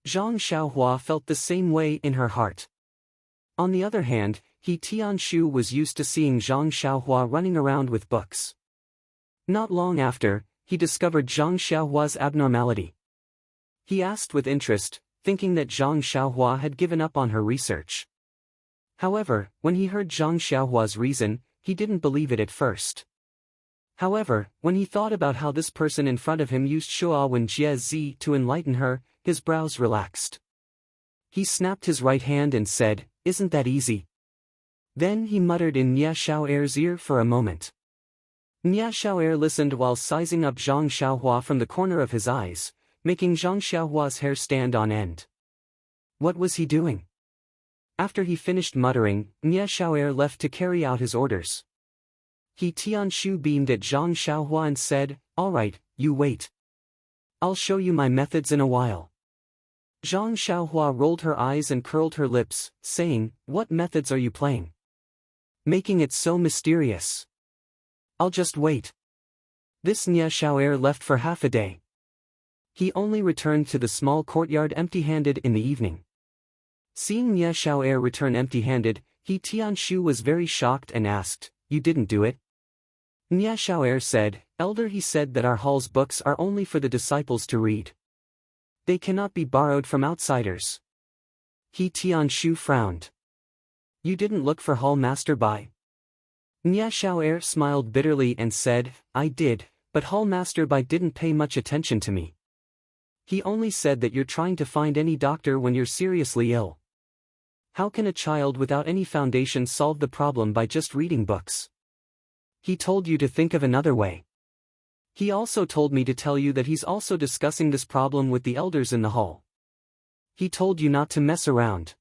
Speaker 1: Zhang Xiaohua felt the same way in her heart. On the other hand, He Tianshu was used to seeing Zhang Xiaohua running around with books. Not long after, he discovered Zhang Xiaohua's abnormality. He asked with interest, thinking that Zhang Xiaohua had given up on her research. However, when he heard Zhang Xiaohua's reason, he didn't believe it at first. However, when he thought about how this person in front of him used Shuawen Jie Zi to enlighten her, his brows relaxed. He snapped his right hand and said, "Isn't that easy?" Then he muttered in Nia Xiao'er's ear for a moment. Nia Xiao'er listened while sizing up Zhang Xiaohua from the corner of his eyes, making Zhang Xiaohua's hair stand on end. What was he doing? After he finished muttering, Nia Xiao'er left to carry out his orders. He Tianshu beamed at Zhang Xiaohua and said, "All right, you wait. I'll show you my methods in a while." Zhang Xiaohua rolled her eyes and curled her lips, saying, "What methods are you playing? Making it so mysterious." I'll just wait. This Nye Xiao'er left for half a day. He only returned to the small courtyard empty-handed in the evening. Seeing Nye Xiao'er return empty-handed, He Tianshu was very shocked and asked, "You didn't do it?" Nye Xiao'er said, "Elder, he said that our hall's books are only for the disciples to read. They cannot be borrowed from outsiders." He Tianshu frowned. "You didn't look for hall master Bai?" Nye Xiao'er smiled bitterly and said, "I did, but hall master Bai didn't pay much attention to me. He only said that you're trying to find any doctor when you're seriously ill. How can a child without any foundation solve the problem by just reading books? He told you to think of another way. He also told me to tell you that he's also discussing this problem with the elders in the hall. He told you not to mess around."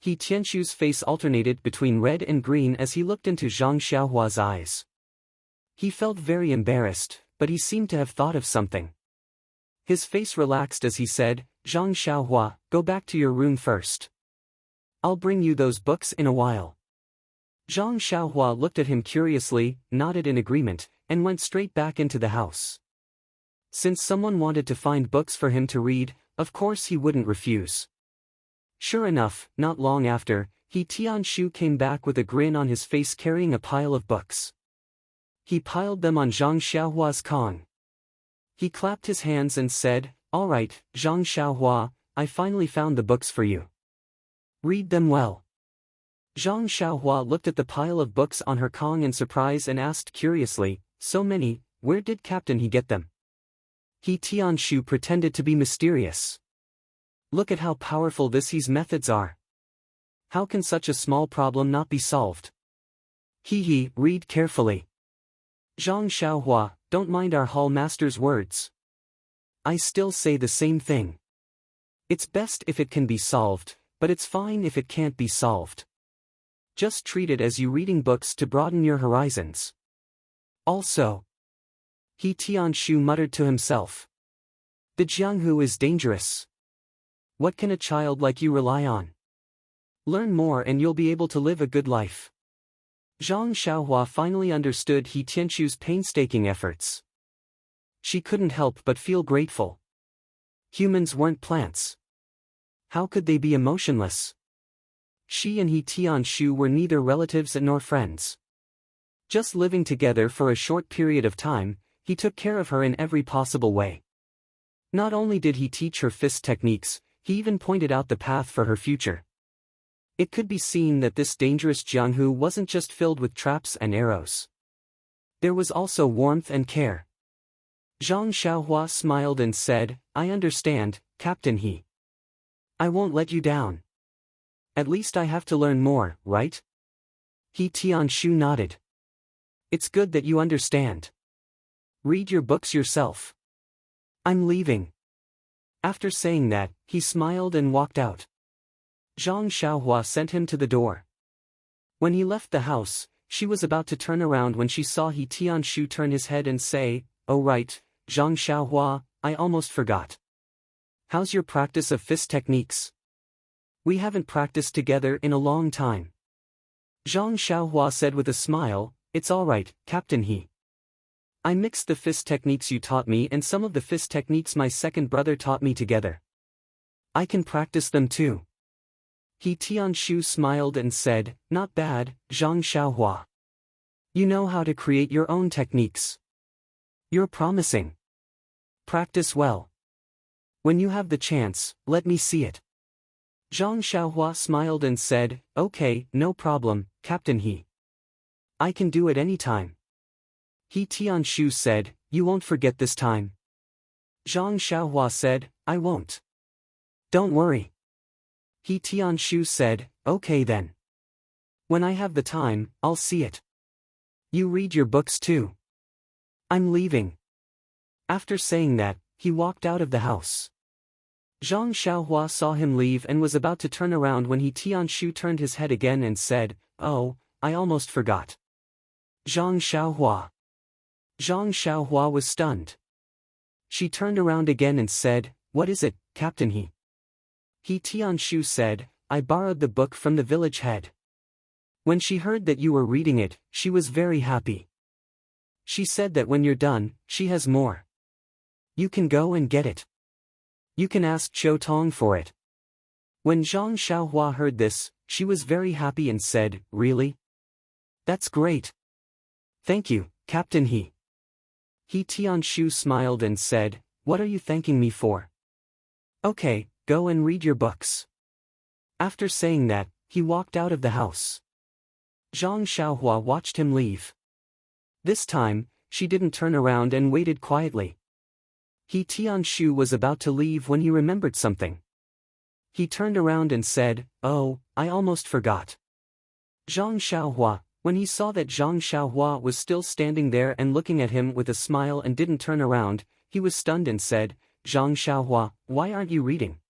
Speaker 1: He Tianshu's face alternated between red and green as he looked into Zhang Xiaohua's eyes. He felt very embarrassed, but he seemed to have thought of something. His face relaxed as he said, "Zhang Xiaohua, go back to your room first. I'll bring you those books in a while." Zhang Xiaohua looked at him curiously, nodded in agreement, and went straight back into the house. Since someone wanted to find books for him to read, of course he wouldn't refuse. Sure enough, not long after, He Tianshu came back with a grin on his face carrying a pile of books. He piled them on Zhang Xiaohua's Kong. He clapped his hands and said, "All right, Zhang Xiaohua, I finally found the books for you. Read them well." Zhang Xiaohua looked at the pile of books on her Kong in surprise and asked curiously, "So many, where did Captain He get them?" He Tianshu pretended to be mysterious. "Look at how powerful He's methods are. How can such a small problem not be solved? Read carefully. Zhang Xiaohua, don't mind our hall master's words. I still say the same thing. It's best if it can be solved, but it's fine if it can't be solved. Just treat it as you reading books to broaden your horizons. Also," He Tianshu muttered to himself, "the Jianghu is dangerous. What can a child like you rely on? Learn more and you'll be able to live a good life." Zhang Xiaohua finally understood He Tianshu's painstaking efforts. She couldn't help but feel grateful. Humans weren't plants. How could they be emotionless? She and He Tianshu were neither relatives nor friends. Just living together for a short period of time, he took care of her in every possible way. Not only did he teach her fist techniques, he even pointed out the path for her future. It could be seen that this dangerous Jianghu wasn't just filled with traps and arrows. There was also warmth and care. Zhang Xiaohua smiled and said, "I understand, Captain He. I won't let you down. At least I have to learn more, right?" He Tianshu nodded. "It's good that you understand. Read your books yourself. I'm leaving." After saying that, he smiled and walked out. Zhang Xiaohua sent him to the door. When he left the house, she was about to turn around when she saw He Tianshu turn his head and say, "Oh right, Zhang Xiaohua, I almost forgot. How's your practice of fist techniques? We haven't practiced together in a long time." Zhang Xiaohua said with a smile, "It's all right, Captain He. I mixed the fist techniques you taught me and some of the fist techniques my second brother taught me together. I can practice them too." He Tianshu smiled and said, "Not bad, Zhang Xiaohua. You know how to create your own techniques. You're promising. Practice well. When you have the chance, let me see it." Zhang Xiaohua smiled and said, "Okay, no problem, Captain He. I can do it any time." He Tianshu said, "You won't forget this time?" Zhang Xiaohua said, "I won't. Don't worry." He Tianshu said, "Okay then. When I have the time, I'll see it. You read your books too. I'm leaving." After saying that, he walked out of the house. Zhang Xiaohua saw him leave and was about to turn around when He Tianshu turned his head again and said, "Oh, I almost forgot. Zhang Xiaohua." Zhang Xiaohua was stunned. She turned around again and said, "What is it, Captain He?" He Tianshu said, "I borrowed the book from the village head. When she heard that you were reading it, she was very happy. She said that when you're done, she has more. You can go and get it. You can ask Qiu Tong for it. When Zhang Xiaohua heard this, she was very happy and said, "Really? That's great. Thank you, Captain He." He Tianshu smiled and said, "What are you thanking me for? Okay, go and read your books." After saying that, he walked out of the house. Zhang Xiaohua watched him leave. This time, she didn't turn around and waited quietly. He Tianshu was about to leave when he remembered something. He turned around and said, "Oh, I almost forgot." Zhang Xiaohua, when he saw that Zhang Xiaohua was still standing there and looking at him with a smile and didn't turn around, he was stunned and said, "Zhang Xiaohua, why aren't you reading?"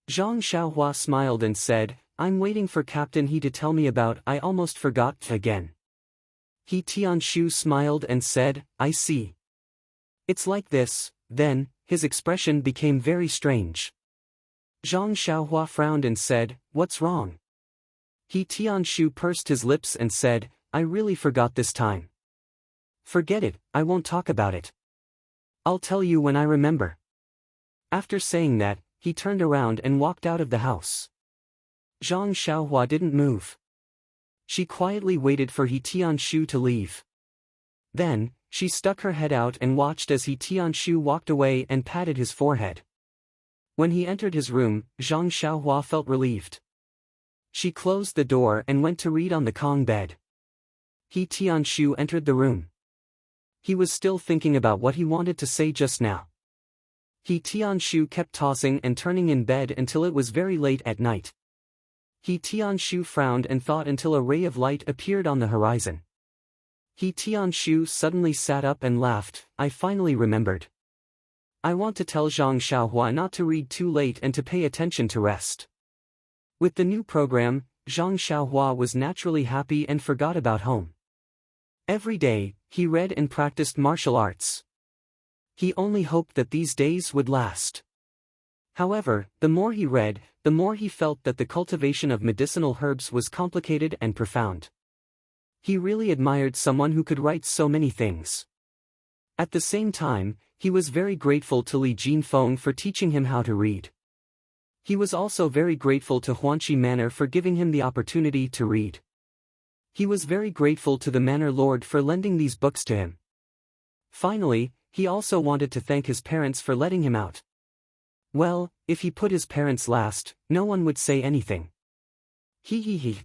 Speaker 1: Zhang Xiaohua smiled and said, "I'm waiting for Captain He to tell me about I almost forgot again." He Tianshu smiled and said, "I see. It's like this." Then, his expression became very strange. Zhang Xiaohua frowned and said, "What's wrong?" He Tianshu pursed his lips and said, "I really forgot this time." "Forget it, I won't talk about it. I'll tell you when I remember." After saying that, he turned around and walked out of the house. Zhang Xiaohua didn't move. She quietly waited for He Tianshu to leave. Then, she stuck her head out and watched as He Tianshu walked away and patted his forehead. When he entered his room, Zhang Xiaohua felt relieved. She closed the door and went to read on the Kong bed. He Tianshu entered the room. He was still thinking about what he wanted to say just now. He Tianshu kept tossing and turning in bed until it was very late at night. He Tianshu frowned and thought until a ray of light appeared on the horizon. He Tianshu suddenly sat up and laughed. "I finally remembered. I want to tell Zhang Xiaohua not to read too late and to pay attention to rest." With the new program, Zhang Xiaohua was naturally happy and forgot about home. Every day, he read and practiced martial arts. He only hoped that these days would last. However, the more he read, the more he felt that the cultivation of medicinal herbs was complicated and profound. He really admired someone who could write so many things. At the same time, he was very grateful to Li Jinfeng for teaching him how to read. He was also very grateful to Huanqi Manor for giving him the opportunity to read. He was very grateful to the Manor Lord for lending these books to him. Finally, he also wanted to thank his parents for letting him out. Well, if he put his parents last, no one would say anything.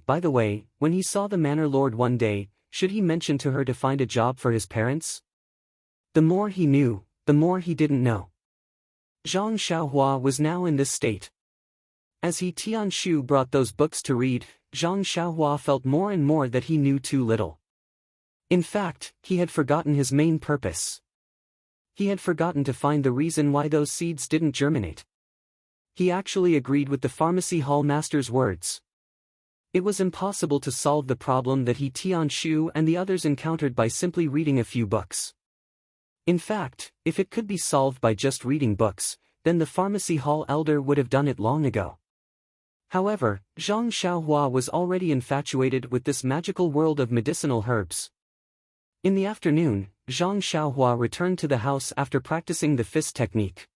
Speaker 1: By the way, when he saw the Manor Lord one day, should he mention to her to find a job for his parents? The more he knew, the more he didn't know. Zhang Xiaohua was now in this state. As He Tianshu brought those books to read, Zhang Xiaohua felt more and more that he knew too little. In fact, he had forgotten his main purpose. He had forgotten to find the reason why those seeds didn't germinate. He actually agreed with the pharmacy hall master's words. It was impossible to solve the problem that He Tianshu and the others encountered by simply reading a few books. In fact, if it could be solved by just reading books, then the pharmacy hall elder would have done it long ago. However, Zhang Xiaohua was already infatuated with this magical world of medicinal herbs. In the afternoon, Zhang Xiaohua returned to the house after practicing the fist technique.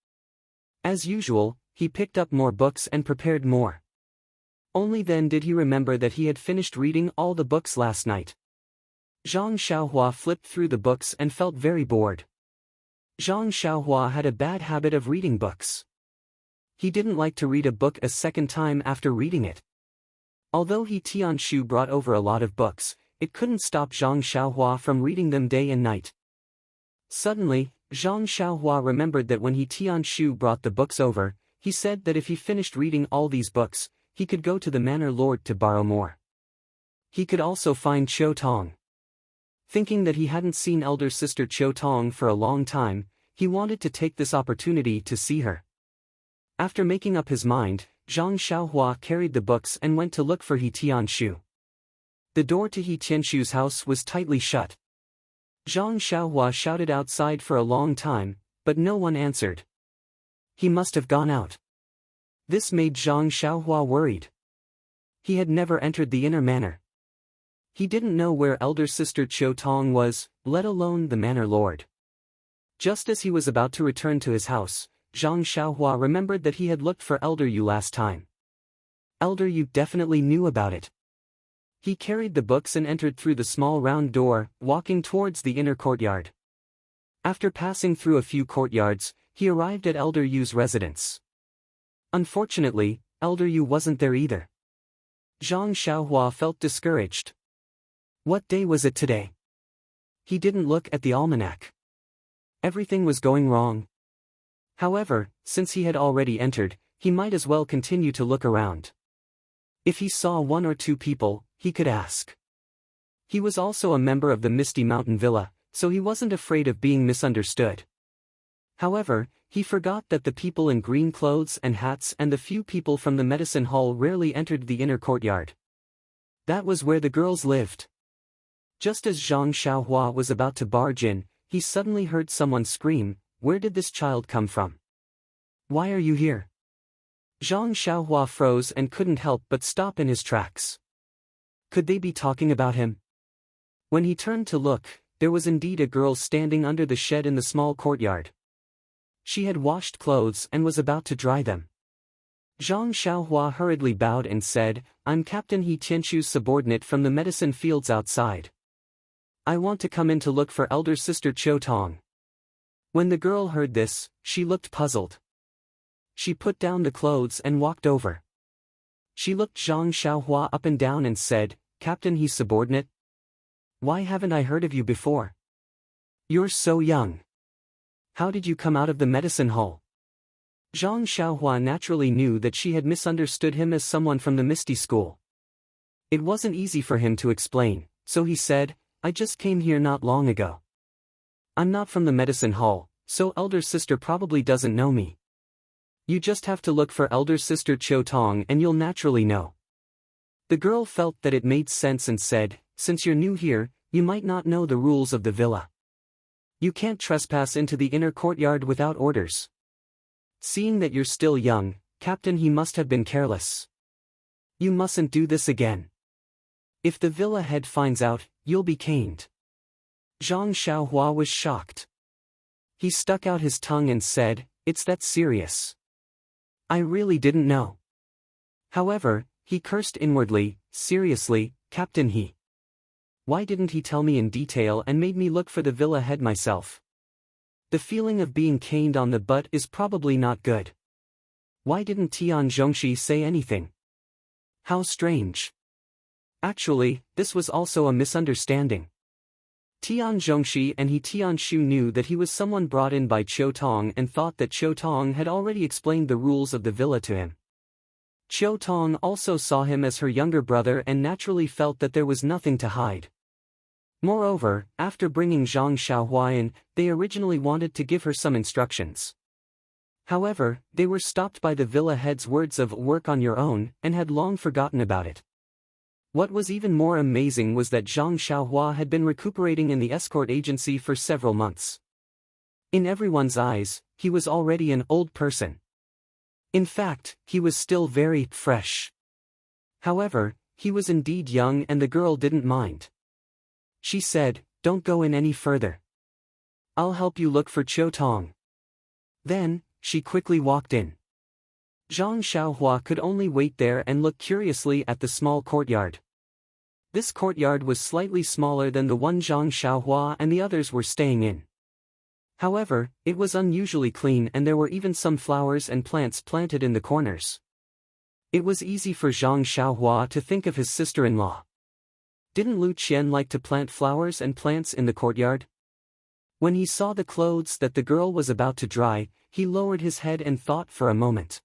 Speaker 1: As usual, he picked up more books and prepared more. Only then did he remember that he had finished reading all the books last night. Zhang Xiaohua flipped through the books and felt very bored. Zhang Xiaohua had a bad habit of reading books. He didn't like to read a book a second time after reading it. Although He Tianshu brought over a lot of books, it couldn't stop Zhang Xiaohua from reading them day and night. Suddenly, Zhang Xiaohua remembered that when He Tianshu brought the books over, he said that if he finished reading all these books, he could go to the Manor Lord to borrow more. He could also find Qiu Tong. Thinking that he hadn't seen elder sister Qiu Tong for a long time, he wanted to take this opportunity to see her. After making up his mind, Zhang Xiaohua carried the books and went to look for He Tianshu. The door to He Tianshu's house was tightly shut. Zhang Xiaohua shouted outside for a long time, but no one answered. He must have gone out. This made Zhang Xiaohua worried. He had never entered the inner manor. He didn't know where elder sister Chiu Tong was, let alone the manor lord. Just as he was about to return to his house, Zhang Xiaohua remembered that he had looked for Elder Yu last time. Elder Yu definitely knew about it. He carried the books and entered through the small round door, walking towards the inner courtyard. After passing through a few courtyards, he arrived at Elder Yu's residence. Unfortunately, Elder Yu wasn't there either. Zhang Xiaohua felt discouraged. What day was it today? He didn't look at the almanac. Everything was going wrong. However, since he had already entered, he might as well continue to look around. If he saw one or two people, he could ask. He was also a member of the Misty Mountain Villa, so he wasn't afraid of being misunderstood. However, he forgot that the people in green clothes and hats and the few people from the medicine hall rarely entered the inner courtyard. That was where the girls lived. Just as Zhang Xiaohua was about to barge in, he suddenly heard someone scream, "Where did this child come from? Why are you here?" Zhang Xiaohua froze and couldn't help but stop in his tracks. Could they be talking about him? When he turned to look, there was indeed a girl standing under the shed in the small courtyard. She had washed clothes and was about to dry them. Zhang Xiaohua hurriedly bowed and said, "I'm Captain He Tianchu's subordinate from the medicine fields outside. I want to come in to look for elder sister Chiu Tong." When the girl heard this, she looked puzzled. She put down the clothes and walked over. She looked Zhang Xiaohua up and down and said, "Captain He's subordinate? Why haven't I heard of you before? You're so young. How did you come out of the medicine hall?" Zhang Xiaohua naturally knew that she had misunderstood him as someone from the Misty School. It wasn't easy for him to explain, so he said, "I just came here not long ago. I'm not from the medicine hall, so elder sister probably doesn't know me. You just have to look for elder sister Chiu Tong and you'll naturally know." The girl felt that it made sense and said, "Since you're new here, you might not know the rules of the villa. You can't trespass into the inner courtyard without orders. Seeing that you're still young, Captain He must have been careless. You mustn't do this again. If the villa head finds out, you'll be caned." Zhang Xiaohua was shocked. He stuck out his tongue and said, "It's that serious? I really didn't know." However, he cursed inwardly, "Seriously, Captain He. Why didn't he tell me in detail and made me look for the villa head myself? The feeling of being caned on the butt is probably not good. Why didn't Tian Zhongxi say anything? How strange. Actually, this was also a misunderstanding. Tian Zhongxi and He Tianshu knew that he was someone brought in by Chiu Tong and thought that Chiu Tong had already explained the rules of the villa to him. Chiu Tong also saw him as her younger brother and naturally felt that there was nothing to hide. Moreover, after bringing Zhang Xiaohua in, they originally wanted to give her some instructions. However, they were stopped by the villa head's words of "work on your own" and had long forgotten about it. What was even more amazing was that Zhang Xiaohua had been recuperating in the escort agency for several months. In everyone's eyes, he was already an old person. In fact, he was still very fresh. However, he was indeed young and the girl didn't mind. She said, "Don't go in any further. I'll help you look for Chiu Tong." Then, she quickly walked in. Zhang Xiaohua could only wait there and look curiously at the small courtyard. This courtyard was slightly smaller than the one Zhang Xiaohua and the others were staying in. However, it was unusually clean and there were even some flowers and plants planted in the corners. It was easy for Zhang Xiaohua to think of his sister-in-law. Didn't Lu Qian like to plant flowers and plants in the courtyard? When he saw the clothes that the girl was about to dry, he lowered his head and thought for a moment.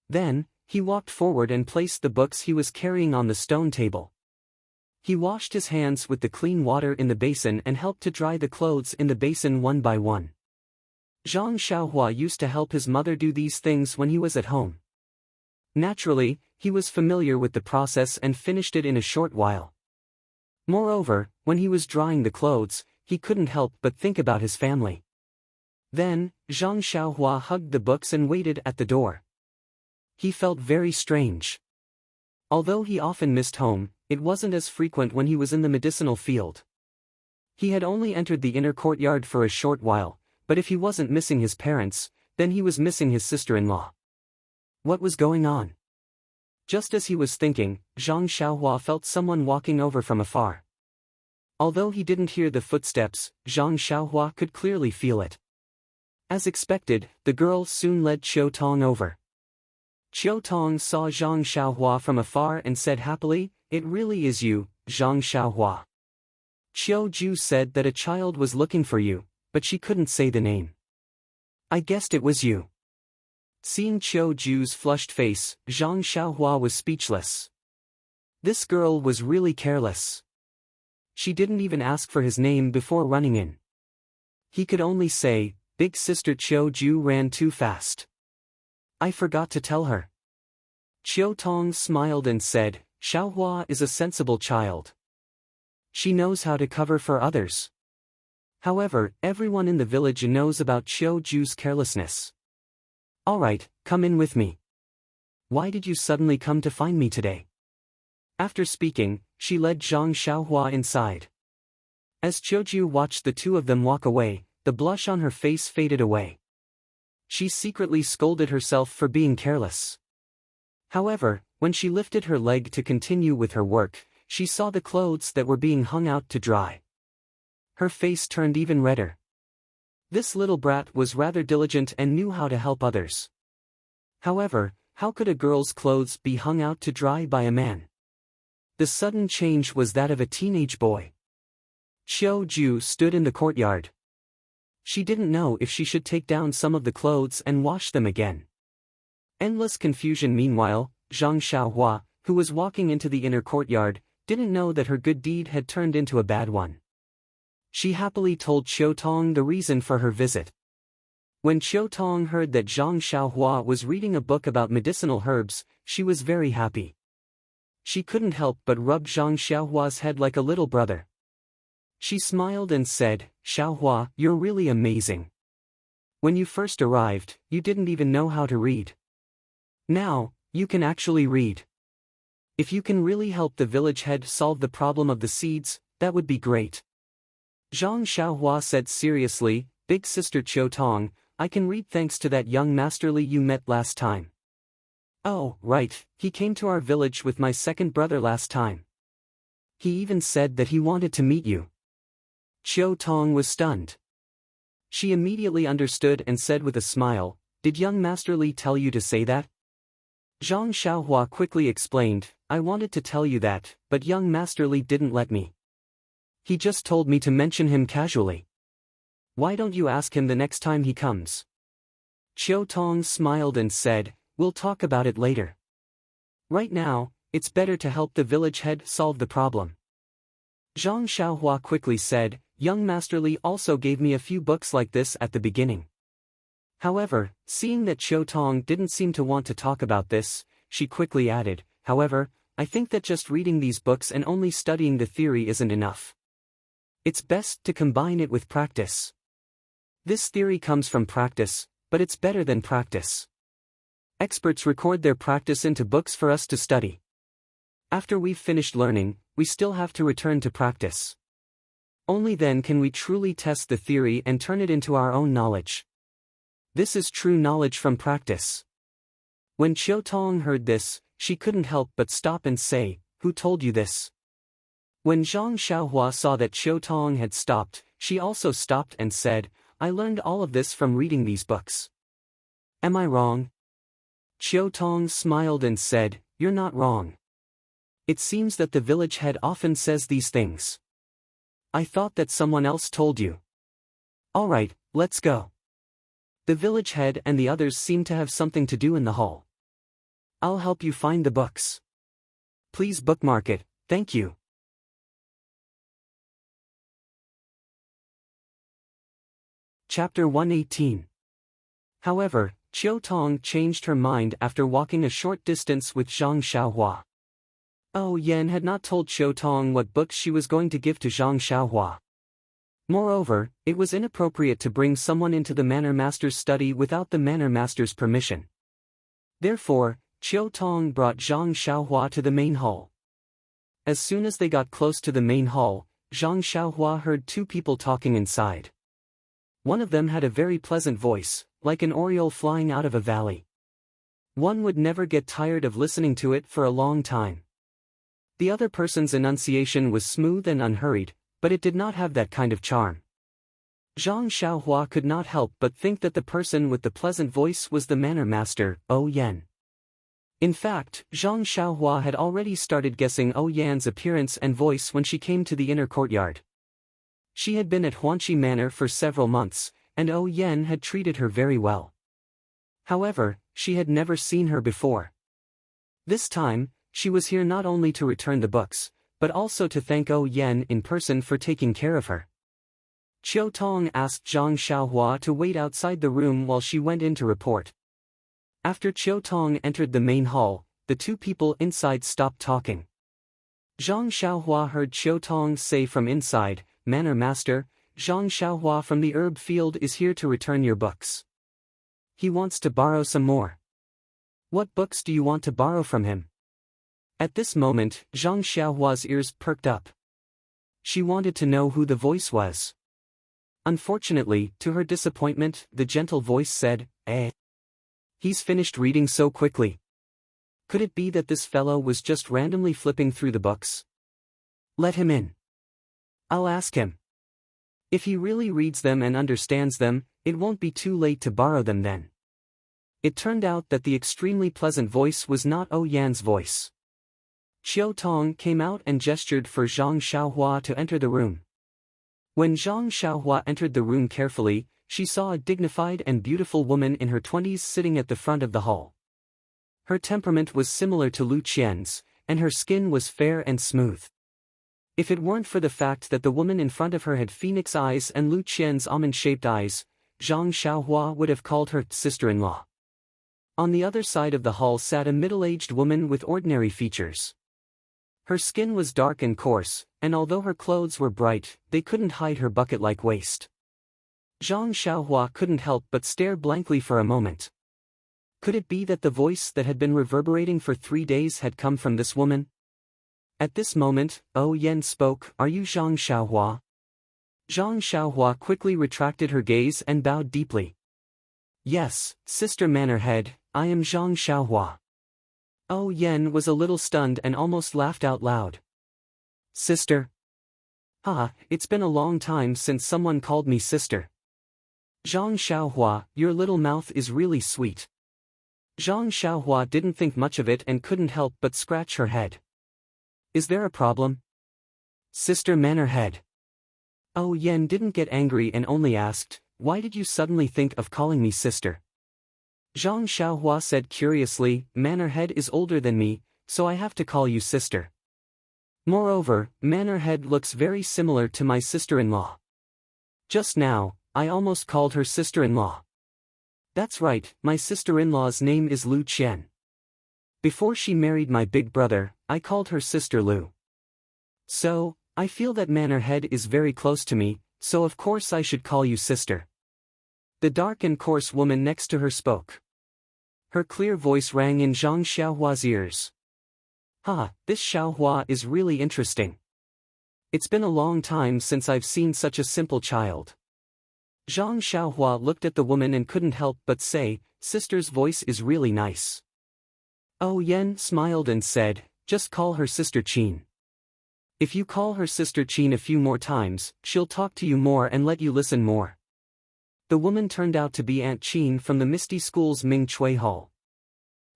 Speaker 1: Then, he walked forward and placed the books he was carrying on the stone table. He washed his hands with the clean water in the basin and helped to dry the clothes in the basin one by one. Zhang Xiaohua used to help his mother do these things when he was at home. Naturally, he was familiar with the process and finished it in a short while. Moreover, when he was drying the clothes, he couldn't help but think about his family. Then, Zhang Xiaohua hugged the books and waited at the door. He felt very strange. Although he often missed home, it wasn't as frequent when he was in the medicinal field. He had only entered the inner courtyard for a short while, but if he wasn't missing his parents, then he was missing his sister-in-law. What was going on? Just as he was thinking, Zhang Xiaohua felt someone walking over from afar. Although he didn't hear the footsteps, Zhang Xiaohua could clearly feel it. As expected, the girl soon led Qiu Tong over. Qiu Tong saw Zhang Xiaohua from afar and said happily, "It really is you, Zhang Xiaohua." Qiu Ju said that a child was looking for you, but she couldn't say the name. "I guessed it was you." Seeing Qiu Ju's flushed face, Zhang Xiaohua was speechless. This girl was really careless. She didn't even ask for his name before running in. He could only say, "Big sister Qiu Ju ran too fast. I forgot to tell her." Qiu Tong smiled and said, "Xiaohua is a sensible child. She knows how to cover for others." However, everyone in the village knows about Qiu Ju's carelessness. "Alright, come in with me. Why did you suddenly come to find me today?" After speaking, she led Zhang Xiaohua inside. As Qiu Ju watched the two of them walk away, the blush on her face faded away. She secretly scolded herself for being careless. However, when she lifted her leg to continue with her work, she saw the clothes that were being hung out to dry. Her face turned even redder. This little brat was rather diligent and knew how to help others. However, how could a girl's clothes be hung out to dry by a man? The sudden change was that of a teenage boy. Qiu Ju stood in the courtyard. She didn't know if she should take down some of the clothes and wash them again. Endless confusion. Meanwhile, Zhang Xiaohua, who was walking into the inner courtyard, didn't know that her good deed had turned into a bad one. She happily told Qiu Tong the reason for her visit. When Qiu Tong heard that Zhang Xiaohua was reading a book about medicinal herbs, she was very happy. She couldn't help but rub Zhang Xiaohua's head like a little brother. She smiled and said, "Xiaohua, you're really amazing. When you first arrived, you didn't even know how to read. Now, you can actually read. If you can really help the village head solve the problem of the seeds, that would be great." Zhang Xiaohua said seriously, "Big sister Qiu Tong, I can read thanks to that young masterly you met last time." "Oh, right, he came to our village with my second brother last time. He even said that he wanted to meet you." Qiu Tong was stunned. She immediately understood and said with a smile, "Did young Master Li tell you to say that?" Zhang Xiaohua quickly explained, "I wanted to tell you that, but young Master Li didn't let me. He just told me to mention him casually. Why don't you ask him the next time he comes?" Qiu Tong smiled and said, "We'll talk about it later. Right now, it's better to help the village head solve the problem." Zhang Xiaohua quickly said, "Young Master Li also gave me a few books like this at the beginning." However, seeing that Qiu Tong didn't seem to want to talk about this, she quickly added, "However, I think that just reading these books and only studying the theory isn't enough. It's best to combine it with practice. This theory comes from practice, but it's better than practice. Experts record their practice into books for us to study. After we've finished learning, we still have to return to practice. Only then can we truly test the theory and turn it into our own knowledge. This is true knowledge from practice." When Qiu Tong heard this, she couldn't help but stop and say, "Who told you this?" When Zhang Xiaohua saw that Qiu Tong had stopped, she also stopped and said, "I learned all of this from reading these books. Am I wrong?" Qiu Tong smiled and said, "You're not wrong. It seems that the village head often says these things. I thought that someone else told you. Alright, let's go." The village head and the others seem to have something to do in the hall. "I'll help you find the books. Please bookmark it, thank you." Chapter 118. However, Qiu Tong changed her mind after walking a short distance with Zhang Xiaohua. Oh, Yan had not told Qiu Tong what books she was going to give to Zhang Xiaohua. Moreover, it was inappropriate to bring someone into the Manor Master's study without the Manor Master's permission. Therefore, Chiu Tong brought Zhang Xiaohua to the main hall. As soon as they got close to the main hall, Zhang Xiaohua heard two people talking inside. One of them had a very pleasant voice, like an oriole flying out of a valley. One would never get tired of listening to it for a long time. The other person's enunciation was smooth and unhurried, but it did not have that kind of charm. Zhang Xiaohua could not help but think that the person with the pleasant voice was the manner master, O Yan. In fact, Zhang Xiaohua had already started guessing O Yan's appearance and voice when she came to the inner courtyard. She had been at Huanxi Manor for several months, and O Yan had treated her very well. However, she had never seen her before. This time, she was here not only to return the books, but also to thank O Yan in person for taking care of her. Chiu Tong asked Zhang Xiaohua to wait outside the room while she went in to report. After Chiu Tong entered the main hall, the two people inside stopped talking. Zhang Xiaohua heard Chiu Tong say from inside, "Manor Master, Zhang Xiaohua from the herb field is here to return your books. He wants to borrow some more. What books do you want to borrow from him?" At this moment, Zhang Xiaohua's ears perked up. She wanted to know who the voice was. Unfortunately, to her disappointment, the gentle voice said, He's finished reading so quickly. Could it be that this fellow was just randomly flipping through the books? Let him in. I'll ask him. If he really reads them and understands them, it won't be too late to borrow them then." It turned out that the extremely pleasant voice was not O Yan's voice. Chiu Tong came out and gestured for Zhang Xiaohua to enter the room. When Zhang Xiaohua entered the room carefully, she saw a dignified and beautiful woman in her 20s sitting at the front of the hall. Her temperament was similar to Lu Qian's, and her skin was fair and smooth. If it weren't for the fact that the woman in front of her had phoenix eyes and Lu Qian's almond-shaped eyes, Zhang Xiaohua would have called her sister-in-law. On the other side of the hall sat a middle-aged woman with ordinary features. Her skin was dark and coarse, and although her clothes were bright, they couldn't hide her bucket-like waist. Zhang Xiaohua couldn't help but stare blankly for a moment. Could it be that the voice that had been reverberating for 3 days had come from this woman? At this moment, O Yan spoke, "Are you Zhang Xiaohua?" Zhang Xiaohua quickly retracted her gaze and bowed deeply. "Yes, Sister Mannerhead, I am Zhang Xiaohua." O Yan was a little stunned and almost laughed out loud. "Sister? It's been a long time since someone called me sister." "Zhang Xiaohua, your little mouth is really sweet." Zhang Xiaohua didn't think much of it and couldn't help but scratch her head. "Is there a problem?" "Sister Mannerhead." O Yan didn't get angry and only asked, "Why did you suddenly think of calling me sister?" Zhang Xiaohua said curiously, "Mannerhead is older than me, so I have to call you sister. Moreover, Mannerhead looks very similar to my sister-in-law. Just now, I almost called her sister-in-law. That's right, my sister-in-law's name is Lu Qian. Before she married my big brother, I called her Sister Lu. So, I feel that Mannerhead is very close to me, so of course I should call you sister." The dark and coarse woman next to her spoke. Her clear voice rang in Zhang Xiaohua's ears. This Xiaohua is really interesting. It's been a long time since I've seen such a simple child. Zhang Xiaohua looked at the woman and couldn't help but say, "Sister's voice is really nice." O Yan smiled and said, "Just call her Sister Qin. If you call her Sister Qin a few more times, she'll talk to you more and let you listen more." The woman turned out to be Aunt Qin from the Misty School's Ming Chui Hall.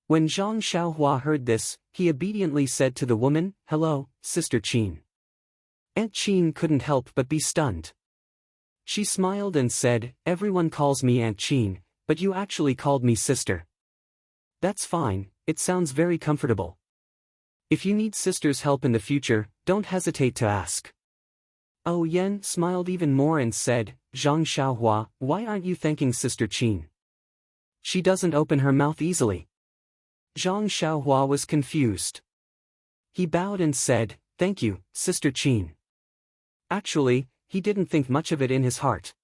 Speaker 1: When Zhang Xiaohua heard this, he obediently said to the woman, "Hello, Sister Qin." Aunt Qin couldn't help but be stunned. She smiled and said, "Everyone calls me Aunt Qin, but you actually called me sister." "That's fine, it sounds very comfortable. If you need sister's help in the future, don't hesitate to ask." O Yan smiled even more and said, "Zhang Xiaohua, why aren't you thanking Sister Qin? She doesn't open her mouth easily." Zhang Xiaohua was confused. He bowed and said, "Thank you, Sister Qin." Actually, he didn't think much of it in his heart.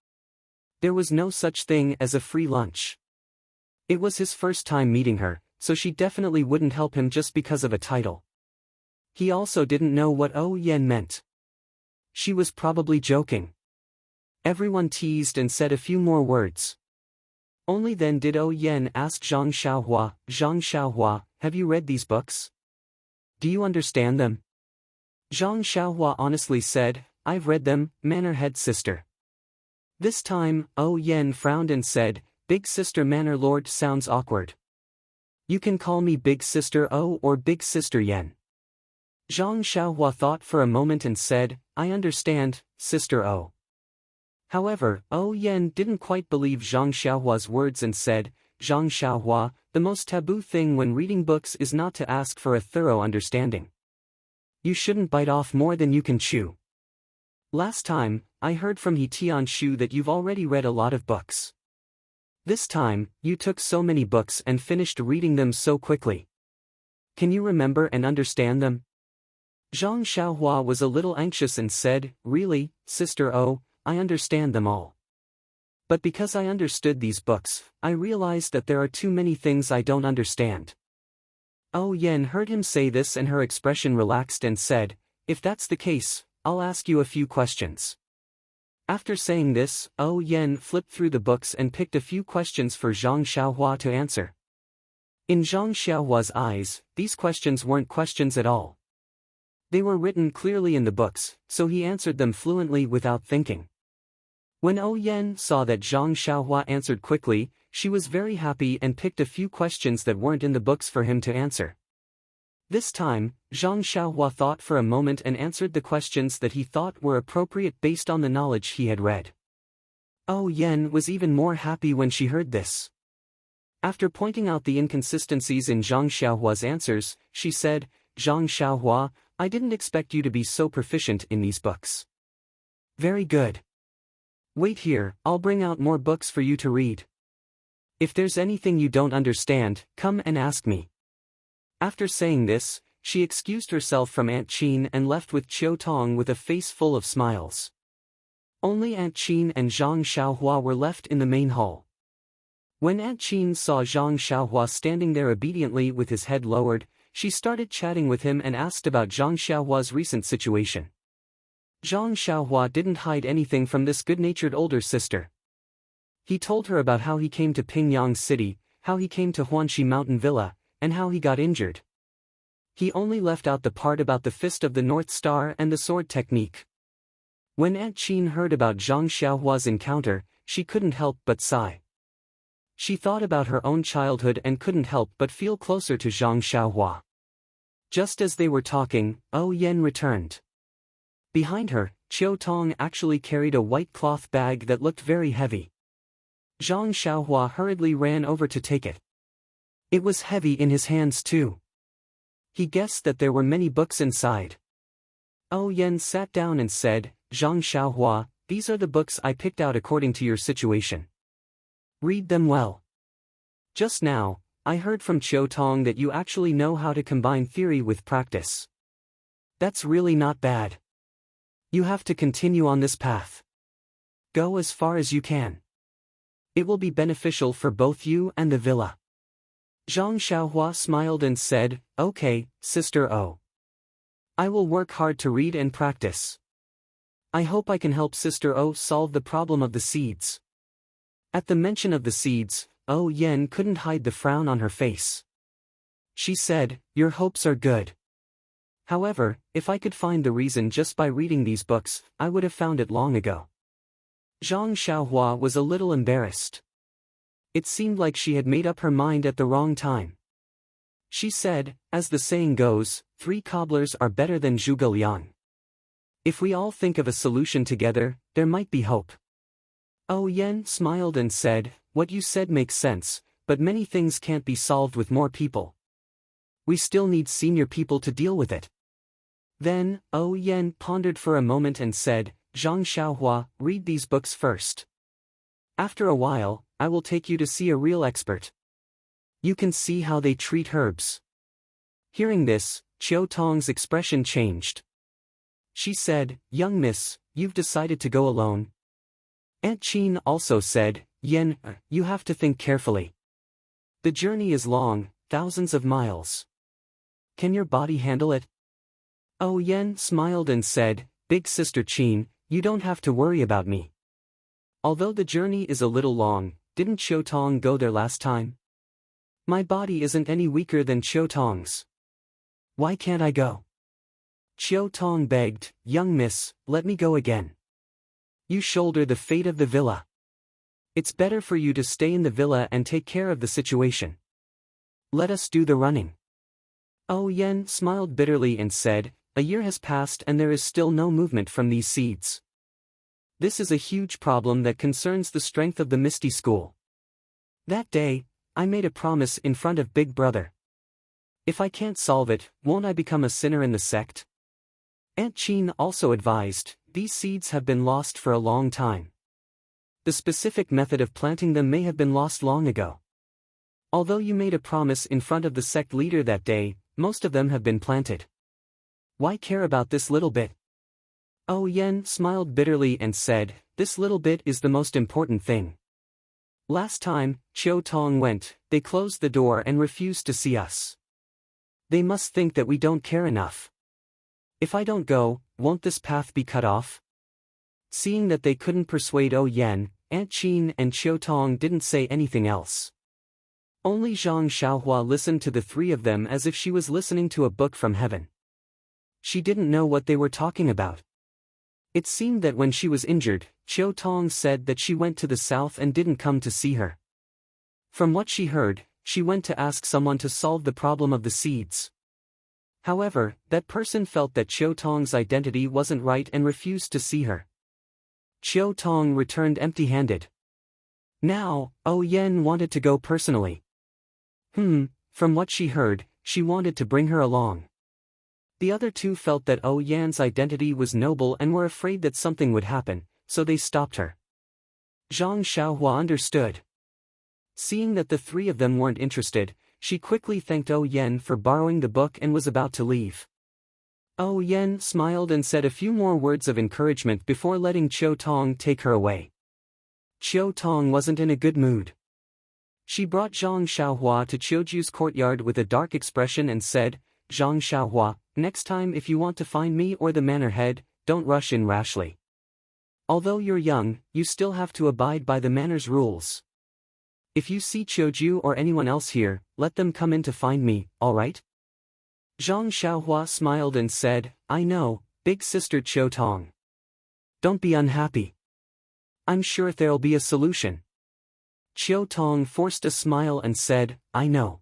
Speaker 1: There was no such thing as a free lunch. It was his first time meeting her, so she definitely wouldn't help him just because of a title. He also didn't know what Yen meant. She was probably joking. Everyone teased and said a few more words. Only then did Yen ask Zhang Xiaohua, have you read these books? Do you understand them? Zhang Xiaohua honestly said, I've read them, Manor-head sister. This time, Yen frowned and said, Big Sister Manor Lord sounds awkward. You can call me Big Sister O or Big Sister Yen. Zhang Xiaohua thought for a moment and said, I understand, Sister O. However, Yen didn't quite believe Zhang Xiaohua's words and said, Zhang Xiaohua, the most taboo thing when reading books is not to ask for a thorough understanding. You shouldn't bite off more than you can chew. Last time, I heard from He Tianshu that you've already read a lot of books. This time, you took so many books and finished reading them so quickly. Can you remember and understand them? Zhang Xiaohua was a little anxious and said, Really, Sister O, I understand them all. But because I understood these books, I realized that there are too many things I don't understand. Yen heard him say this and her expression relaxed and said, If that's the case, I'll ask you a few questions. After saying this, Yen flipped through the books and picked a few questions for Zhang Xiaohua to answer. In Zhang Xiaohua's eyes, these questions weren't questions at all. They were written clearly in the books, so he answered them fluently without thinking. When Yen saw that Zhang Xiaohua answered quickly, she was very happy and picked a few questions that weren't in the books for him to answer. This time, Zhang Xiaohua thought for a moment and answered the questions that he thought were appropriate based on the knowledge he had read. Yen was even more happy when she heard this. After pointing out the inconsistencies in Zhang Xiaohua's answers, she said, Zhang Xiaohua, I didn't expect you to be so proficient in these books. Very good. Wait here, I'll bring out more books for you to read. If there's anything you don't understand, come and ask me. After saying this, she excused herself from Aunt Qin and left with Chiu Tong with a face full of smiles. Only Aunt Qin and Zhang Xiaohua were left in the main hall. When Aunt Qin saw Zhang Xiaohua standing there obediently with his head lowered, she started chatting with him and asked about Zhang Xiaohua's recent situation. Zhang Xiaohua didn't hide anything from this good-natured older sister. He told her about how he came to Pingyang City, how he came to Huanxi Mountain Villa, and how he got injured. He only left out the part about the Fist of the North Star and the sword technique. When Aunt Qin heard about Zhang Xiaohua's encounter, she couldn't help but sigh. She thought about her own childhood and couldn't help but feel closer to Zhang Xiaohua. Just as they were talking, Yen returned. Behind her, Chiu Tong actually carried a white cloth bag that looked very heavy. Zhang Xiaohua hurriedly ran over to take it. It was heavy in his hands too. He guessed that there were many books inside. Yen sat down and said, Zhang Xiaohua, these are the books I picked out according to your situation. Read them well. Just now, I heard from Chiu Tong that you actually know how to combine theory with practice. That's really not bad. You have to continue on this path. Go as far as you can. It will be beneficial for both you and the villa. Zhang Xiaohua smiled and said, Okay, Sister O. I will work hard to read and practice. I hope I can help Sister O solve the problem of the seeds. At the mention of the seeds, Yen couldn't hide the frown on her face. She said, Your hopes are good. However, if I could find the reason just by reading these books, I would have found it long ago. Zhang Xiaohua was a little embarrassed. It seemed like she had made up her mind at the wrong time. She said, as the saying goes, 3 cobblers are better than zhuge liang. If we all think of a solution together, there might be hope. Yen smiled and said, What you said makes sense, but many things can't be solved with more people. We still need senior people to deal with it. Then, Yen pondered for a moment and said, Zhang Xiaohua, read these books first. After a while, I will take you to see a real expert. You can see how they treat herbs. Hearing this, Chiu Tong's expression changed. She said, Young miss, you've decided to go alone. Aunt Qin also said, Yen, you have to think carefully. The journey is long, thousands of miles. Can your body handle it? Oh Yen smiled and said, Big Sister Qin, you don't have to worry about me. Although the journey is a little long, didn't Qiu Tong go there last time? My body isn't any weaker than Qiu Tong's. Why can't I go? Qiu Tong begged, young miss, let me go again. You shoulder the fate of the villa. It's better for you to stay in the villa and take care of the situation. Let us do the running. Oh Yen smiled bitterly and said, a year has passed and there is still no movement from these seeds. This is a huge problem that concerns the strength of the Misty School. That day, I made a promise in front of Big Brother. If I can't solve it, won't I become a sinner in the sect? Aunt Qin also advised, these seeds have been lost for a long time. The specific method of planting them may have been lost long ago. Although you made a promise in front of the sect leader that day, most of them have been planted. Why care about this little bit? Oh Yen smiled bitterly and said, this little bit is the most important thing. Last time, Qiu Tong went, they closed the door and refused to see us. They must think that we don't care enough. If I don't go, won't this path be cut off? Seeing that they couldn't persuade Oh Yen, Aunt Qin and Qiu Tong didn't say anything else. Only Zhang Xiaohua listened to the three of them as if she was listening to a book from heaven. She didn't know what they were talking about. It seemed that when she was injured, Qiu Tong said that she went to the south and didn't come to see her. From what she heard, she went to ask someone to solve the problem of the seeds. However, that person felt that Qiu Tong's identity wasn't right and refused to see her. Qiu Tong returned empty-handed. Now, Oh Yen wanted to go personally. From what she heard, she wanted to bring her along. The other two felt that Oh Yan's identity was noble and were afraid that something would happen, so they stopped her. Zhang Xiaohua understood. Seeing that the three of them weren't interested, she quickly thanked Oh Yen for borrowing the book and was about to leave. Oh Yen smiled and said a few more words of encouragement before letting Qiu Tong take her away. Qiu Tong wasn't in a good mood. She brought Zhang Xiaohua to Qiuju's courtyard with a dark expression and said, Zhang Xiaohua, next time if you want to find me or the manor head, don't rush in rashly. Although you're young, you still have to abide by the manor's rules. If you see Qiuju or anyone else here, let them come in to find me, alright? Zhang Xiaohua smiled and said, I know, big sister Qiu Tong. Don't be unhappy. I'm sure there'll be a solution. Qiu Tong forced a smile and said, I know.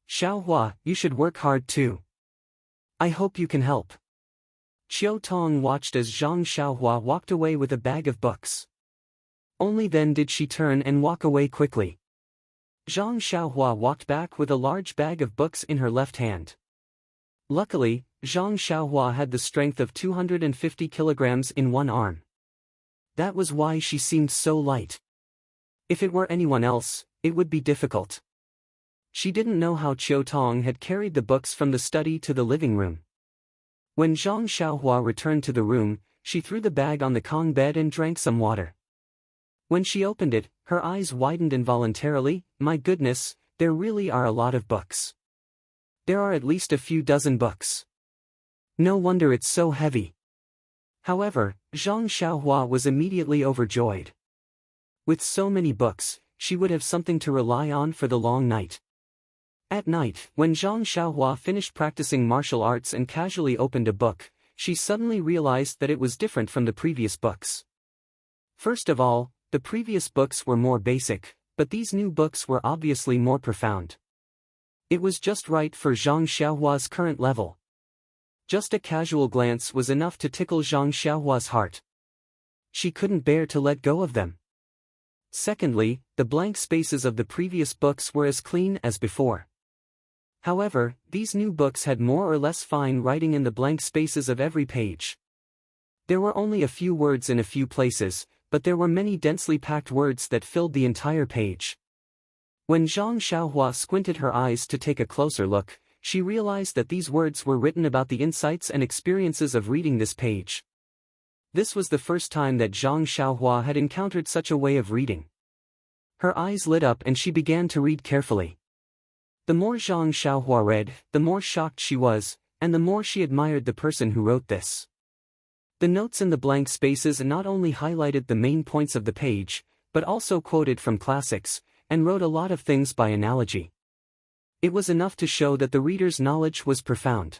Speaker 1: Xiaohua, you should work hard too. I hope you can help. Qiu Tong watched as Zhang Xiaohua walked away with a bag of books. Only then did she turn and walk away quickly. Zhang Xiaohua walked back with a large bag of books in her left hand. Luckily, Zhang Xiaohua had the strength of 250 kilograms in one arm. That was why she seemed so light. If it were anyone else, it would be difficult. She didn't know how Qiu Tong had carried the books from the study to the living room. When Zhang Xiaohua returned to the room, she threw the bag on the Kong bed and drank some water. When she opened it, her eyes widened involuntarily. My goodness, there really are a lot of books. There are at least a few dozen books. No wonder it's so heavy. However, Zhang Xiaohua was immediately overjoyed. With so many books, she would have something to rely on for the long night. At night, when Zhang Xiaohua finished practicing martial arts and casually opened a book, she suddenly realized that it was different from the previous books. First of all, the previous books were more basic, but these new books were obviously more profound. It was just right for Zhang Xiaohua's current level. Just a casual glance was enough to tickle Zhang Xiaohua's heart. She couldn't bear to let go of them. Secondly, the blank spaces of the previous books were as clean as before. However, these new books had more or less fine writing in the blank spaces of every page. There were only a few words in a few places, but there were many densely packed words that filled the entire page. When Zhang Xiaohua squinted her eyes to take a closer look, she realized that these words were written about the insights and experiences of reading this page. This was the first time that Zhang Xiaohua had encountered such a way of reading. Her eyes lit up and she began to read carefully. The more Zhang Xiaohua read, the more shocked she was, and the more she admired the person who wrote this. The notes in the blank spaces not only highlighted the main points of the page, but also quoted from classics, and wrote a lot of things by analogy. It was enough to show that the reader's knowledge was profound.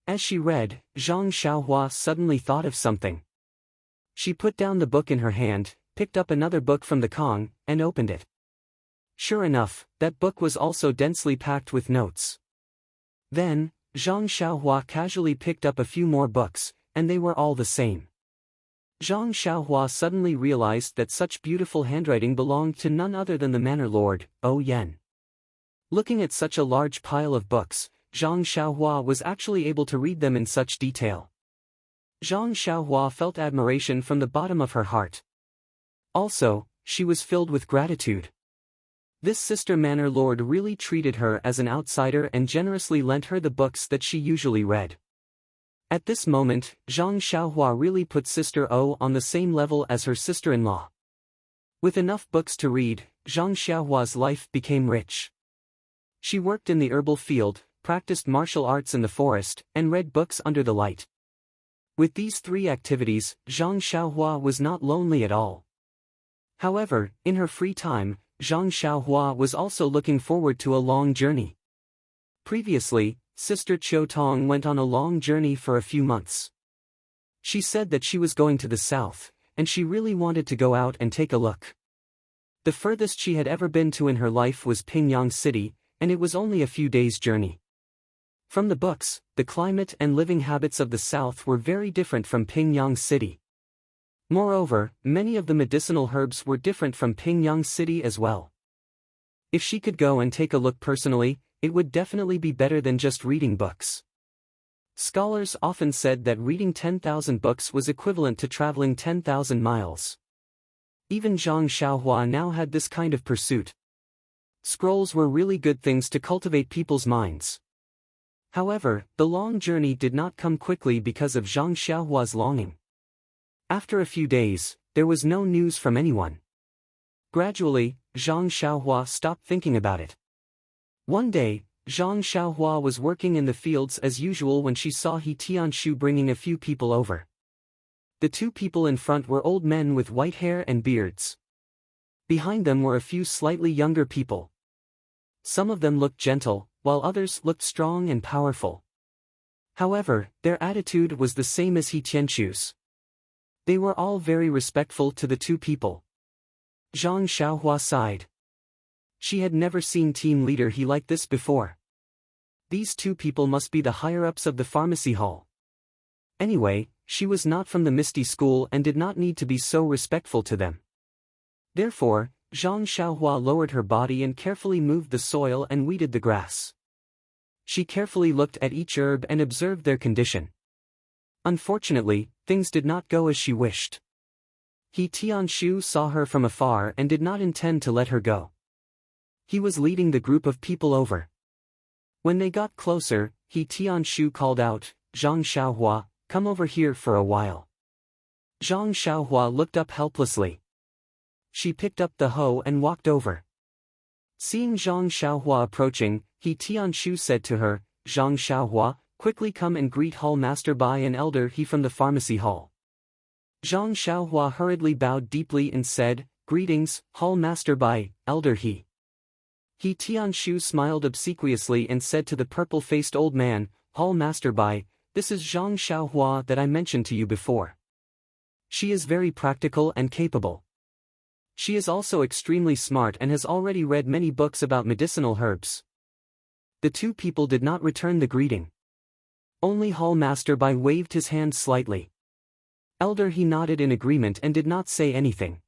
Speaker 1: As she read, Zhang Xiaohua suddenly thought of something. She put down the book in her hand, picked up another book from the Kong, and opened it. Sure enough, that book was also densely packed with notes. Then, Zhang Xiaohua casually picked up a few more books, and they were all the same. Zhang Xiaohua suddenly realized that such beautiful handwriting belonged to none other than the Manor Lord, Yan. Looking at such a large pile of books, Zhang Xiaohua was actually able to read them in such detail. Zhang Xiaohua felt admiration from the bottom of her heart. Also, she was filled with gratitude. This sister Manor Lord really treated her as an outsider and generously lent her the books that she usually read. At this moment, Zhang Xiaohua really put Sister O on the same level as her sister-in-law. With enough books to read, Zhang Xiaohua's life became rich. She worked in the herbal field, practiced martial arts in the forest, and read books under the light. With these three activities, Zhang Xiaohua was not lonely at all. However, in her free time, Zhang Xiaohua was also looking forward to a long journey. Previously, Sister Qiu Tong went on a long journey for a few months. She said that she was going to the south, and she really wanted to go out and take a look. The furthest she had ever been to in her life was Pingyang City, and it was only a few days' journey. From the books, the climate and living habits of the south were very different from Pingyang City. Moreover, many of the medicinal herbs were different from Pingyang City as well. If she could go and take a look personally, it would definitely be better than just reading books. Scholars often said that reading 10,000 books was equivalent to traveling 10,000 miles. Even Zhang Xiaohua now had this kind of pursuit. Scrolls were really good things to cultivate people's minds. However, the long journey did not come quickly because of Zhang Xiaohua's longing. After a few days, there was no news from anyone. Gradually, Zhang Xiaohua stopped thinking about it. One day, Zhang Xiaohua was working in the fields as usual when she saw He Tianshu bringing a few people over. The two people in front were old men with white hair and beards. Behind them were a few slightly younger people. Some of them looked gentle, while others looked strong and powerful. However, their attitude was the same as He Tianshu's. They were all very respectful to the two people. Zhang Xiaohua sighed. She had never seen team leader He like this before. These two people must be the higher-ups of the pharmacy hall. Anyway, she was not from the Misty School and did not need to be so respectful to them. Therefore, Zhang Xiaohua lowered her body and carefully moved the soil and weeded the grass. She carefully looked at each herb and observed their condition. Unfortunately, things did not go as she wished. He Tianshu saw her from afar and did not intend to let her go. He was leading the group of people over. When they got closer, He Tianshu called out, "Zhang Xiaohua, come over here for a while." Zhang Xiaohua looked up helplessly. She picked up the hoe and walked over. Seeing Zhang Xiaohua approaching, He Tianshu said to her, "Zhang Xiaohua, quickly come and greet Hall Master Bai and Elder He from the pharmacy hall." Zhang Xiaohua hurriedly bowed deeply and said, "Greetings, Hall Master Bai, Elder He." He Tianshu smiled obsequiously and said to the purple-faced old man, "Hall Master Bai, this is Zhang Xiaohua that I mentioned to you before. She is very practical and capable. She is also extremely smart and has already read many books about medicinal herbs." The two people did not return the greeting. Only Hall Master Bai waved his hand slightly. Elder He nodded in agreement and did not say anything.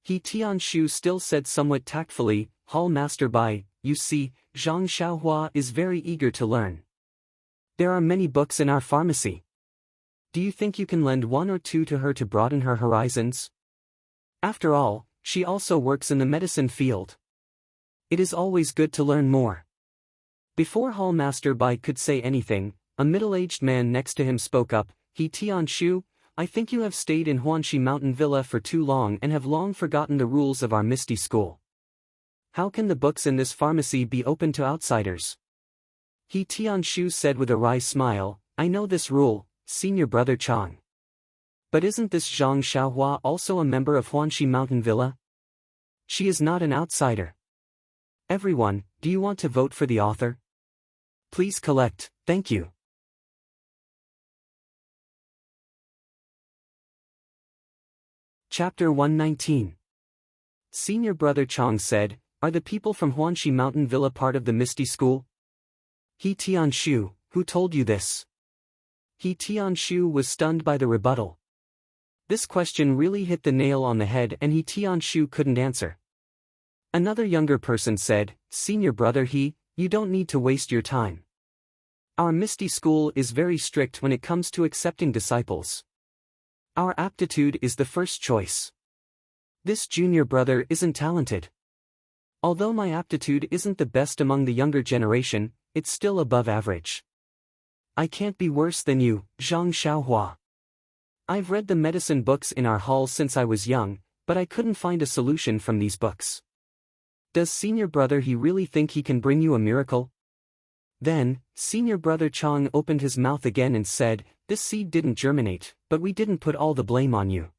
Speaker 1: He Tianshu still said somewhat tactfully, "Hall Master Bai, you see, Zhang Xiaohua is very eager to learn. There are many books in our pharmacy. Do you think you can lend one or two to her to broaden her horizons? After all, she also works in the medicine field. It is always good to learn more." Before Hall Master Bai could say anything, a middle-aged man next to him spoke up, "He Tianshu, I think you have stayed in Huanxi Mountain Villa for too long and have long forgotten the rules of our Misty School. How can the books in this pharmacy be open to outsiders? He Tianshu said with a wry smile, I know this rule, senior brother Chang. But isn't this Zhang Xiaohua also a member of Huanxi Mountain Villa? She is not an outsider. Everyone, do you want to vote for the author? Please collect, thank you. Chapter 119. Senior brother Chang said, Are the people from Huanxi Mountain Villa part of the Misty School? He Tianshu, who told you this? He Tianshu was stunned by the rebuttal. This question really hit the nail on the head and He Tianshu couldn't answer. Another younger person said, Senior brother you don't need to waste your time. Our Misty School is very strict when it comes to accepting disciples. Our aptitude is the first choice. This junior brother isn't talented. Although my aptitude isn't the best among the younger generation, it's still above average. I can't be worse than you, Zhang Xiaohua. I've read the medicine books in our hall since I was young, but I couldn't find a solution from these books. Does senior brother he really think he can bring you a miracle? Then, senior brother Chang opened his mouth again and said, This seed didn't germinate, but we didn't put all the blame on you.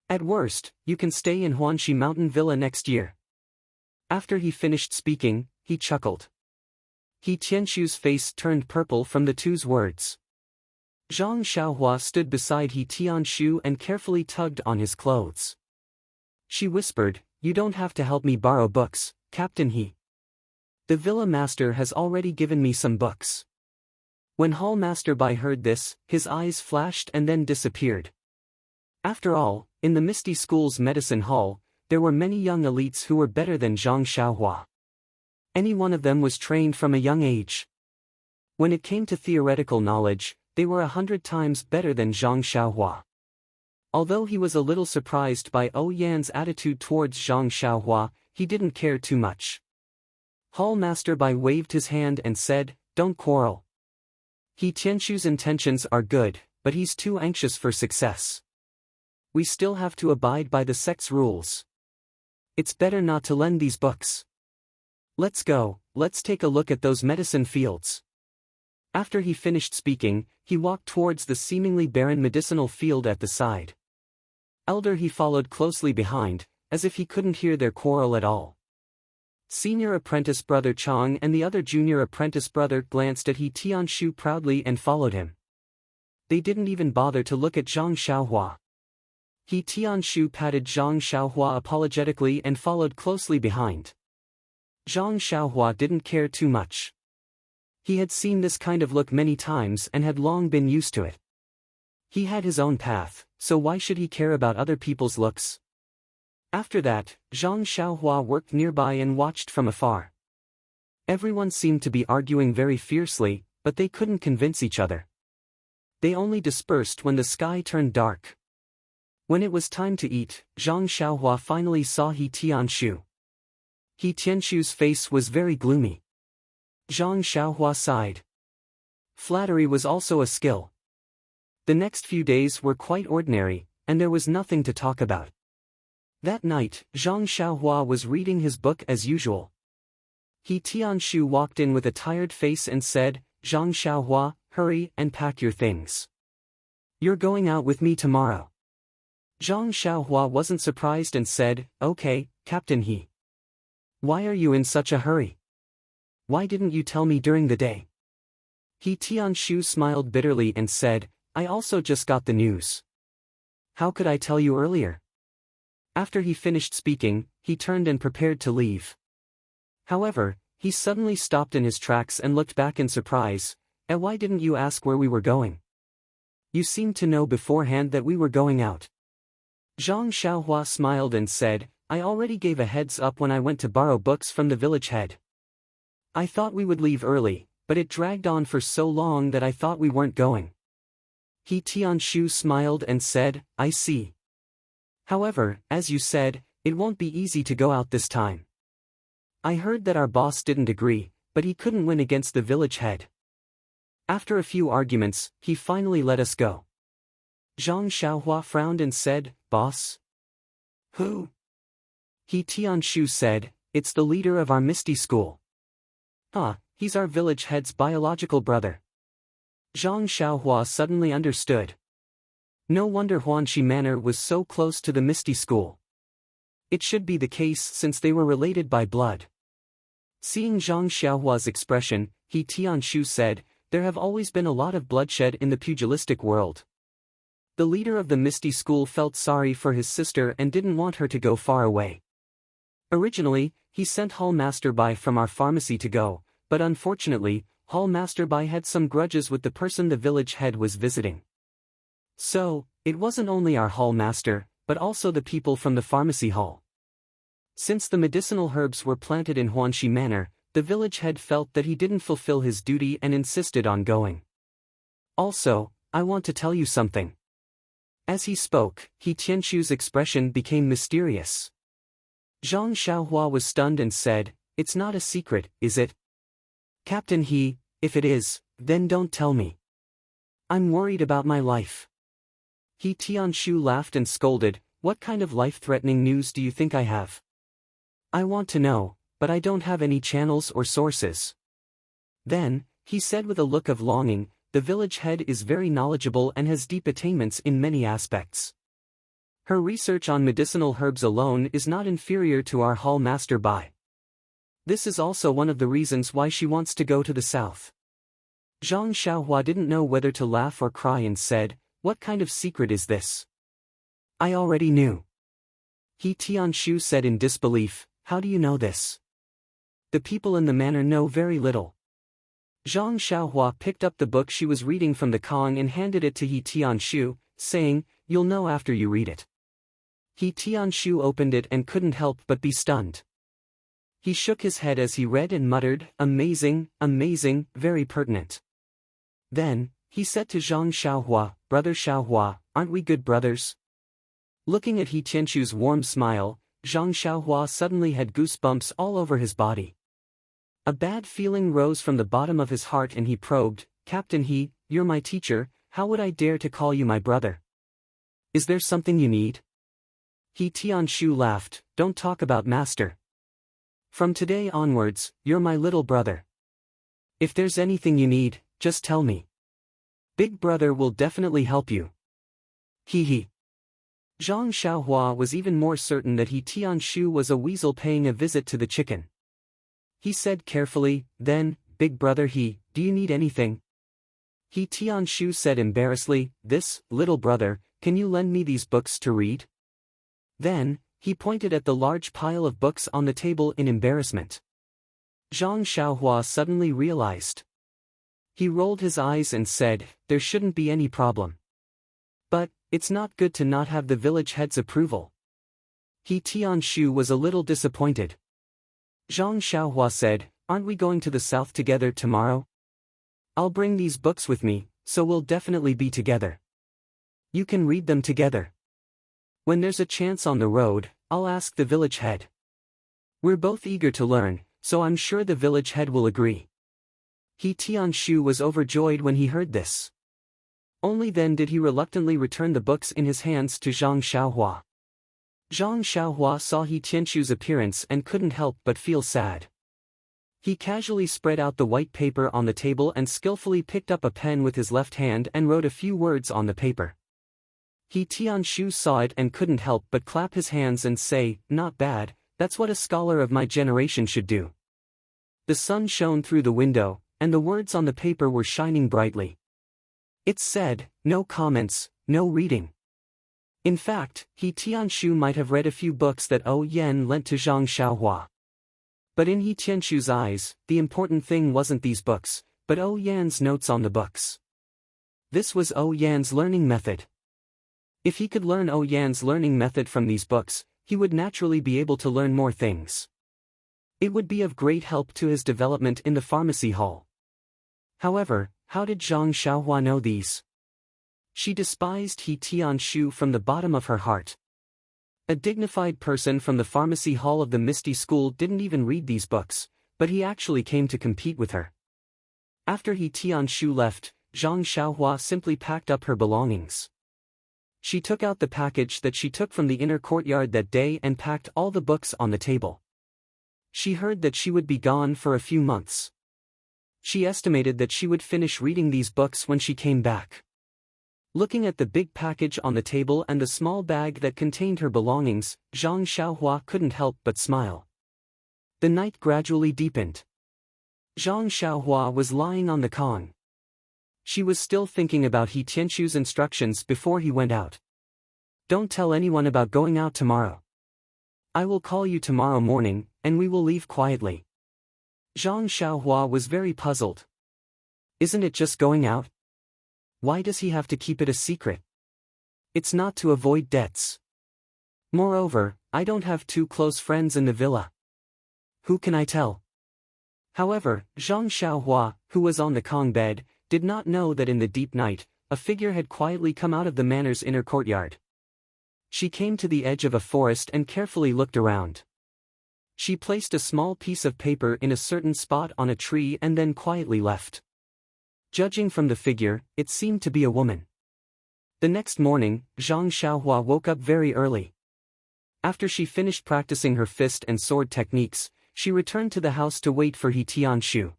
Speaker 1: At worst, you can stay in Huanxi Mountain Villa next year. After he finished speaking, he chuckled. He Tianshu's face turned purple from the two's words. Zhang Xiaohua stood beside He Tianshu and carefully tugged on his clothes. She whispered, You don't have to help me borrow books, Captain He. The villa master has already given me some books. When Hall Master Bai heard this, his eyes flashed and then disappeared. After all, in the Misty School's medicine hall, there were many young elites who were better than Zhang Xiaohua. Any one of them was trained from a young age. When it came to theoretical knowledge, they were 100 times better than Zhang Xiaohua. Although he was a little surprised by Yan's attitude towards Zhang Xiaohua, he didn't care too much. Hall Master Bai waved his hand and said, Don't quarrel. He Tianshu's intentions are good, but he's too anxious for success. We still have to abide by the sect's rules. It's better not to lend these books. Let's go, let's take a look at those medicine fields. After he finished speaking, he walked towards the seemingly barren medicinal field at the side. Elder He followed closely behind, as if he couldn't hear their quarrel at all. Senior apprentice brother Chang and the other junior apprentice brother glanced at He Tianshu proudly and followed him. They didn't even bother to look at Zhang Xiaohua. He Tianshu patted Zhang Xiaohua apologetically and followed closely behind. Zhang Xiaohua didn't care too much. He had seen this kind of look many times and had long been used to it. He had his own path, so why should he care about other people's looks? After that, Zhang Xiaohua worked nearby and watched from afar. Everyone seemed to be arguing very fiercely, but they couldn't convince each other. They only dispersed when the sky turned dark. When it was time to eat, Zhang Xiaohua finally saw He Tianshu. He Tianshu's face was very gloomy. Zhang Xiaohua sighed. Flattery was also a skill. The next few days were quite ordinary, and there was nothing to talk about. That night, Zhang Xiaohua was reading his book as usual. He Tianshu walked in with a tired face and said, Zhang Xiaohua, hurry and pack your things. You're going out with me tomorrow. Zhang Xiaohua wasn't surprised and said, Okay, Captain He. Why are you in such a hurry? Why didn't you tell me during the day? He Tianshu smiled bitterly and said, I also just got the news. How could I tell you earlier? After he finished speaking, he turned and prepared to leave. However, he suddenly stopped in his tracks and looked back in surprise. Why didn't you ask where we were going? You seemed to know beforehand that we were going out. Zhang Xiaohua smiled and said, I already gave a heads up when I went to borrow books from the village head. I thought we would leave early, but it dragged on for so long that I thought we weren't going. He Tianshu smiled and said, I see. However, as you said, it won't be easy to go out this time. I heard that our boss didn't agree, but he couldn't win against the village head. After a few arguments, he finally let us go. Zhang Xiaohua frowned and said, Boss? Who? He Tianshu said, it's the leader of our Misty School. Ah, he's our village head's biological brother. Zhang Xiaohua suddenly understood. No wonder Huanxi Manor was so close to the Misty School. It should be the case since they were related by blood. Seeing Zhang Xiaohua's expression, He Tianshu said, there have always been a lot of bloodshed in the pugilistic world. The leader of the Misty School felt sorry for his sister and didn't want her to go far away. Originally, he sent Hall Master Bai from our pharmacy to go, but unfortunately, Hall Master Bai had some grudges with the person the village head was visiting. So, it wasn't only our hall master, but also the people from the pharmacy hall. Since the medicinal herbs were planted in Huanxi Manor, the village head felt that he didn't fulfill his duty and insisted on going. Also, I want to tell you something. As he spoke, He Tianshu's expression became mysterious. Zhang Xiaohua was stunned and said, it's not a secret, is it? Captain He, if it is, then don't tell me. I'm worried about my life. He Tianshu laughed and scolded, what kind of life-threatening news do you think I have? I want to know, but I don't have any channels or sources. Then, he said with a look of longing, the village head is very knowledgeable and has deep attainments in many aspects. Her research on medicinal herbs alone is not inferior to our hall master Bai. This is also one of the reasons why she wants to go to the south. Zhang Xiaohua didn't know whether to laugh or cry and said, what kind of secret is this? I already knew. He Tianshu said in disbelief, how do you know this? The people in the manor know very little. Zhang Xiaohua picked up the book she was reading from the Kong and handed it to He Tianshu, saying, you'll know after you read it. He Tianshu opened it and couldn't help but be stunned. He shook his head as he read and muttered, amazing, amazing, very pertinent. Then, he said to Zhang Xiaohua, Brother Xiaohua, aren't we good brothers? Looking at He Tianshu's warm smile, Zhang Xiaohua suddenly had goosebumps all over his body. A bad feeling rose from the bottom of his heart and he probed, Captain He, you're my teacher, how would I dare to call you my brother? Is there something you need? He Tianshu laughed, don't talk about master. From today onwards, you're my little brother. If there's anything you need, just tell me. Big brother will definitely help you. He. Zhang Xiaohua was even more certain that He Tianshu was a weasel paying a visit to the chicken. He said carefully, then, Big brother He, do you need anything? He Tianshu said embarrassedly, this, little brother, can you lend me these books to read? Then, he pointed at the large pile of books on the table in embarrassment. Zhang Xiaohua suddenly realized. He rolled his eyes and said, there shouldn't be any problem. But, it's not good to not have the village head's approval. He Tianshu was a little disappointed. Zhang Xiaohua said, aren't we going to the south together tomorrow? I'll bring these books with me, so we'll definitely be together. You can read them together. When there's a chance on the road, I'll ask the village head. We're both eager to learn, so I'm sure the village head will agree. He Tianshu was overjoyed when he heard this. Only then did he reluctantly return the books in his hands to Zhang Xiaohua. Zhang Xiaohua saw He Tianshu's appearance and couldn't help but feel sad. He casually spread out the white paper on the table and skillfully picked up a pen with his left hand and wrote a few words on the paper. He Tianshu saw it and couldn't help but clap his hands and say, not bad, that's what a scholar of my generation should do. The sun shone through the window, and the words on the paper were shining brightly. It said, no comments, no reading. In fact, He Tianshu might have read a few books that Yan lent to Zhang Xiaohua. But in He Tianshu's eyes, the important thing wasn't these books, but Yan's notes on the books. This was Yan's learning method. If he could learn Yan's learning method from these books, he would naturally be able to learn more things. It would be of great help to his development in the pharmacy hall. However, how did Zhang Xiaohua know these? She despised He Tianshu from the bottom of her heart. A dignified person from the pharmacy hall of the Misty School didn't even read these books, but he actually came to compete with her. After He Tianshu left, Zhang Xiaohua simply packed up her belongings. She took out the package that she took from the inner courtyard that day and packed all the books on the table. She heard that she would be gone for a few months. She estimated that she would finish reading these books when she came back. Looking at the big package on the table and the small bag that contained her belongings, Zhang Xiaohua couldn't help but smile. The night gradually deepened. Zhang Xiaohua was lying on the Kong. She was still thinking about He Tianshu's instructions before he went out. Don't tell anyone about going out tomorrow. I will call you tomorrow morning, and we will leave quietly. Zhang Xiaohua was very puzzled. Isn't it just going out? Why does he have to keep it a secret? It's not to avoid debts. Moreover, I don't have two close friends in the villa. Who can I tell? However, Zhang Xiaohua, who was on the Kong bed, did not know that in the deep night, a figure had quietly come out of the manor's inner courtyard. She came to the edge of a forest and carefully looked around. She placed a small piece of paper in a certain spot on a tree and then quietly left. Judging from the figure, it seemed to be a woman. The next morning, Zhang Xiaohua woke up very early. After she finished practicing her fist and sword techniques, she returned to the house to wait for He Tianshu.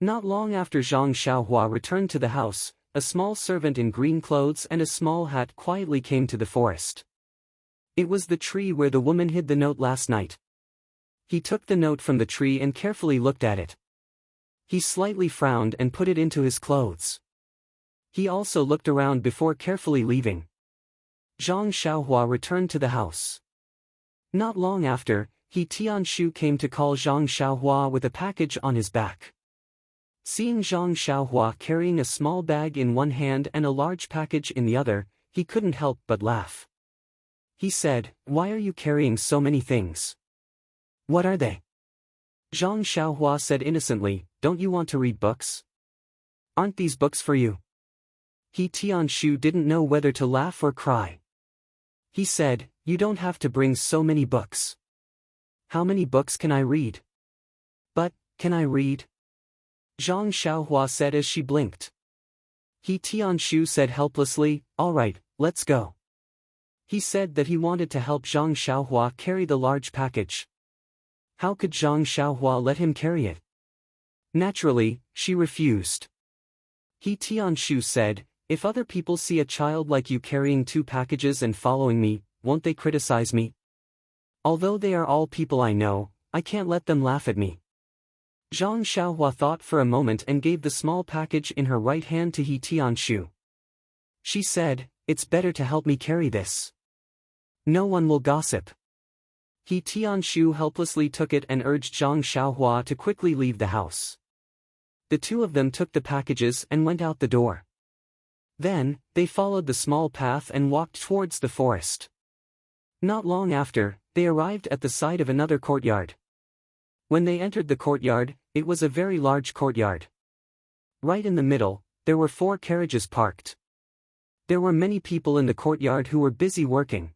Speaker 1: Not long after Zhang Xiaohua returned to the house, a small servant in green clothes and a small hat quietly came to the forest. It was the tree where the woman hid the note last night. He took the note from the tree and carefully looked at it. He slightly frowned and put it into his clothes. He also looked around before carefully leaving. Zhang Xiaohua returned to the house. Not long after, He Tianshu came to call Zhang Xiaohua with a package on his back. Seeing Zhang Xiaohua carrying a small bag in one hand and a large package in the other, he couldn't help but laugh. He said, "Why are you carrying so many things? What are they?" Zhang Xiaohua said innocently, "Don't you want to read books? Aren't these books for you?" He Tianshu didn't know whether to laugh or cry. He said, "You don't have to bring so many books. How many books can I read?" "But, can I read?" Zhang Xiaohua said as she blinked. He Tianshu said helplessly, "All right, let's go." He said that he wanted to help Zhang Xiaohua carry the large package. How could Zhang Xiaohua let him carry it? Naturally, she refused. He Tianshu said, "If other people see a child like you carrying two packages and following me, won't they criticize me? Although they are all people I know, I can't let them laugh at me." Zhang Xiaohua thought for a moment and gave the small package in her right hand to He Tianshu. She said, "It's better to help me carry this. No one will gossip." He Tianshu helplessly took it and urged Zhang Xiaohua to quickly leave the house. The two of them took the packages and went out the door. Then, they followed the small path and walked towards the forest. Not long after, they arrived at the side of another courtyard. When they entered the courtyard, it was a very large courtyard. Right in the middle, there were 4 carriages parked. There were many people in the courtyard who were busy working.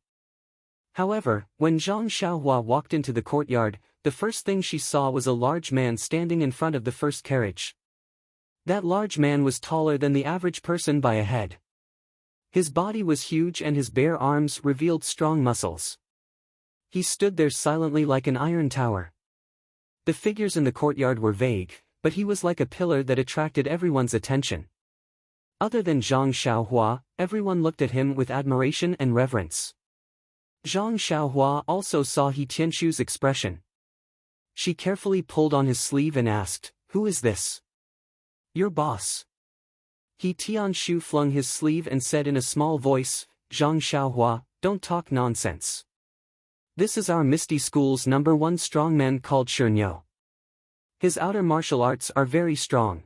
Speaker 1: However, when Zhang Xiaohua walked into the courtyard, the first thing she saw was a large man standing in front of the first carriage. That large man was taller than the average person by a head. His body was huge and his bare arms revealed strong muscles. He stood there silently like an iron tower. The figures in the courtyard were vague, but he was like a pillar that attracted everyone's attention. Other than Zhang Xiaohua, everyone looked at him with admiration and reverence. Zhang Xiaohua also saw He Tianshu's expression. She carefully pulled on his sleeve and asked, "Who is this?" "Your boss." He Tianshu flung his sleeve and said in a small voice, "Zhang Xiaohua, don't talk nonsense. This is our Misty School's #1 strongman called Shernyo. His outer martial arts are very strong.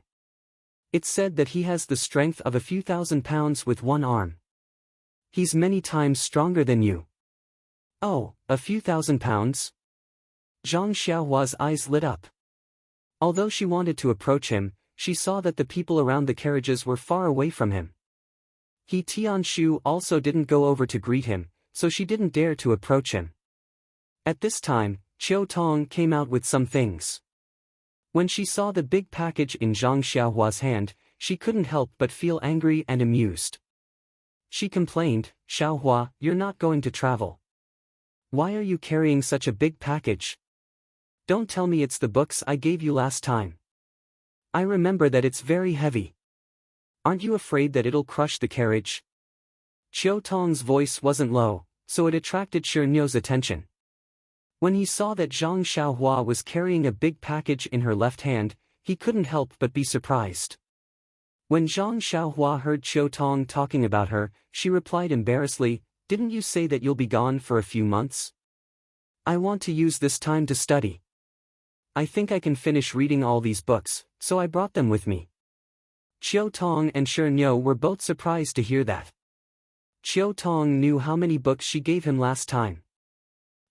Speaker 1: It's said that he has the strength of a few thousand pounds with one arm. He's many times stronger than you." "Oh, a few thousand pounds?" Zhang Xiaohua's eyes lit up. Although she wanted to approach him, she saw that the people around the carriages were far away from him. He Tianshu also didn't go over to greet him, so she didn't dare to approach him. At this time, Qiu Tong came out with some things. When she saw the big package in Zhang Xiaohua's hand, she couldn't help but feel angry and amused. She complained, "Xiaohua, you're not going to travel. Why are you carrying such a big package? Don't tell me it's the books I gave you last time. I remember that it's very heavy. Aren't you afraid that it'll crush the carriage? Chiu Tong's voice wasn't low, so it attracted Shernyo's attention. When he saw that Zhang Xiaohua was carrying a big package in her left hand, he couldn't help but be surprised. When Zhang Xiaohua heard Chiu Tong talking about her, she replied embarrassedly, "Didn't you say that you'll be gone for a few months? I want to use this time to study. I think I can finish reading all these books, so I brought them with me." Chiu Tong and Shernyo were both surprised to hear that. Chiu Tong knew how many books she gave him last time.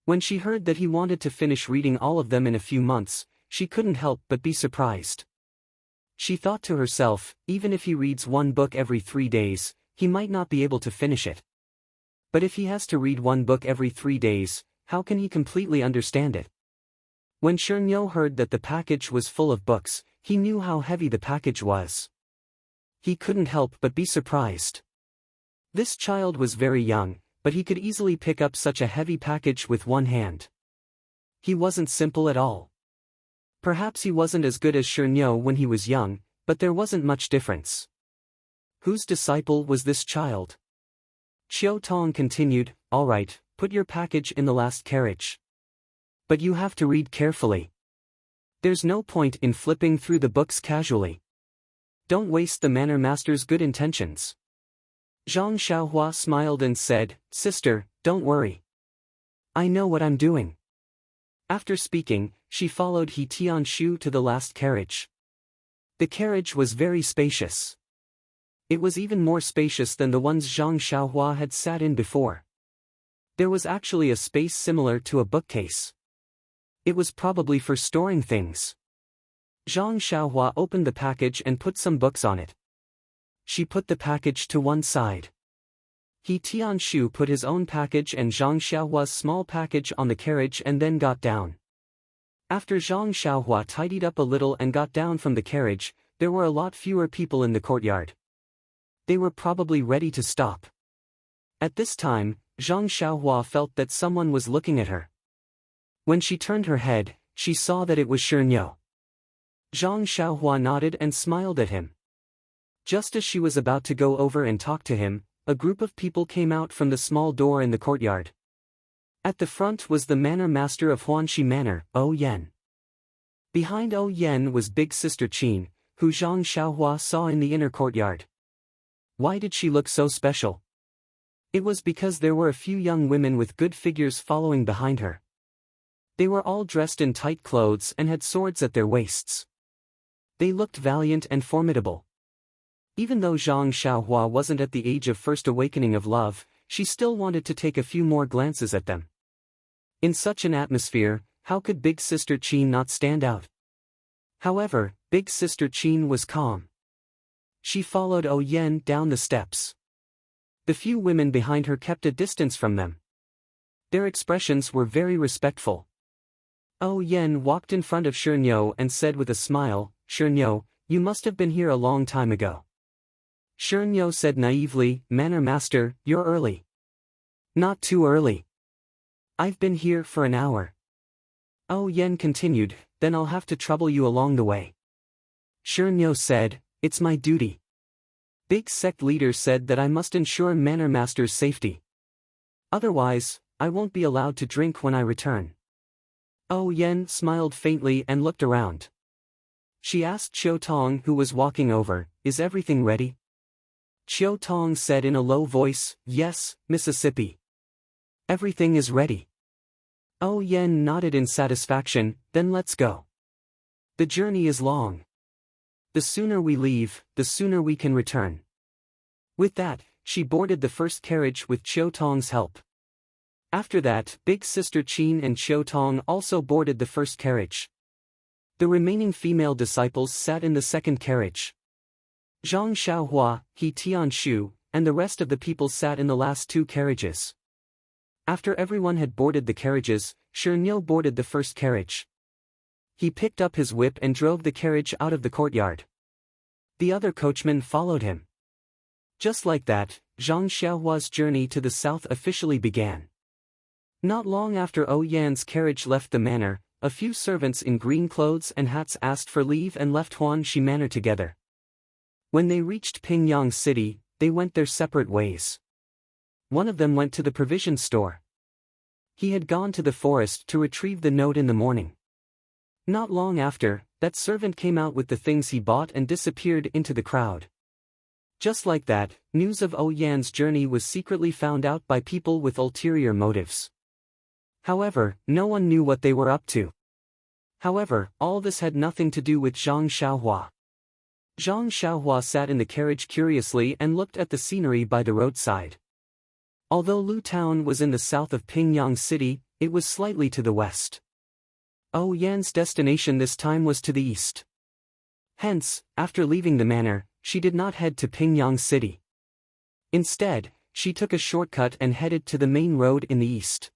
Speaker 1: When she heard that he wanted to finish reading all of them in a few months, she couldn't help but be surprised. She thought to herself, even if he reads one book every 3 days, he might not be able to finish it. But if he has to read one book every 3 days, how can he completely understand it? When Shernyo heard that the package was full of books, he knew how heavy the package was. He couldn't help but be surprised. This child was very young, but he could easily pick up such a heavy package with one hand. He wasn't simple at all. Perhaps he wasn't as good as Shernyo when he was young, but there wasn't much difference. Whose disciple was this child? Chiu Tong continued, "All right, put your package in the last carriage. But you have to read carefully. There's no point in flipping through the books casually. Don't waste the manor master's good intentions." Zhang Xiaohua smiled and said, "Sister, don't worry. I know what I'm doing." After speaking, she followed He Tianshu to the last carriage. The carriage was very spacious. It was even more spacious than the ones Zhang Xiaohua had sat in before. There was actually a space similar to a bookcase. It was probably for storing things. Zhang Xiaohua opened the package and put some books on it. She put the package to one side. He Tianshu put his own package and Zhang Xiaohua's small package on the carriage and then got down. After Zhang Xiaohua tidied up a little and got down from the carriage, there were a lot fewer people in the courtyard. They were probably ready to stop. At this time, Zhang Xiaohua felt that someone was looking at her. When she turned her head, she saw that it was Shernyo. Zhang Xiaohua nodded and smiled at him. Just as she was about to go over and talk to him, a group of people came out from the small door in the courtyard. At the front was the manor master of Huanxi Manor, O Yan. Behind O Yan was big sister Qin, who Zhang Xiaohua saw in the inner courtyard. Why did she look so special? It was because there were a few young women with good figures following behind her. They were all dressed in tight clothes and had swords at their waists. They looked valiant and formidable. Even though Zhang Xiaohua wasn't at the age of first awakening of love, she still wanted to take a few more glances at them. In such an atmosphere, how could Big Sister Qin not stand out? However, Big Sister Qin was calm. She followed O Yan down the steps. The few women behind her kept a distance from them. Their expressions were very respectful. O Yan walked in front of Shernyo and said with a smile, "Shernyo, you must have been here a long time ago." Shernyo said naively, "Manor Master, you're early." "Not too early. I've been here for an hour." O Yan continued, "Then I'll have to trouble you along the way." Shernyo said, "It's my duty." Big sect leader said that I must ensure Manor Master's safety. Otherwise, I won't be allowed to drink when I return. O Yan smiled faintly and looked around. She asked Chiu Tong, who was walking over, "Is everything ready?" Chiu Tong said in a low voice, "Yes, Mississippi. Everything is ready." O Yan nodded in satisfaction, "Then let's go. The journey is long. The sooner we leave, the sooner we can return." With that, she boarded the first carriage with Chiu Tong's help. After that, Big Sister Qin and Chiu Tong also boarded the first carriage. The remaining female disciples sat in the second carriage. Zhang Xiaohua, He Tianshu, and the rest of the people sat in the last two carriages. After everyone had boarded the carriages, Shernyo boarded the first carriage. He picked up his whip and drove the carriage out of the courtyard. The other coachmen followed him. Just like that, Zhang Xiaohua's journey to the south officially began. Not long after O Yan's carriage left the manor, a few servants in green clothes and hats asked for leave and left Huan Shi Manor together. When they reached Pingyang City, they went their separate ways. One of them went to the provision store. He had gone to the forest to retrieve the note in the morning. Not long after, that servant came out with the things he bought and disappeared into the crowd. Just like that, news of Yan's journey was secretly found out by people with ulterior motives. However, no one knew what they were up to. However, all this had nothing to do with Zhang Xiaohua. Zhang Xiaohua sat in the carriage curiously and looked at the scenery by the roadside. Although Lu Town was in the south of Pingyang City, it was slightly to the west. Yan's destination this time was to the east. Hence, after leaving the manor, she did not head to Pingyang City. Instead, she took a shortcut and headed to the main road in the east.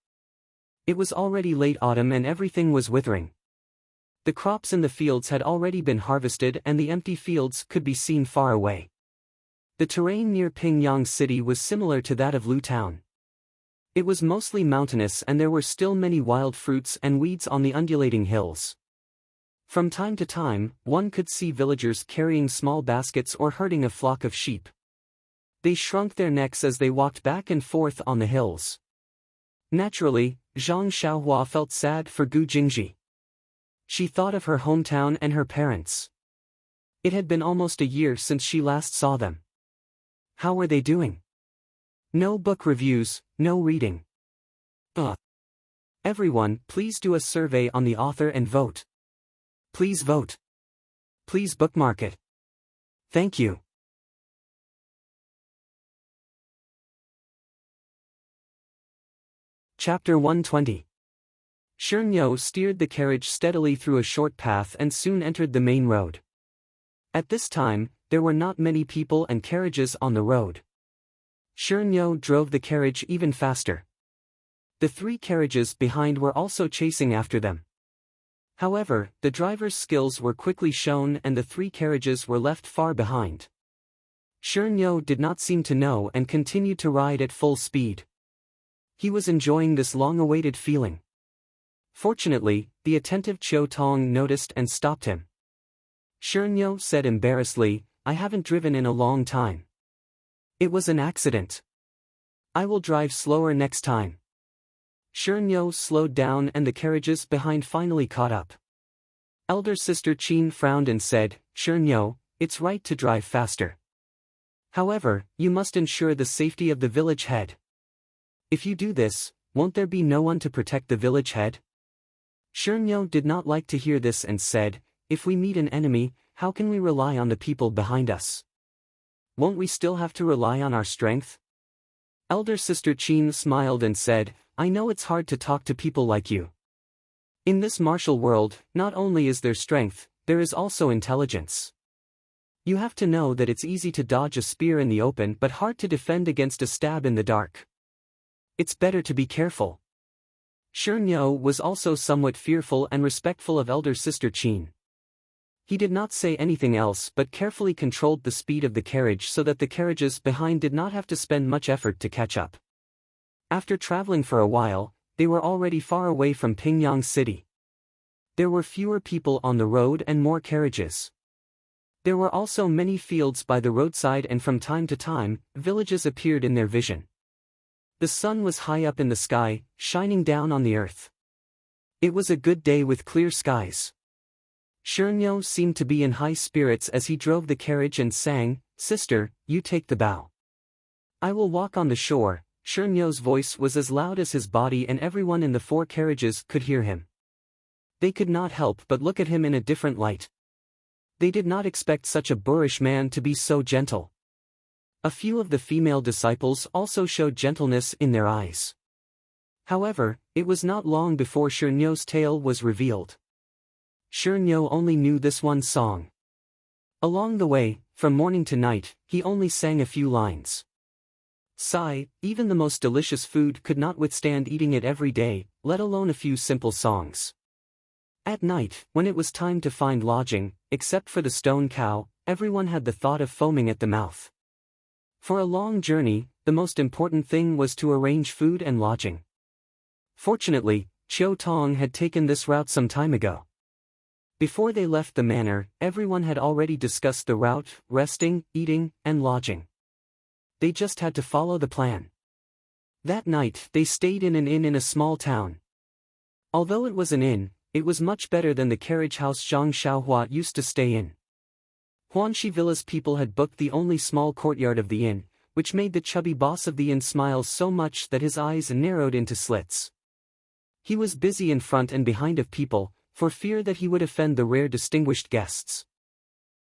Speaker 1: It was already late autumn and everything was withering. The crops in the fields had already been harvested and the empty fields could be seen far away. The terrain near Pingyang City was similar to that of Lu Town. It was mostly mountainous and there were still many wild fruits and weeds on the undulating hills. From time to time, one could see villagers carrying small baskets or herding a flock of sheep. They shrunk their necks as they walked back and forth on the hills. Naturally, Zhang Xiaohua felt sad for Gu Jingji. She thought of her hometown and her parents. It had been almost a year since she last saw them. How were they doing? No book reviews, no reading. Everyone, please do a survey on the author and vote. Please vote. Please bookmark it. Thank you. Chapter 120. Shernyo steered the carriage steadily through a short path and soon entered the main road. At this time, there were not many people and carriages on the road. Shernyo drove the carriage even faster. The 3 carriages behind were also chasing after them. However, the driver's skills were quickly shown and the 3 carriages were left far behind. Shernyo did not seem to know and continued to ride at full speed. He was enjoying this long-awaited feeling. Fortunately, the attentive Chiu Tong noticed and stopped him. Shernyo said embarrassedly, "I haven't driven in a long time. It was an accident. I will drive slower next time." Shernyo slowed down and the carriages behind finally caught up. Elder sister Qin frowned and said, "Shernyo, it's right to drive faster. However, you must ensure the safety of the village head. If you do this, won't there be no one to protect the village head?" Shernyo did not like to hear this and said, "If we meet an enemy, how can we rely on the people behind us? Won't we still have to rely on our strength?" Elder sister Qin smiled and said, "I know it's hard to talk to people like you. In this martial world, not only is there strength, there is also intelligence. You have to know that it's easy to dodge a spear in the open but hard to defend against a stab in the dark. It's better to be careful." Shernyo was also somewhat fearful and respectful of elder sister Qin. He did not say anything else but carefully controlled the speed of the carriage so that the carriages behind did not have to spend much effort to catch up. After traveling for a while, they were already far away from Pingyang City. There were fewer people on the road and more carriages. There were also many fields by the roadside and from time to time, villages appeared in their vision. The sun was high up in the sky, shining down on the earth. It was a good day with clear skies. Shernyo seemed to be in high spirits as he drove the carriage and sang, "Sister, you take the bow. I will walk on the shore." Shernyo's voice was as loud as his body and everyone in the 4 carriages could hear him. They could not help but look at him in a different light. They did not expect such a boorish man to be so gentle. A few of the female disciples also showed gentleness in their eyes. However, it was not long before Shernyo's tale was revealed. Shernyo only knew this one song. Along the way, from morning to night, he only sang a few lines. Sigh, even the most delicious food could not withstand eating it every day, let alone a few simple songs. At night, when it was time to find lodging, except for the stone cow, everyone had the thought of foaming at the mouth. For a long journey, the most important thing was to arrange food and lodging. Fortunately, Chiu Tong had taken this route some time ago. Before they left the manor, everyone had already discussed the route, resting, eating, and lodging. They just had to follow the plan. That night, they stayed in an inn in a small town. Although it was an inn, it was much better than the carriage house Zhang Xiaohua used to stay in. Huanxi Villa's people had booked the only small courtyard of the inn, which made the chubby boss of the inn smile so much that his eyes narrowed into slits. He was busy in front and behind of people, for fear that he would offend the rare distinguished guests.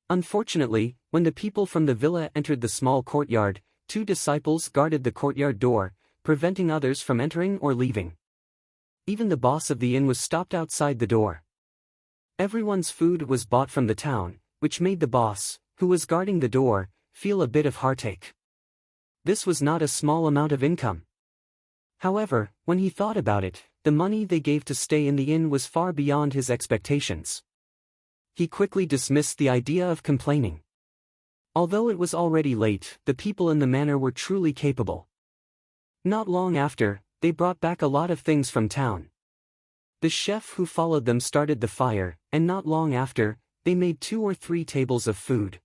Speaker 1: Unfortunately, when the people from the villa entered the small courtyard, 2 disciples guarded the courtyard door, preventing others from entering or leaving. Even the boss of the inn was stopped outside the door. Everyone's food was bought from the town, which made the boss, who was guarding the door, feel a bit of heartache. This was not a small amount of income. However, when he thought about it, the money they gave to stay in the inn was far beyond his expectations. He quickly dismissed the idea of complaining. Although it was already late, the people in the manor were truly capable. Not long after, they brought back a lot of things from town. The chef who followed them started the fire, and not long after, they made 2 or 3 tables of food.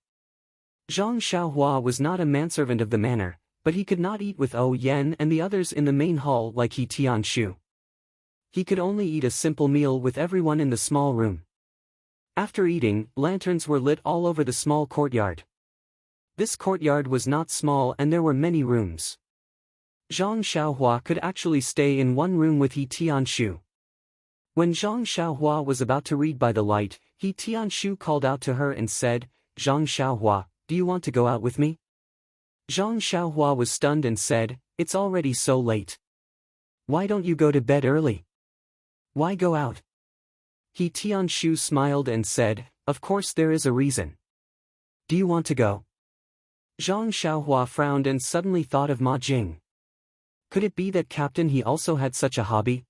Speaker 1: Zhang Xiaohua was not a manservant of the manor, but he could not eat with O Yen and the others in the main hall like He Tianshu. He could only eat a simple meal with everyone in the small room. After eating, lanterns were lit all over the small courtyard. This courtyard was not small and there were many rooms. Zhang Xiaohua could actually stay in one room with He Tianshu. When Zhang Xiaohua was about to read by the light, He Tianshu called out to her and said, "Zhang Xiaohua, do you want to go out with me?" Zhang Xiaohua was stunned and said, "It's already so late. Why don't you go to bed early? Why go out?" He Tianshu smiled and said, "Of course there is a reason. Do you want to go?" Zhang Xiaohua frowned and suddenly thought of Ma Jing. Could it be that Captain He also had such a hobby?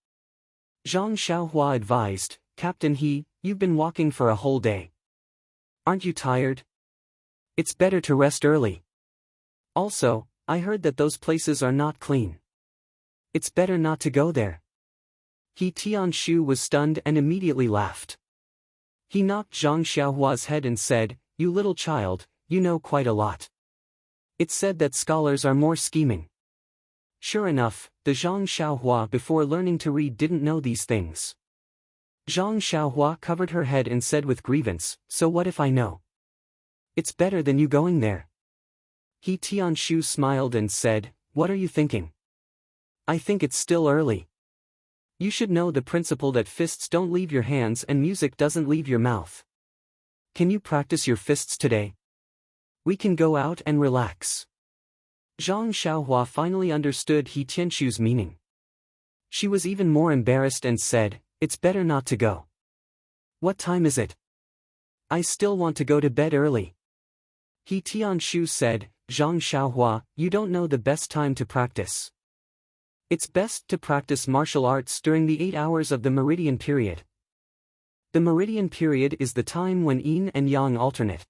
Speaker 1: Zhang Xiaohua advised, "Captain He, you've been walking for a whole day. Aren't you tired? It's better to rest early. Also, I heard that those places are not clean. It's better not to go there." He Tianshu was stunned and immediately laughed. He knocked Zhang Xiaohua's head and said, "You little child, you know quite a lot. It's said that scholars are more scheming." Sure enough, the Zhang Xiaohua before learning to read didn't know these things. Zhang Xiaohua covered her head and said with grievance, "So what if I know? It's better than you going there." He Tianshu smiled and said, "What are you thinking? I think it's still early. You should know the principle that fists don't leave your hands and music doesn't leave your mouth. Can you practice your fists today? We can go out and relax." Zhang Xiaohua finally understood He Tianshu's meaning. She was even more embarrassed and said, "It's better not to go. What time is it? I still want to go to bed early." He Tianshu said, "Zhang Xiaohua, you don't know the best time to practice. It's best to practice martial arts during the 8 hours of the meridian period. The meridian period is the time when yin and yang alternate.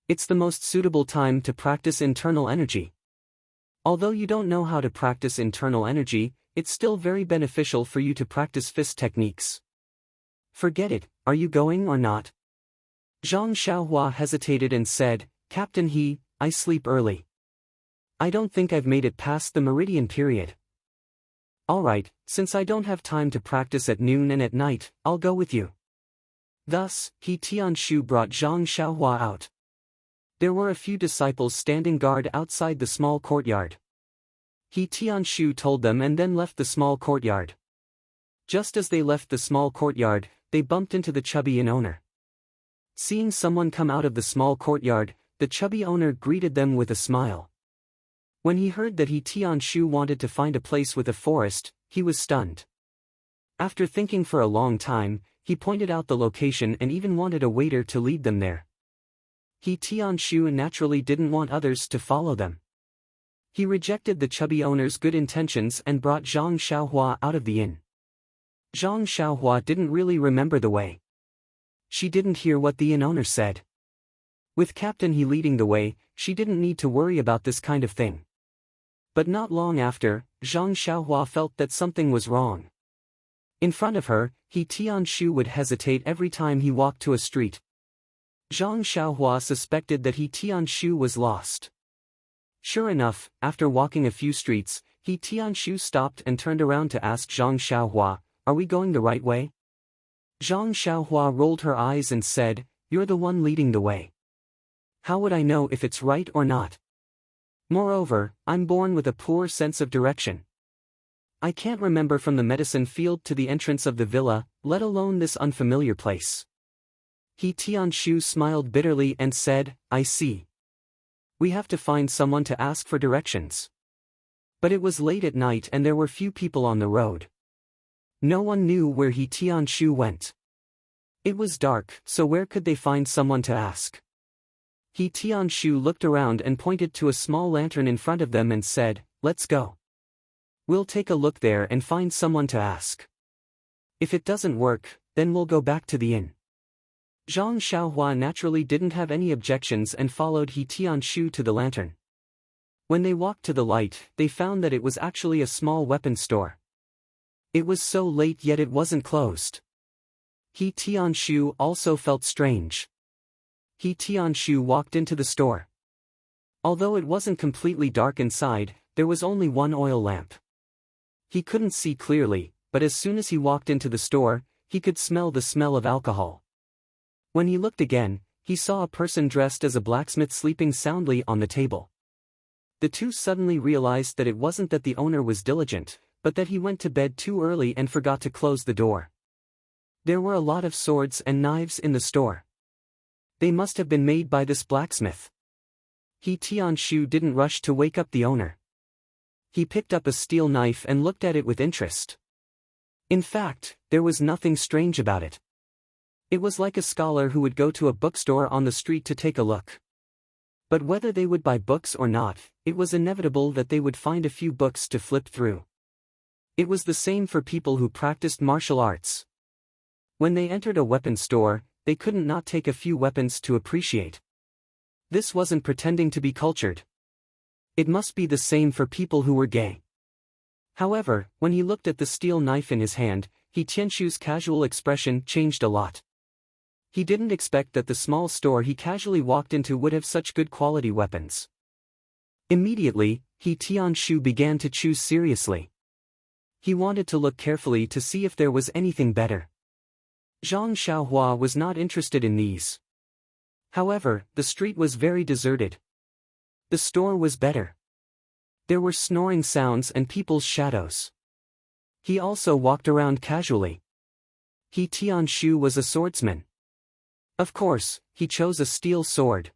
Speaker 1: It's the most suitable time to practice internal energy. Although you don't know how to practice internal energy, it's still very beneficial for you to practice fist techniques. Forget it, are you going or not?" Zhang Xiaohua hesitated and said, "Captain He, I sleep early. I don't think I've made it past the meridian period." "Alright, since I don't have time to practice at noon and at night, I'll go with you." Thus, He Tianshu brought Zhang Xiaohua out. There were a few disciples standing guard outside the small courtyard. He Tianshu told them and then left the small courtyard. Just as they left the small courtyard, they bumped into the chubby inn owner. Seeing someone come out of the small courtyard, the chubby owner greeted them with a smile. When he heard that He Tianshu wanted to find a place with a forest, he was stunned. After thinking for a long time, he pointed out the location and even wanted a waiter to lead them there. He Tianshu naturally didn't want others to follow them. He rejected the chubby owner's good intentions and brought Zhang Xiaohua out of the inn. Zhang Xiaohua didn't really remember the way. She didn't hear what the inn owner said. With Captain He leading the way, she didn't need to worry about this kind of thing. But not long after, Zhang Xiaohua felt that something was wrong. In front of her, He Tianshu would hesitate every time he walked to a street. Zhang Xiaohua suspected that He Tianshu was lost. Sure enough, after walking a few streets, He Tianshu stopped and turned around to ask Zhang Xiaohua, "Are we going the right way?" Zhang Xiaohua rolled her eyes and said, "You're the one leading the way. How would I know if it's right or not? Moreover, I'm born with a poor sense of direction. I can't remember from the medicine field to the entrance of the villa, let alone this unfamiliar place." He Tianshu smiled bitterly and said, "I see. We have to find someone to ask for directions." But it was late at night and there were few people on the road. No one knew where He Tianshu went. It was dark, so where could they find someone to ask? He Tianshu looked around and pointed to a small lantern in front of them and said, "Let's go. We'll take a look there and find someone to ask. If it doesn't work, then we'll go back to the inn." Zhang Xiaohua naturally didn't have any objections and followed He Tianshu to the lantern. When they walked to the light, they found that it was actually a small weapon store. It was so late yet it wasn't closed. He Tianshu also felt strange. He Tianshu walked into the store. Although it wasn't completely dark inside, there was only one oil lamp. He couldn't see clearly, but as soon as he walked into the store, he could smell the smell of alcohol. When he looked again, he saw a person dressed as a blacksmith sleeping soundly on the table. The two suddenly realized that it wasn't that the owner was diligent, but that he went to bed too early and forgot to close the door. There were a lot of swords and knives in the store. They must have been made by this blacksmith. He Tianshu didn't rush to wake up the owner. He picked up a steel knife and looked at it with interest. In fact, there was nothing strange about it. It was like a scholar who would go to a bookstore on the street to take a look. But whether they would buy books or not, it was inevitable that they would find a few books to flip through. It was the same for people who practiced martial arts. When they entered a weapon store, they couldn't not take a few weapons to appreciate. This wasn't pretending to be cultured. It must be the same for people who were gay. However, when he looked at the steel knife in his hand, He Tianshu's casual expression changed a lot. He didn't expect that the small store he casually walked into would have such good quality weapons. Immediately, He Tianshu began to choose seriously. He wanted to look carefully to see if there was anything better. Zhang Xiaohua was not interested in these. However, the street was very deserted. The store was better. There were snoring sounds and people's shadows. He also walked around casually. He Tianshu was a swordsman. Of course, he chose a steel sword.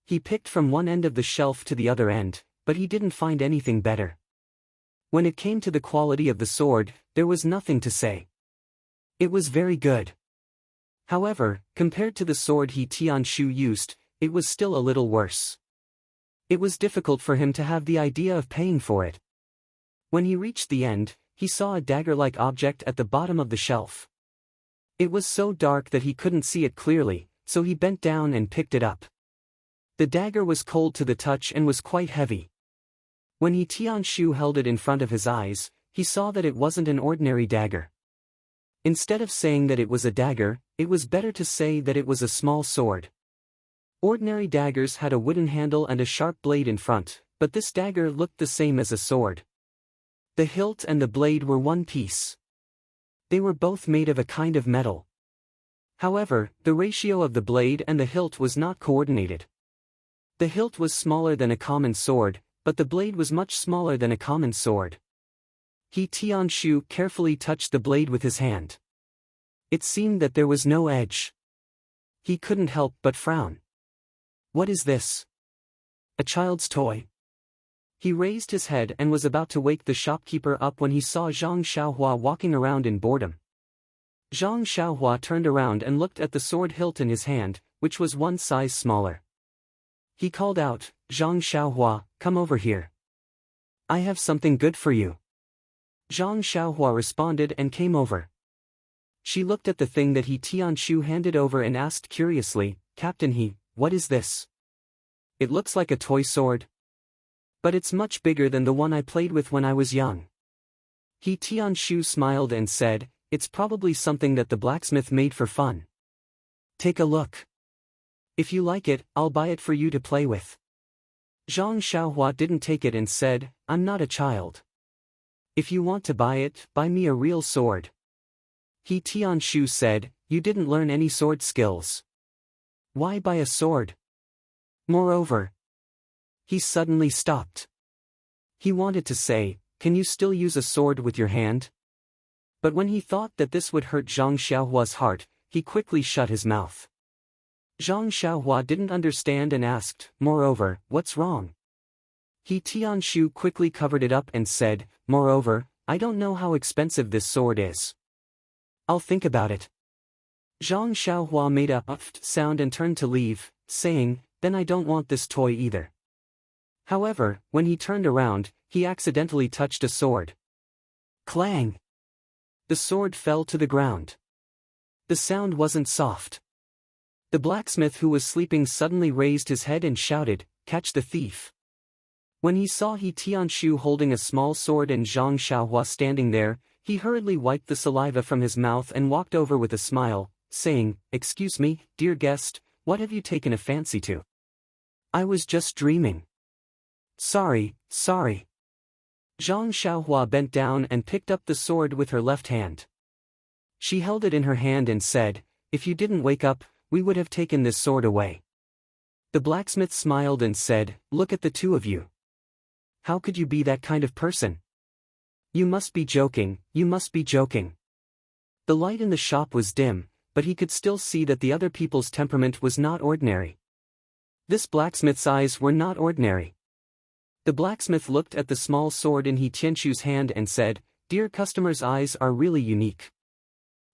Speaker 1: He picked from one end of the shelf to the other end, but he didn't find anything better. When it came to the quality of the sword, there was nothing to say. It was very good. However, compared to the sword He Tianshu used, it was still a little worse. It was difficult for him to have the idea of paying for it. When he reached the end, he saw a dagger-like object at the bottom of the shelf. It was so dark that he couldn't see it clearly, so he bent down and picked it up. The dagger was cold to the touch and was quite heavy. When He Tianshu held it in front of his eyes, he saw that it wasn't an ordinary dagger. Instead of saying that it was a dagger, it was better to say that it was a small sword. Ordinary daggers had a wooden handle and a sharp blade in front, but this dagger looked the same as a sword. The hilt and the blade were one piece. They were both made of a kind of metal. However, the ratio of the blade and the hilt was not coordinated. The hilt was smaller than a common sword, but the blade was much smaller than a common sword. He Tianshu carefully touched the blade with his hand. It seemed that there was no edge. He couldn't help but frown. What is this? A child's toy? He raised his head and was about to wake the shopkeeper up when he saw Zhang Xiaohua walking around in boredom. Zhang Xiaohua turned around and looked at the sword hilt in his hand, which was one size smaller. He called out, "Zhang Xiaohua, come over here. I have something good for you." Zhang Xiaohua responded and came over. She looked at the thing that He Tianshu handed over and asked curiously, "Captain He, what is this? It looks like a toy sword. But it's much bigger than the one I played with when I was young." He Tianshu smiled and said, "It's probably something that the blacksmith made for fun. Take a look. If you like it, I'll buy it for you to play with." Zhang Xiaohua didn't take it and said, "I'm not a child. If you want to buy it, buy me a real sword." He Tianshu said, "You didn't learn any sword skills. Why buy a sword? Moreover..." He suddenly stopped. He wanted to say, "Can you still use a sword with your hand?" But when he thought that this would hurt Zhang Xiaohua's heart, he quickly shut his mouth. Zhang Xiaohua didn't understand and asked, "Moreover, what's wrong?" He Tianshu quickly covered it up and said, "Moreover, I don't know how expensive this sword is. I'll think about it." Zhang Xiaohua made a uffed sound and turned to leave, saying, "Then I don't want this toy either." However, when he turned around, he accidentally touched a sword. Clang! The sword fell to the ground. The sound wasn't soft. The blacksmith who was sleeping suddenly raised his head and shouted, "Catch the thief." When he saw He Tianshu holding a small sword and Zhang Xiaohua standing there, he hurriedly wiped the saliva from his mouth and walked over with a smile, saying, "Excuse me, dear guest, what have you taken a fancy to? I was just dreaming." Sorry. Zhang Xiaohua bent down and picked up the sword with her left hand. She held it in her hand and said, "If you didn't wake up, we would have taken this sword away." The blacksmith smiled and said, "Look at the two of you. How could you be that kind of person? You must be joking. The light in the shop was dim, but he could still see that the other people's temperament was not ordinary. This blacksmith's eyes were not ordinary. The blacksmith looked at the small sword in He Tianshu's hand and said, "Dear customer's eyes are really unique.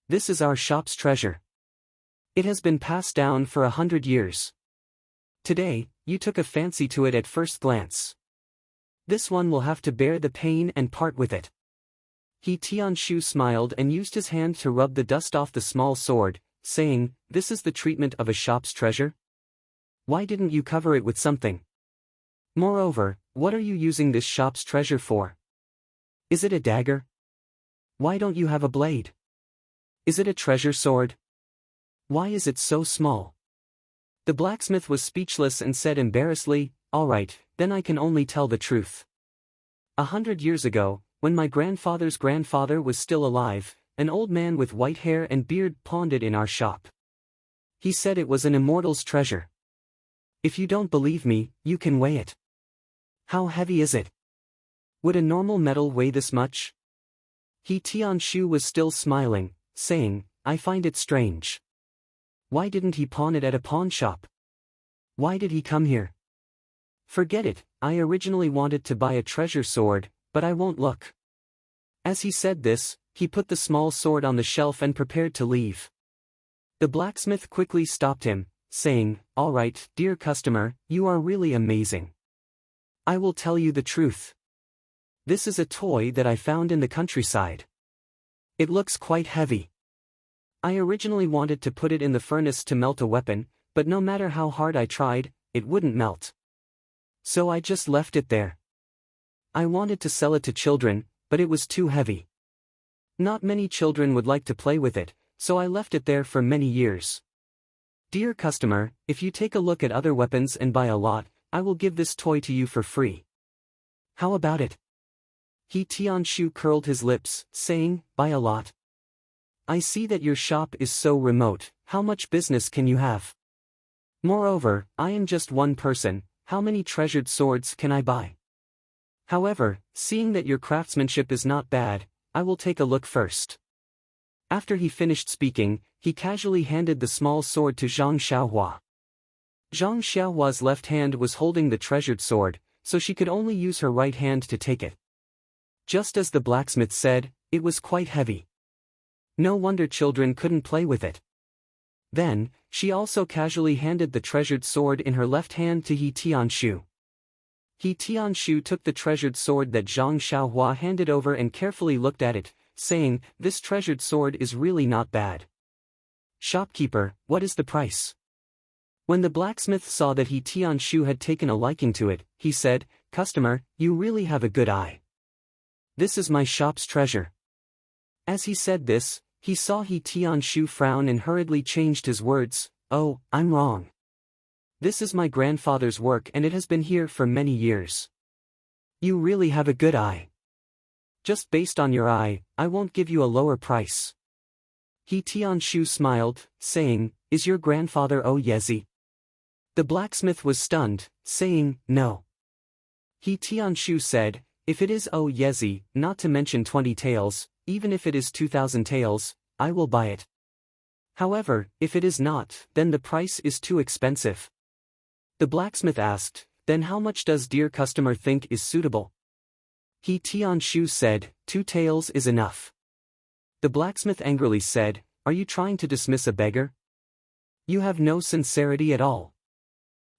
Speaker 1: This is our shop's treasure. It has been passed down for 100 years. Today, you took a fancy to it at first glance. This one will have to bear the pain and part with it." He Tianshu smiled and used his hand to rub the dust off the small sword, saying, "This is the treatment of a shop's treasure? Why didn't you cover it with something? Moreover, what are you using this shop's treasure for? Is it a dagger? Why don't you have a blade? Is it a treasure sword? Why is it so small?" The blacksmith was speechless and said embarrassedly, "All right, then I can only tell the truth. 100 years ago, when my grandfather's grandfather was still alive, an old man with white hair and beard pawned it in our shop. He said it was an immortal's treasure. If you don't believe me, you can weigh it. How heavy is it? Would a normal metal weigh this much?" He Tianshu was still smiling, saying, "I find it strange. Why didn't he pawn it at a pawn shop? Why did he come here? Forget it, I originally wanted to buy a treasure sword, but I won't look." As he said this, he put the small sword on the shelf and prepared to leave. The blacksmith quickly stopped him, saying, "All right, dear customer, you are really amazing. I will tell you the truth. This is a toy that I found in the countryside. It looks quite heavy. I originally wanted to put it in the furnace to melt a weapon, but no matter how hard I tried, it wouldn't melt. So I just left it there. I wanted to sell it to children, but it was too heavy. Not many children would like to play with it, so I left it there for many years. Dear customer, if you take a look at other weapons and buy a lot, I will give this toy to you for free. How about it?" He Tianshu curled his lips, saying, "Buy a lot? I see that your shop is so remote, how much business can you have? Moreover, I am just one person, how many treasured swords can I buy? However, seeing that your craftsmanship is not bad, I will take a look first." After he finished speaking, he casually handed the small sword to Zhang Xiaohua. Zhang Xiaohua's left hand was holding the treasured sword, so she could only use her right hand to take it. Just as the blacksmith said, it was quite heavy. No wonder children couldn't play with it. Then, she also casually handed the treasured sword in her left hand to He Tianshu. He Tianshu took the treasured sword that Zhang Xiaohua handed over and carefully looked at it, saying, "This treasured sword is really not bad. Shopkeeper, what is the price?" When the blacksmith saw that He Tianshu had taken a liking to it, he said, "Customer, you really have a good eye. This is my shop's treasure." As he said this, he saw He Tianshu frown and hurriedly changed his words. "Oh, I'm wrong. This is my grandfather's work and it has been here for many years. You really have a good eye. Just based on your eye, I won't give you a lower price." He Tianshu smiled, saying, "Is your grandfather O Yezi?" The blacksmith was stunned, saying, "No." He Tianshu said, "If it is O Yezi, not to mention 20 taels, even if it is 2,000 taels, I will buy it. However, if it is not, then the price is too expensive." The blacksmith asked, "Then how much does dear customer think is suitable?" He Tianshu said, 2 taels is enough." The blacksmith angrily said, "Are you trying to dismiss a beggar? You have no sincerity at all."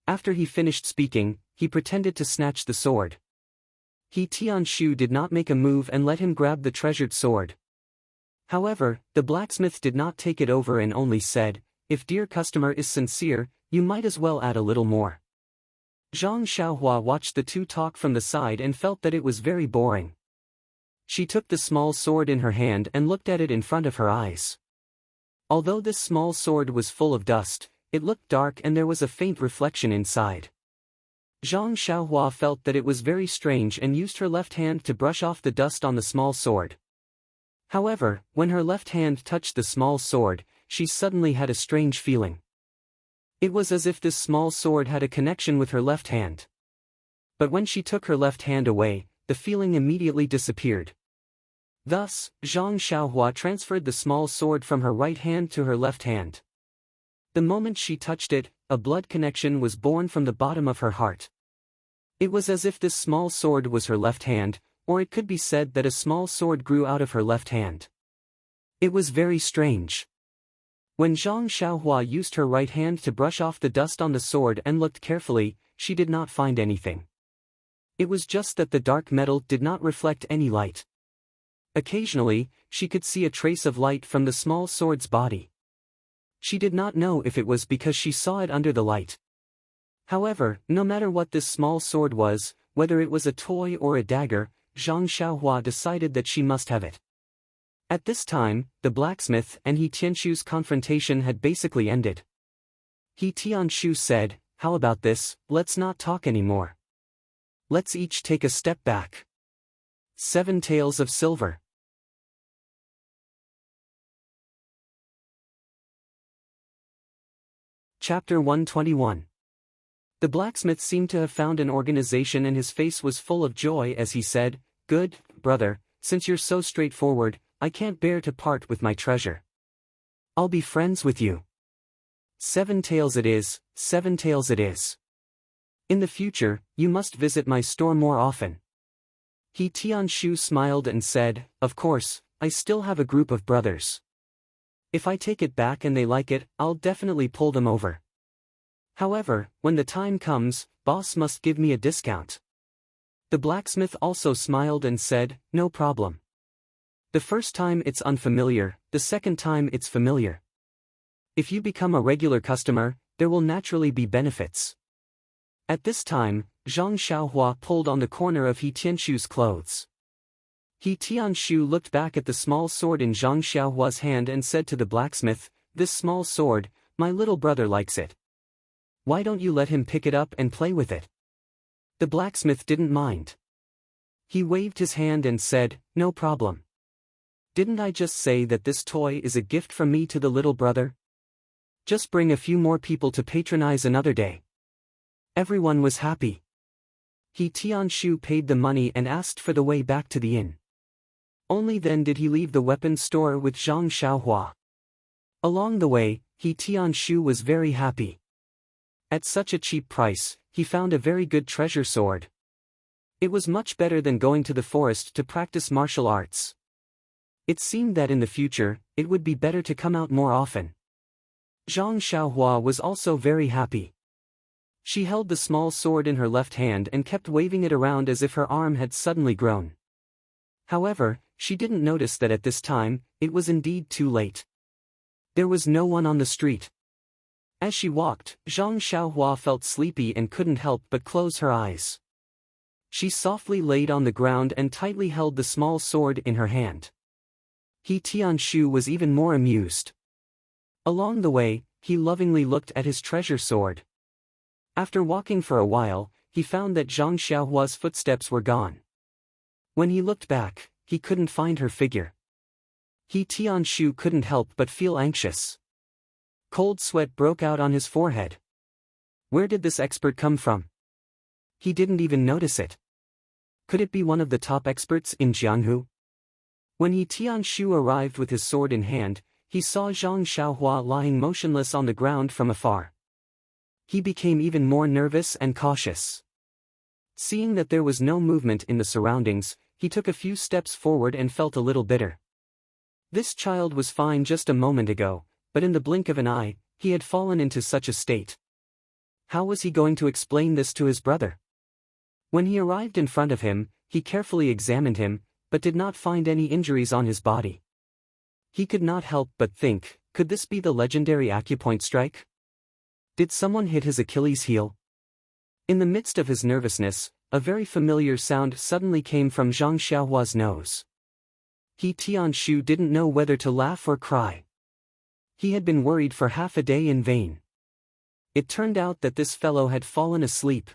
Speaker 1: After he finished speaking, he pretended to snatch the sword. He Tianshu did not make a move and let him grab the treasured sword. However, the blacksmith did not take it over and only said, "If dear customer is sincere, you might as well add a little more." Zhang Xiaohua watched the two talk from the side and felt that it was very boring. She took the small sword in her hand and looked at it in front of her eyes. Although this small sword was full of dust, it looked dark and there was a faint reflection inside. Zhang Xiaohua felt that it was very strange and used her left hand to brush off the dust on the small sword. However, when her left hand touched the small sword, she suddenly had a strange feeling. It was as if this small sword had a connection with her left hand. But when she took her left hand away, the feeling immediately disappeared. Thus, Zhang Xiaohua transferred the small sword from her right hand to her left hand. The moment she touched it, a blood connection was born from the bottom of her heart. It was as if this small sword was her left hand, or it could be said that a small sword grew out of her left hand. It was very strange. When Zhang Xiaohua used her right hand to brush off the dust on the sword and looked carefully, she did not find anything. It was just that the dark metal did not reflect any light. Occasionally, she could see a trace of light from the small sword's body. She did not know if it was because she saw it under the light. However, no matter what this small sword was, whether it was a toy or a dagger, Zhang Xiaohua decided that she must have it. At this time, the blacksmith and He Tianshu's confrontation had basically ended. He Tianshu said, "How about this, let's not talk anymore. Let's each take a step back." 7 taels of silver. Chapter 121. The blacksmith seemed to have found an organization and his face was full of joy as he said, "Good, brother, since you're so straightforward, I can't bear to part with my treasure. I'll be friends with you. 7 taels it is, 7 taels it is. In the future, you must visit my store more often." He Tianshu smiled and said, "Of course, I still have a group of brothers. If I take it back and they like it, I'll definitely pull them over. However, when the time comes, boss must give me a discount." The blacksmith also smiled and said, "No problem. The first time it's unfamiliar, the second time it's familiar. If you become a regular customer, there will naturally be benefits." At this time, Zhang Xiaohua pulled on the corner of He Tianshu's clothes. He Tianshu looked back at the small sword in Zhang Xiaohua's hand and said to the blacksmith, "This small sword, my little brother likes it. Why don't you let him pick it up and play with it?" The blacksmith didn't mind. He waved his hand and said, "No problem. Didn't I just say that this toy is a gift from me to the little brother? Just bring a few more people to patronize another day." Everyone was happy. He Tianshu paid the money and asked for the way back to the inn. Only then did he leave the weapons store with Zhang Xiaohua. Along the way, He Tianshu was very happy. At such a cheap price, he found a very good treasure sword. It was much better than going to the forest to practice martial arts. It seemed that in the future, it would be better to come out more often. Zhang Xiaohua was also very happy. She held the small sword in her left hand and kept waving it around as if her arm had suddenly grown. However, she didn't notice that at this time, it was indeed too late. There was no one on the street. As she walked, Zhang Xiaohua felt sleepy and couldn't help but close her eyes. She softly laid on the ground and tightly held the small sword in her hand. He Tianshu was even more amused. Along the way, he lovingly looked at his treasure sword. After walking for a while, he found that Zhang Xiaohua's footsteps were gone. When he looked back, he couldn't find her figure. He Tianshu couldn't help but feel anxious. Cold sweat broke out on his forehead. Where did this expert come from? He didn't even notice it. Could it be one of the top experts in Jianghu? When He Tianshu arrived with his sword in hand, he saw Zhang Xiaohua lying motionless on the ground from afar. He became even more nervous and cautious. Seeing that there was no movement in the surroundings, he took a few steps forward and felt a little bitter. This child was fine just a moment ago, but in the blink of an eye, he had fallen into such a state. How was he going to explain this to his brother? When he arrived in front of him, he carefully examined him, but did not find any injuries on his body. He could not help but think, could this be the legendary acupoint strike? Did someone hit his Achilles heel? In the midst of his nervousness, a very familiar sound suddenly came from Zhang Xiaohua's nose. He Tianshu didn't know whether to laugh or cry. He had been worried for half a day in vain. It turned out that this fellow had fallen asleep.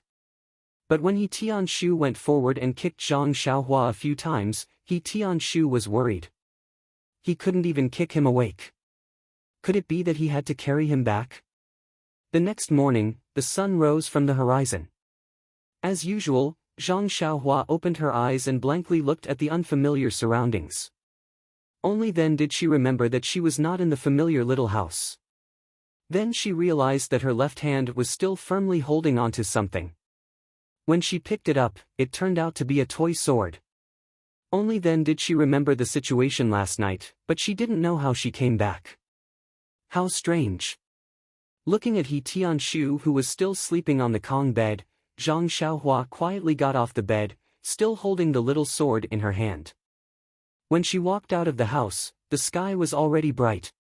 Speaker 1: But when He Tianshu went forward and kicked Zhang Xiaohua a few times, He Tianshu was worried. He couldn't even kick him awake. Could it be that he had to carry him back? The next morning, the sun rose from the horizon. As usual, Zhang Xiaohua opened her eyes and blankly looked at the unfamiliar surroundings. Only then did she remember that she was not in the familiar little house. Then she realized that her left hand was still firmly holding onto something. When she picked it up, it turned out to be a toy sword. Only then did she remember the situation last night, but she didn't know how she came back. How strange. Looking at He Tianshu, who was still sleeping on the Kong bed, Zhang Xiaohua quietly got off the bed, still holding the little sword in her hand. When she walked out of the house, the sky was already bright.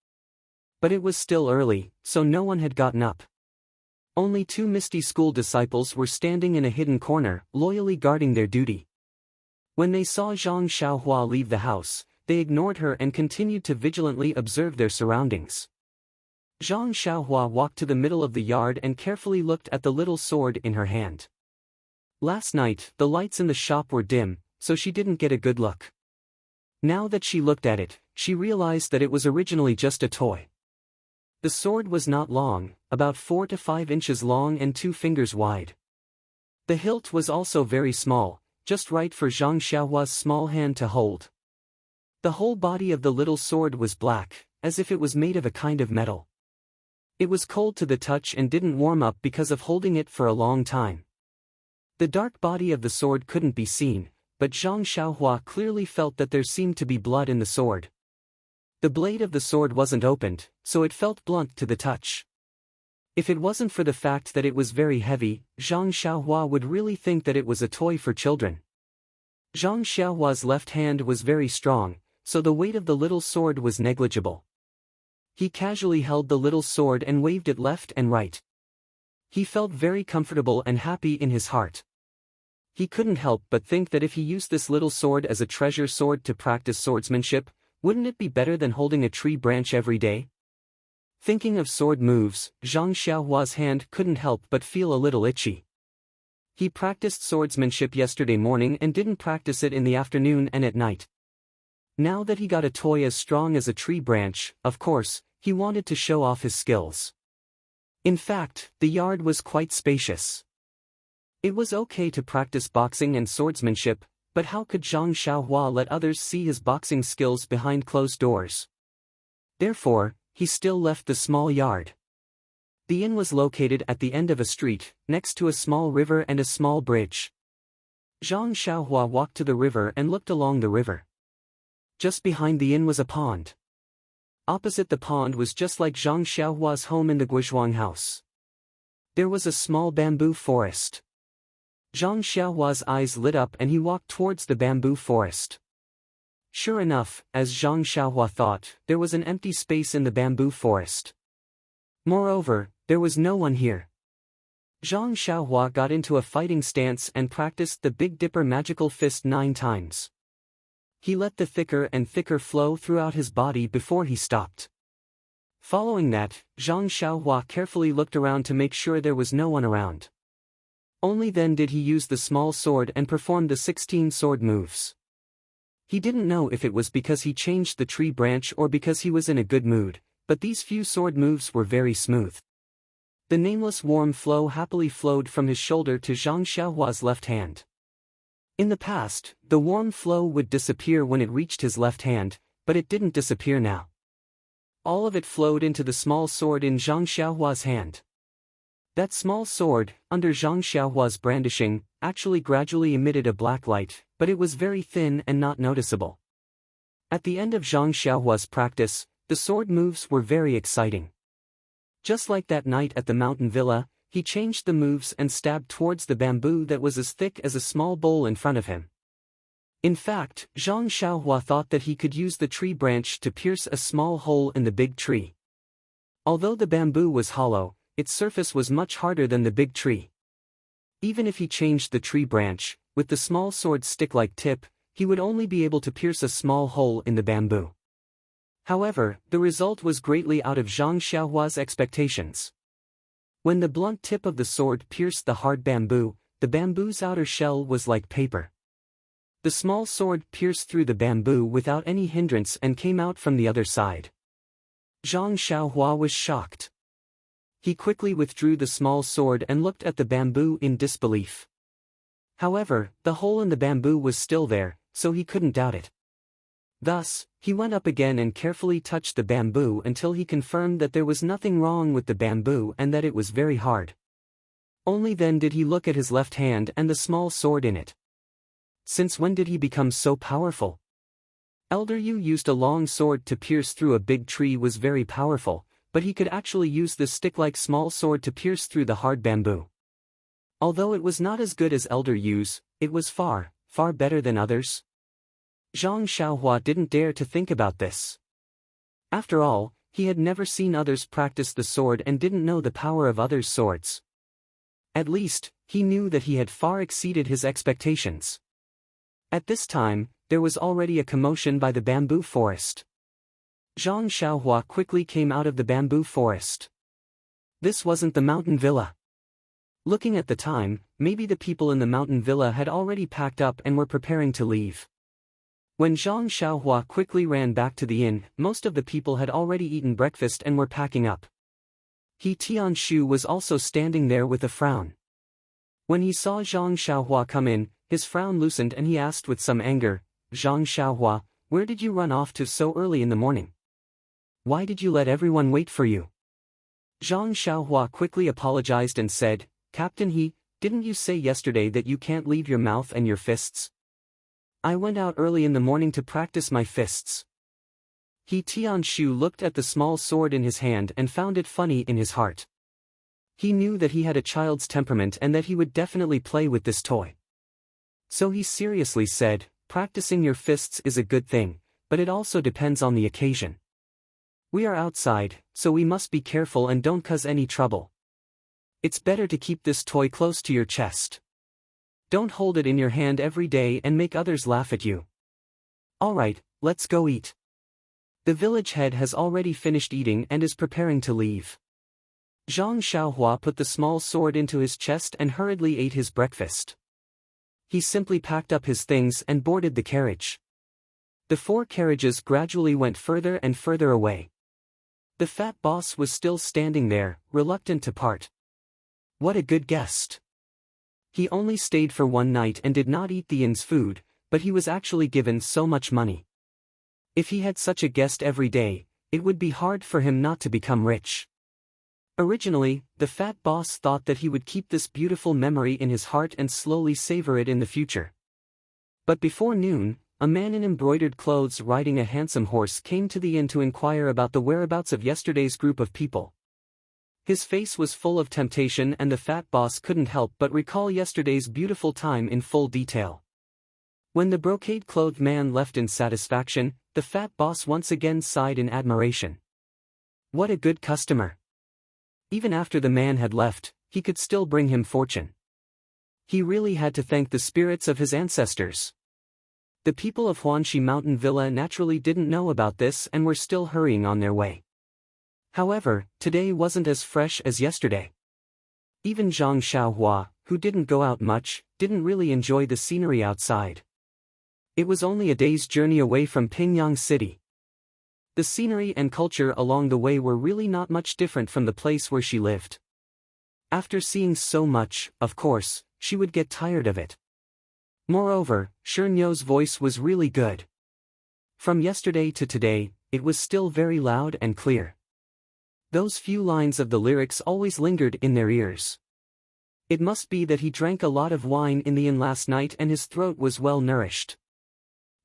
Speaker 1: But it was still early, so no one had gotten up. Only two misty school disciples were standing in a hidden corner, loyally guarding their duty. When they saw Zhang Xiaohua leave the house, they ignored her and continued to vigilantly observe their surroundings. Zhang Xiaohua walked to the middle of the yard and carefully looked at the little sword in her hand. Last night, the lights in the shop were dim, so she didn't get a good look. Now that she looked at it, she realized that it was originally just a toy. The sword was not long, about 4 to 5 inches long and 2 fingers wide. The hilt was also very small, just right for Zhang Xiaohua's small hand to hold. The whole body of the little sword was black, as if it was made of a kind of metal. It was cold to the touch and didn't warm up because of holding it for a long time. The dark body of the sword couldn't be seen, but Zhang Xiaohua clearly felt that there seemed to be blood in the sword. The blade of the sword wasn't opened, so it felt blunt to the touch. If it wasn't for the fact that it was very heavy, Zhang Xiaohua would really think that it was a toy for children. Zhang Xiaohua's left hand was very strong, so the weight of the little sword was negligible. He casually held the little sword and waved it left and right. He felt very comfortable and happy in his heart. He couldn't help but think that if he used this little sword as a treasure sword to practice swordsmanship, wouldn't it be better than holding a tree branch every day? Thinking of sword moves, Zhang Xiaohua's hand couldn't help but feel a little itchy. He practiced swordsmanship yesterday morning and didn't practice it in the afternoon and at night. Now that he got a toy as strong as a tree branch, of course, he wanted to show off his skills. In fact, the yard was quite spacious. It was okay to practice boxing and swordsmanship, but how could Zhang Xiaohua let others see his boxing skills behind closed doors? Therefore, he still left the small yard. The inn was located at the end of a street, next to a small river and a small bridge. Zhang Xiaohua walked to the river and looked along the river. Just behind the inn was a pond. Opposite the pond was just like Zhang Xiaohua's home in the Guizhuang house. There was a small bamboo forest. Zhang Xiaohua's eyes lit up and he walked towards the bamboo forest. Sure enough, as Zhang Xiaohua thought, there was an empty space in the bamboo forest. Moreover, there was no one here. Zhang Xiaohua got into a fighting stance and practiced the Big Dipper magical fist 9 times. He let the thicker and thicker flow throughout his body before he stopped. Following that, Zhang Xiaohua carefully looked around to make sure there was no one around. Only then did he use the small sword and perform the 16 sword moves. He didn't know if it was because he changed the tree branch or because he was in a good mood, but these few sword moves were very smooth. The nameless warm flow happily flowed from his shoulder to Zhang Xiaohua's left hand. In the past, the warm flow would disappear when it reached his left hand, but it didn't disappear now. All of it flowed into the small sword in Zhang Xiaohua's hand. That small sword, under Zhang Xiaohua's brandishing, actually gradually emitted a black light, but it was very thin and not noticeable. At the end of Zhang Xiaohua's practice, the sword moves were very exciting. Just like that night at the mountain villa, he changed the moves and stabbed towards the bamboo that was as thick as a small bowl in front of him. In fact, Zhang Xiaohua thought that he could use the tree branch to pierce a small hole in the big tree. Although the bamboo was hollow, its surface was much harder than the big tree. Even if he changed the tree branch, with the small sword stick-like tip, he would only be able to pierce a small hole in the bamboo. However, the result was greatly out of Zhang Xiaohua's expectations. When the blunt tip of the sword pierced the hard bamboo, the bamboo's outer shell was like paper. The small sword pierced through the bamboo without any hindrance and came out from the other side. Zhang Xiaohua was shocked. He quickly withdrew the small sword and looked at the bamboo in disbelief. However, the hole in the bamboo was still there, so he couldn't doubt it. Thus, he went up again and carefully touched the bamboo until he confirmed that there was nothing wrong with the bamboo and that it was very hard. Only then did he look at his left hand and the small sword in it. Since when did he become so powerful? Elder Yu used a long sword to pierce through a big tree was very powerful, but he could actually use this stick-like small sword to pierce through the hard bamboo. Although it was not as good as Elder Yu's, it was far, far better than others. Zhang Xiaohua didn't dare to think about this. After all, he had never seen others practice the sword and didn't know the power of others' swords. At least, he knew that he had far exceeded his expectations. At this time, there was already a commotion by the bamboo forest. Zhang Xiaohua quickly came out of the bamboo forest. This wasn't the mountain villa. Looking at the time, maybe the people in the mountain villa had already packed up and were preparing to leave. When Zhang Xiaohua quickly ran back to the inn, most of the people had already eaten breakfast and were packing up. He Tianshu was also standing there with a frown. When he saw Zhang Xiaohua come in, his frown loosened and he asked with some anger, "Zhang Xiaohua, where did you run off to so early in the morning? Why did you let everyone wait for you?" Zhang Xiaohua quickly apologized and said, "Captain didn't you say yesterday that you can't leave your mouth and your fists? I went out early in the morning to practice my fists." He Tianshu looked at the small sword in his hand and found it funny in his heart. He knew that he had a child's temperament and that he would definitely play with this toy. So he seriously said, "Practicing your fists is a good thing, but it also depends on the occasion. We are outside, so we must be careful and don't cause any trouble. It's better to keep this toy close to your chest. Don't hold it in your hand every day and make others laugh at you. Alright, let's go eat." The village head has already finished eating and is preparing to leave. Zhang Xiaohua put the small sword into his chest and hurriedly ate his breakfast. He simply packed up his things and boarded the carriage. The 4 carriages gradually went further and further away. The fat boss was still standing there, reluctant to part. What a good guest. He only stayed for one night and did not eat the inn's food, but he was actually given so much money. If he had such a guest every day, it would be hard for him not to become rich. Originally, the fat boss thought that he would keep this beautiful memory in his heart and slowly savor it in the future. But before noon, a man in embroidered clothes riding a handsome horse came to the inn to inquire about the whereabouts of yesterday's group of people. His face was full of temptation and the fat boss couldn't help but recall yesterday's beautiful time in full detail. When the brocade-clothed man left in satisfaction, the fat boss once again sighed in admiration. What a good customer. Even after the man had left, he could still bring him fortune. He really had to thank the spirits of his ancestors. The people of Huanxi Mountain Villa naturally didn't know about this and were still hurrying on their way. However, today wasn't as fresh as yesterday. Even Zhang Xiaohua, who didn't go out much, didn't really enjoy the scenery outside. It was only a day's journey away from Pingyang City. The scenery and culture along the way were really not much different from the place where she lived. After seeing so much, of course, she would get tired of it. Moreover, Shernyo's voice was really good. From yesterday to today, it was still very loud and clear. Those few lines of the lyrics always lingered in their ears. It must be that he drank a lot of wine in the inn last night and his throat was well nourished.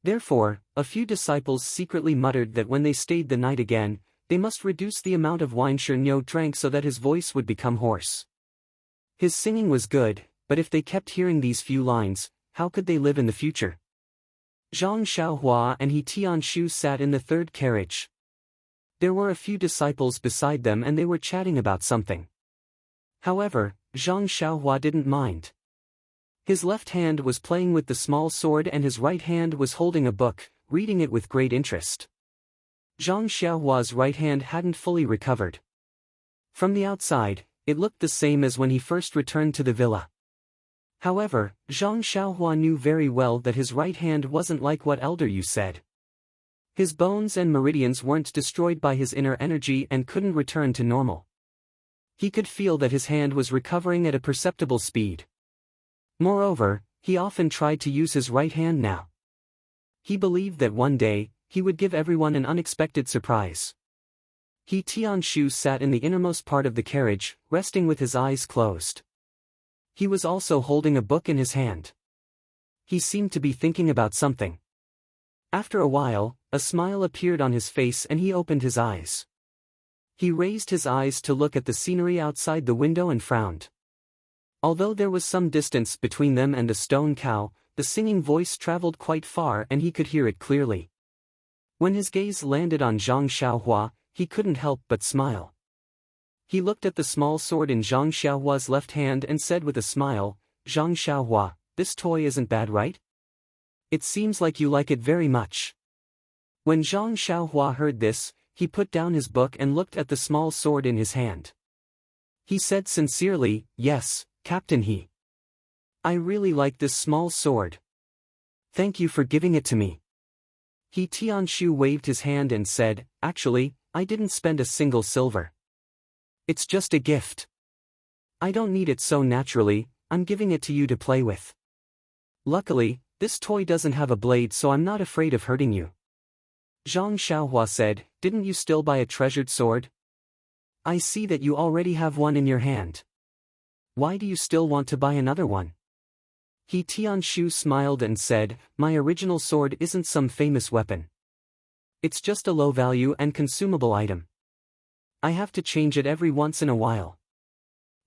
Speaker 1: Therefore, a few disciples secretly muttered that when they stayed the night again, they must reduce the amount of wine Shernyo drank so that his voice would become hoarse. His singing was good, but if they kept hearing these few lines, how could they live in the future? Zhang Xiaohua and He Tianshu sat in the third carriage. There were a few disciples beside them and they were chatting about something. However, Zhang Xiaohua didn't mind. His left hand was playing with the small sword and his right hand was holding a book, reading it with great interest. Zhang Xiaohua's right hand hadn't fully recovered. From the outside, it looked the same as when he first returned to the villa. However, Zhang Xiaohua knew very well that his right hand wasn't like what Elder Yu said. His bones and meridians weren't destroyed by his inner energy and couldn't return to normal. He could feel that his hand was recovering at a perceptible speed. Moreover, he often tried to use his right hand now. He believed that one day, he would give everyone an unexpected surprise. He Tianshu sat in the innermost part of the carriage, resting with his eyes closed. He was also holding a book in his hand. He seemed to be thinking about something. After a while, a smile appeared on his face and he opened his eyes. He raised his eyes to look at the scenery outside the window and frowned. Although there was some distance between them and the stone cow, the singing voice traveled quite far and he could hear it clearly. When his gaze landed on Zhang Xiaohua, he couldn't help but smile. He looked at the small sword in Zhang Xiaohua's left hand and said with a smile, "Zhang Xiaohua, this toy isn't bad, right? It seems like you like it very much." When Zhang Xiaohua heard this, he put down his book and looked at the small sword in his hand. He said sincerely, "Yes, Captain He. I really like this small sword. Thank you for giving it to me." He Tianshu waved his hand and said, "Actually, I didn't spend a single silver. It's just a gift. I don't need it so naturally, I'm giving it to you to play with. Luckily, this toy doesn't have a blade so I'm not afraid of hurting you." Zhang Xiaohua said, "Didn't you still buy a treasured sword? I see that you already have one in your hand. Why do you still want to buy another one?" He Tianshu smiled and said, "My original sword isn't some famous weapon. It's just a low-value and consumable item. I have to change it every once in a while.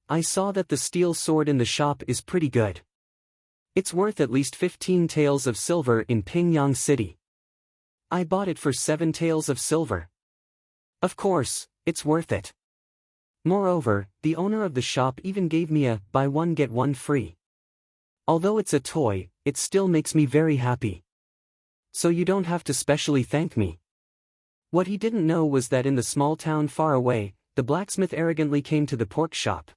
Speaker 1: I saw that the steel sword in the shop is pretty good. It's worth at least 15 taels of silver in Pingyang City. I bought it for 7 taels of silver. Of course, it's worth it. Moreover, the owner of the shop even gave me a buy one get one free. Although it's a toy, it still makes me very happy. So you don't have to specially thank me." What he didn't know was that in the small town far away, the blacksmith arrogantly came to the pork shop.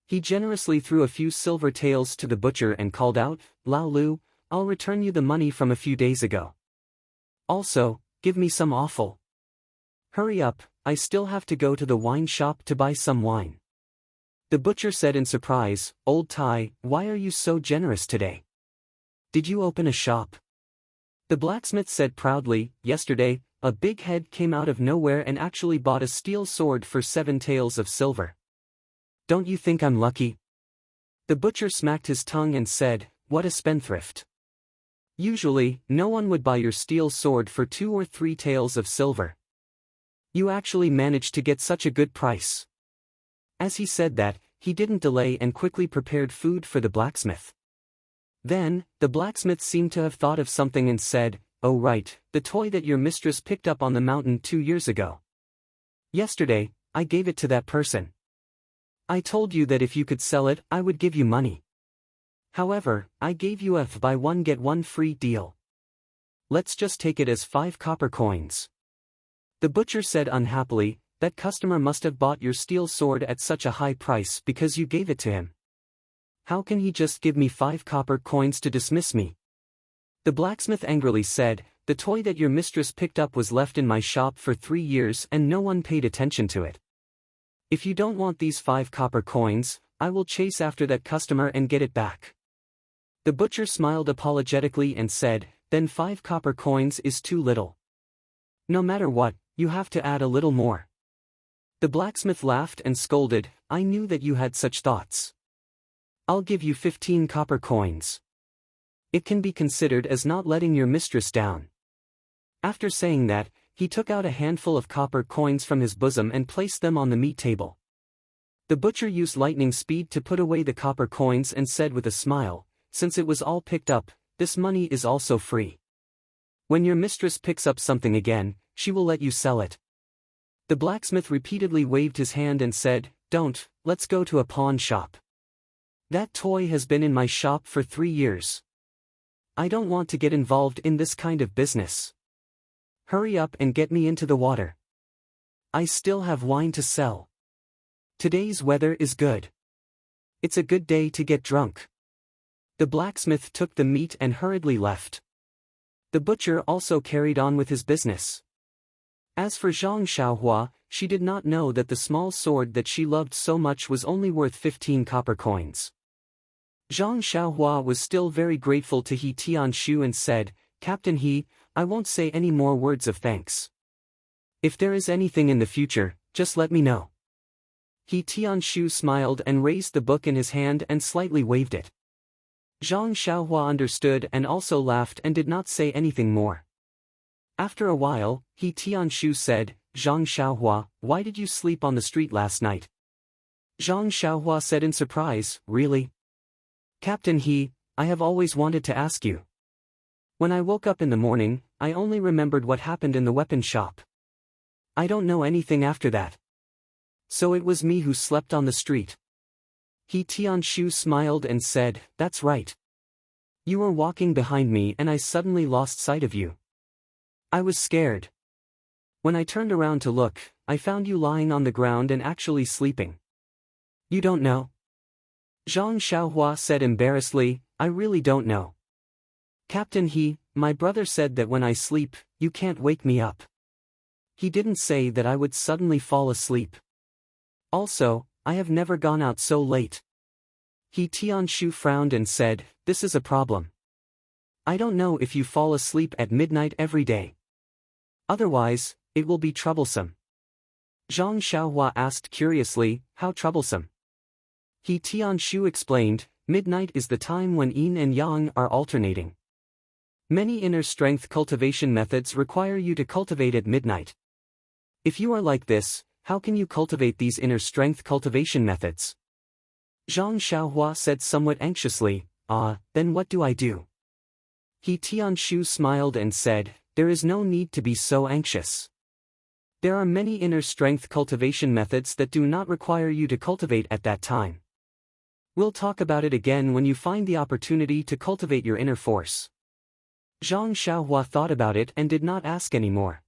Speaker 1: He generously threw a few silver taels to the butcher and called out, "Lao Lu, I'll return you the money from a few days ago. Also, give me some offal. Hurry up, I still have to go to the wine shop to buy some wine." The butcher said in surprise, "Old Tai, why are you so generous today? Did you open a shop?" The blacksmith said proudly, "Yesterday, a big head came out of nowhere and actually bought a steel sword for 7 taels of silver. Don't you think I'm lucky?" The butcher smacked his tongue and said, "What a spendthrift. Usually, no one would buy your steel sword for 2 or 3 taels of silver. You actually managed to get such a good price." As he said that, he didn't delay and quickly prepared food for the blacksmith. Then, the blacksmith seemed to have thought of something and said, "Oh right, the toy that your mistress picked up on the mountain 2 years ago. Yesterday, I gave it to that person. I told you that if you could sell it, I would give you money. However, I gave you a buy one get one free deal. Let's just take it as 5 copper coins. The butcher said unhappily, that customer must have bought your steel sword at such a high price because you gave it to him. How can he just give me 5 copper coins to dismiss me? The blacksmith angrily said, the toy that your mistress picked up was left in my shop for 3 years and no one paid attention to it. If you don't want these 5 copper coins, I will chase after that customer and get it back. The butcher smiled apologetically and said, then 5 copper coins is too little. No matter what, you have to add a little more. The blacksmith laughed and scolded, I knew that you had such thoughts. I'll give you 15 copper coins. It can be considered as not letting your mistress down. After saying that, he took out a handful of copper coins from his bosom and placed them on the meat table. The butcher used lightning speed to put away the copper coins and said with a smile, since it was all picked up, this money is also free. When your mistress picks up something again, she will let you sell it. The blacksmith repeatedly waved his hand and said, don't, let's go to a pawn shop. That toy has been in my shop for 3 years. I don't want to get involved in this kind of business. Hurry up and get me into the water. I still have wine to sell. Today's weather is good. It's a good day to get drunk. The blacksmith took the meat and hurriedly left. The butcher also carried on with his business. As for Zhang Xiaohua, she did not know that the small sword that she loved so much was only worth 15 copper coins. Zhang Xiaohua was still very grateful to He Tianshu and said, Captain He, I won't say any more words of thanks. If there is anything in the future, just let me know. He Tianshu smiled and raised the book in his hand and slightly waved it. Zhang Xiaohua understood and also laughed and did not say anything more. After a while, He Tianshu said, Zhang Xiaohua, why did you sleep on the street last night? Zhang Xiaohua said in surprise, really? Captain He, I have always wanted to ask you. When I woke up in the morning, I only remembered what happened in the weapon shop. I don't know anything after that. So it was me who slept on the street. He Tianshu smiled and said, that's right. You were walking behind me and I suddenly lost sight of you. I was scared. When I turned around to look, I found you lying on the ground and actually sleeping. You don't know? Zhang Xiaohua said embarrassedly, I really don't know. Captain He, my brother said that when I sleep, you can't wake me up. He didn't say that I would suddenly fall asleep. Also, I have never gone out so late. He Tianshu frowned and said, this is a problem. I don't know if you fall asleep at midnight every day. Otherwise, it will be troublesome. Zhang Xiaohua asked curiously, how troublesome? He Tianshu explained, midnight is the time when yin and yang are alternating. Many inner strength cultivation methods require you to cultivate at midnight. If you are like this, how can you cultivate these inner strength cultivation methods? Zhang Xiaohua said somewhat anxiously, then what do I do? He Tianshu smiled and said, there is no need to be so anxious. There are many inner strength cultivation methods that do not require you to cultivate at that time. We'll talk about it again when you find the opportunity to cultivate your inner force. Zhang Xiaohua thought about it and did not ask any more.